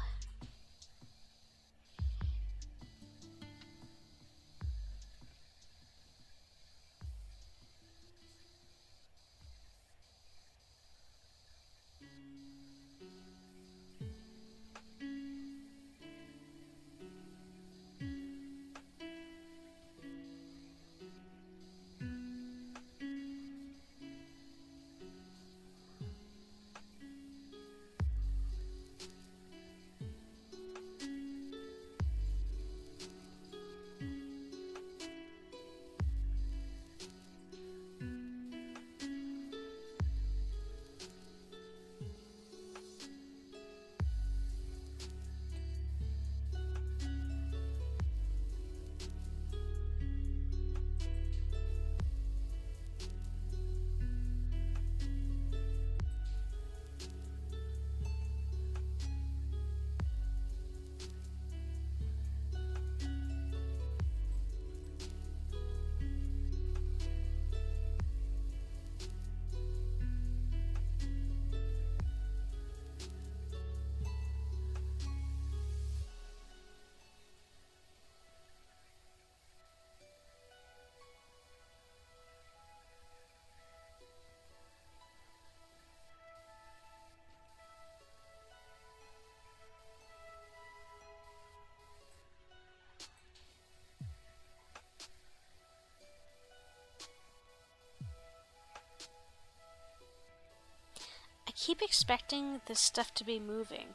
keep expecting this stuff to be moving.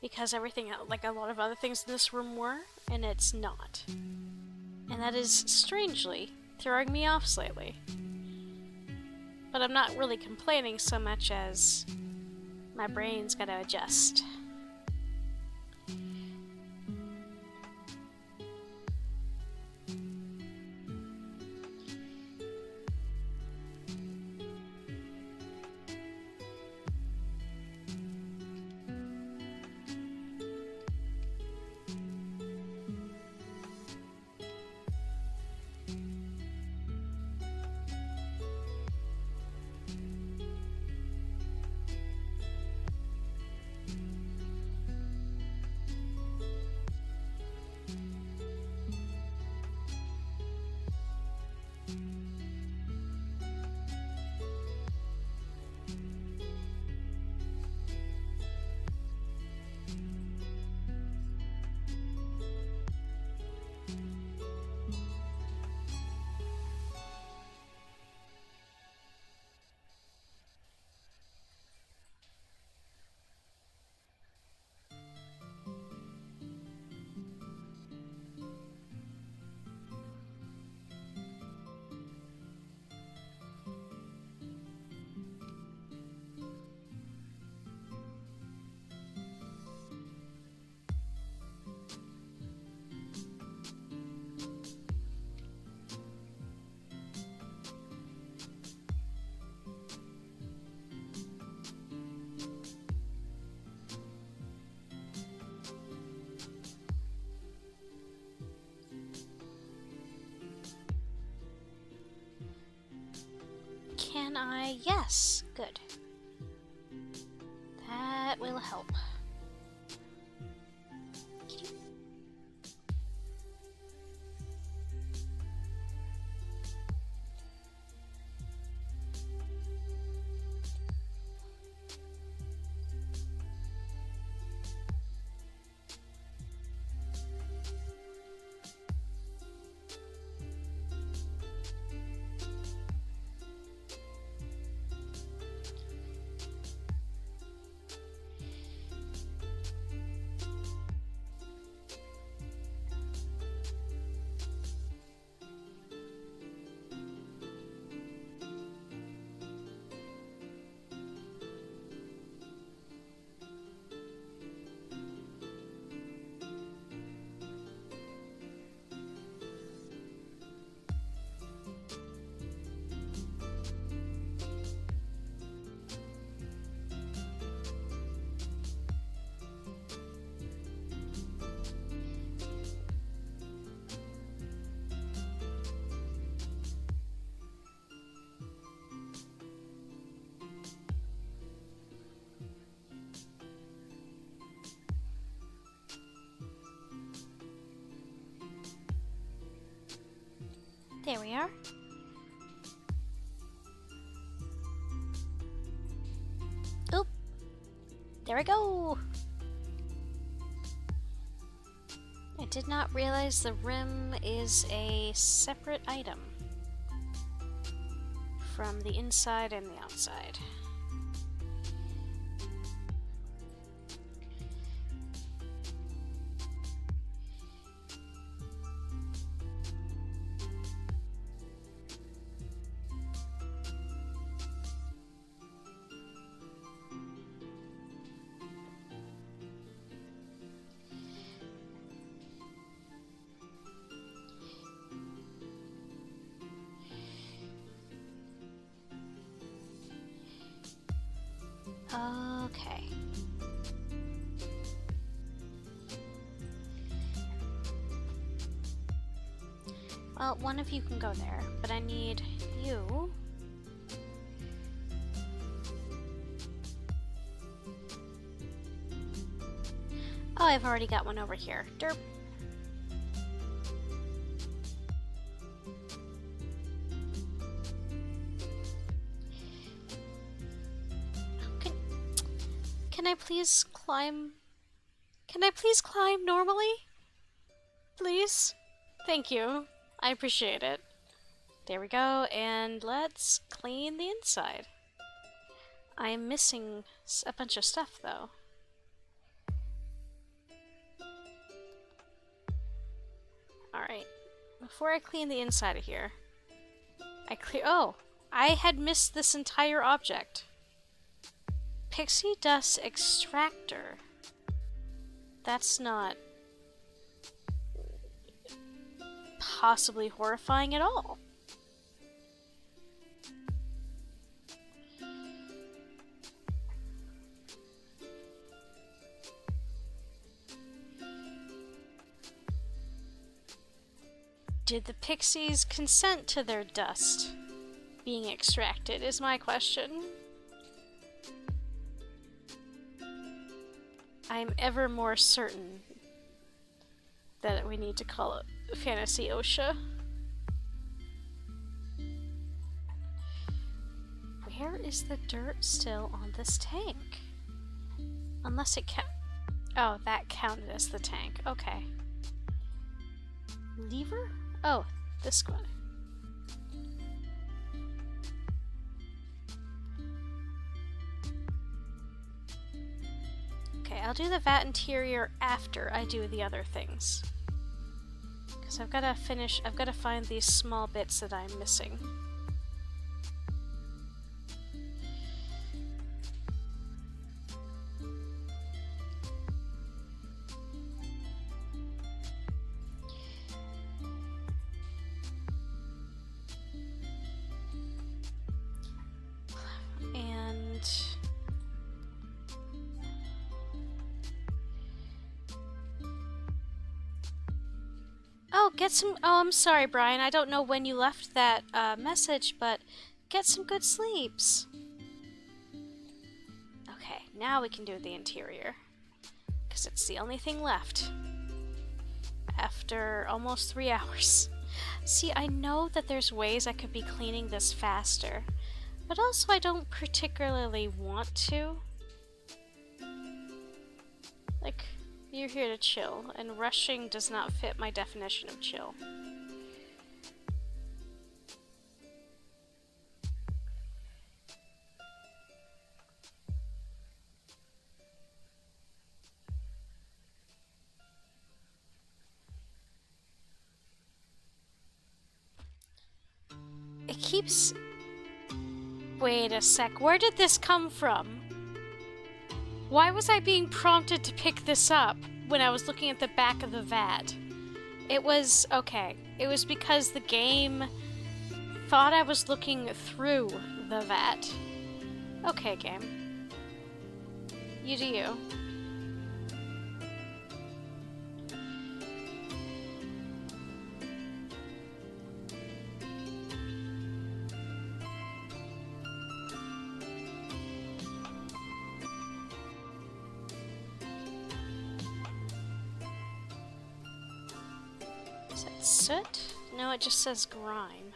Because everything, like a lot of other things in this room were, and it's not. And that is strangely throwing me off slightly. But I'm not really complaining so much as my brain's gotta adjust. Can I? Yes. Good. That will help. There we are. Oop! There we go! I did not realize the rim is a separate item from the inside and the outside. Okay. Well, one of you can go there, but I need you. Oh, I've already got one over here. Derp. Can I please climb? Can I please climb normally? Please? Thank you. I appreciate it. There we go, and let's clean the inside. I'm missing a bunch of stuff, though. Alright. Before I clean the inside of here, oh! I had missed this entire object. Pixie Dust Extractor. That's not possibly horrifying at all. Did the pixies consent to their dust being extracted, is my question. I'm ever more certain that we need to call it Fantasy OSHA. Where is the dirt still on this tank? Unless it oh, that counted as the tank. Okay. Lever? Oh, this one. Okay, I'll do the vat interior after I do the other things. Because I've got to find these small bits that I'm missing. Oh, I'm sorry, Brian. I don't know when you left that message, but get some good sleeps. Okay, now we can do the interior. Because it's the only thing left. After almost 3 hours. See, I know that there's ways I could be cleaning this faster, but also I don't particularly want to. Like, you're here to chill, and rushing does not fit my definition of chill. It keeps... Wait a sec, where did this come from? Why was I being prompted to pick this up when I was looking at the back of the vat? It was... okay. It was because the game thought I was looking through the vat. Okay, game. You do you. Soot? No, it just says grime.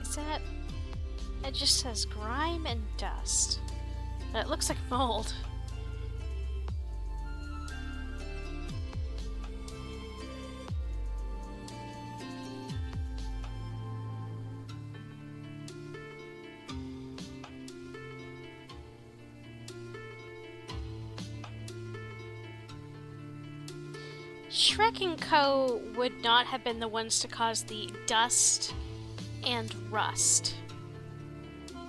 Is that... It just says grime and dust. But it looks like mold. Shrek & Co. would not have been the ones to cause the dust and rust.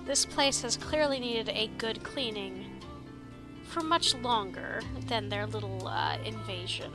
This place has clearly needed a good cleaning for much longer than their little invasion.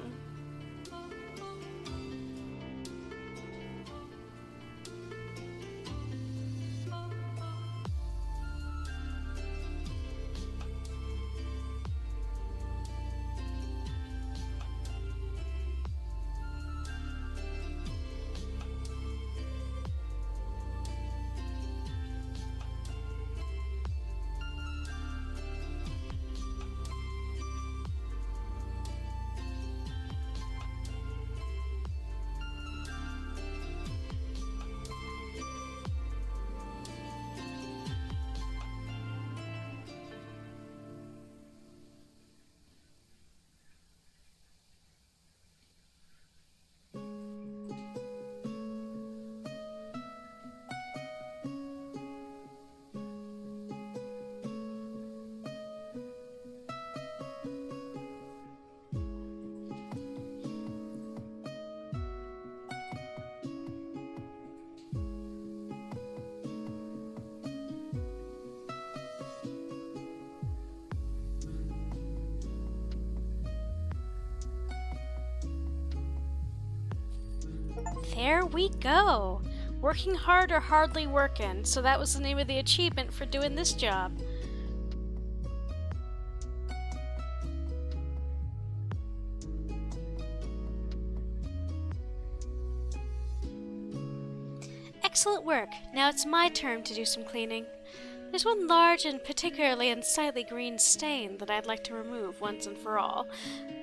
there we go. Working hard or hardly working. So that was the name of the achievement for doing this job. Excellent work. Now it's my turn to do some cleaning. There's one large and particularly unsightly green stain that I'd like to remove once and for all.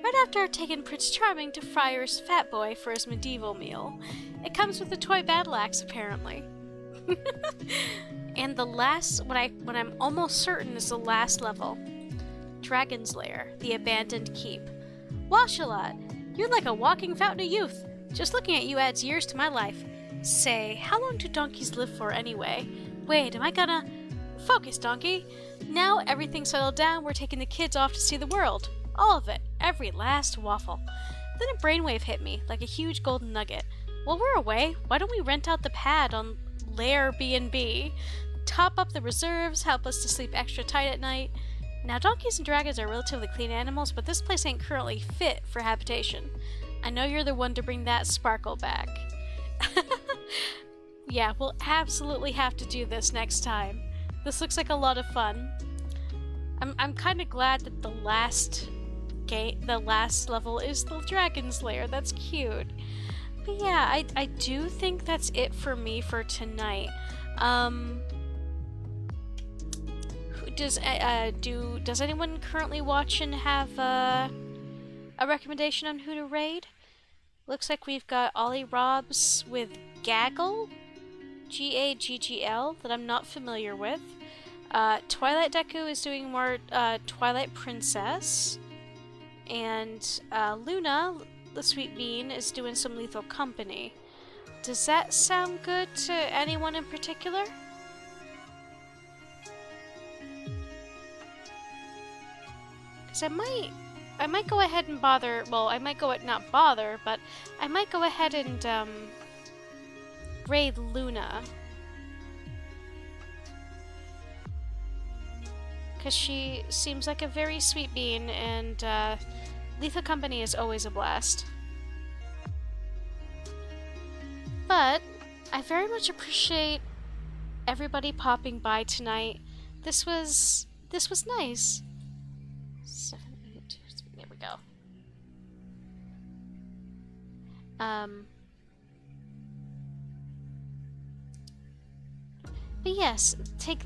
Right after I've taken Prince Charming to Friar's Fat Boy for his medieval meal. It comes with a toy battle axe, apparently. And the last, what I'm almost certain is the last level. Dragon's Lair, the Abandoned Keep. Washalot, you're like a walking fountain of youth. Just looking at you adds years to my life. Say, how long do donkeys live for anyway? Wait, am I gonna... Focus, donkey! Now everything's settled down, we're taking the kids off to see the world. All of it. Every last waffle. Then a brainwave hit me, like a huge golden nugget. While we're away, why don't we rent out the pad on Lair B&B? Top up the reserves, help us to sleep extra tight at night. Now, donkeys and dragons are relatively clean animals, but this place ain't currently fit for habitation. I know you're the one to bring that sparkle back. Yeah, we'll absolutely have to do this next time. This looks like a lot of fun. I'm kind of glad that the last level is the Dragon's Lair. That's cute. But yeah, I do think that's it for me for tonight. Does anyone currently watch and have a recommendation on who to raid? Looks like we've got Ollie Robs with Gaggle, Gaggl, that I'm not familiar with. Twilight Deku is doing more Twilight Princess. And Luna, the Sweet Bean, is doing some Lethal Company. Does that sound good to anyone in particular? Because I might go ahead and bother, well, I might not bother, but I might go ahead and raid Luna. Because she seems like a very sweet bean, and Lethal Company is always a blast. But I very much appreciate everybody popping by tonight. This was nice. 7, 8, 2, 3, there we go. But yes,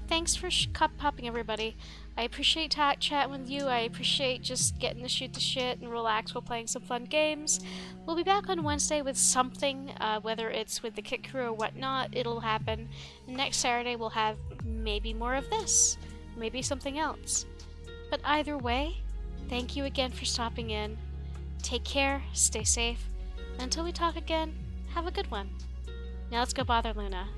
thanks for popping, everybody. I appreciate chatting with you. I appreciate just getting to shoot the shit and relax while playing some fun games. We'll be back on Wednesday with something, whether it's with the Kit Crew or whatnot, it'll happen. And next Saturday we'll have maybe more of this, maybe something else. But either way, thank you again for stopping in. Take care, stay safe. Until we talk again, have a good one. Now let's go bother Luna.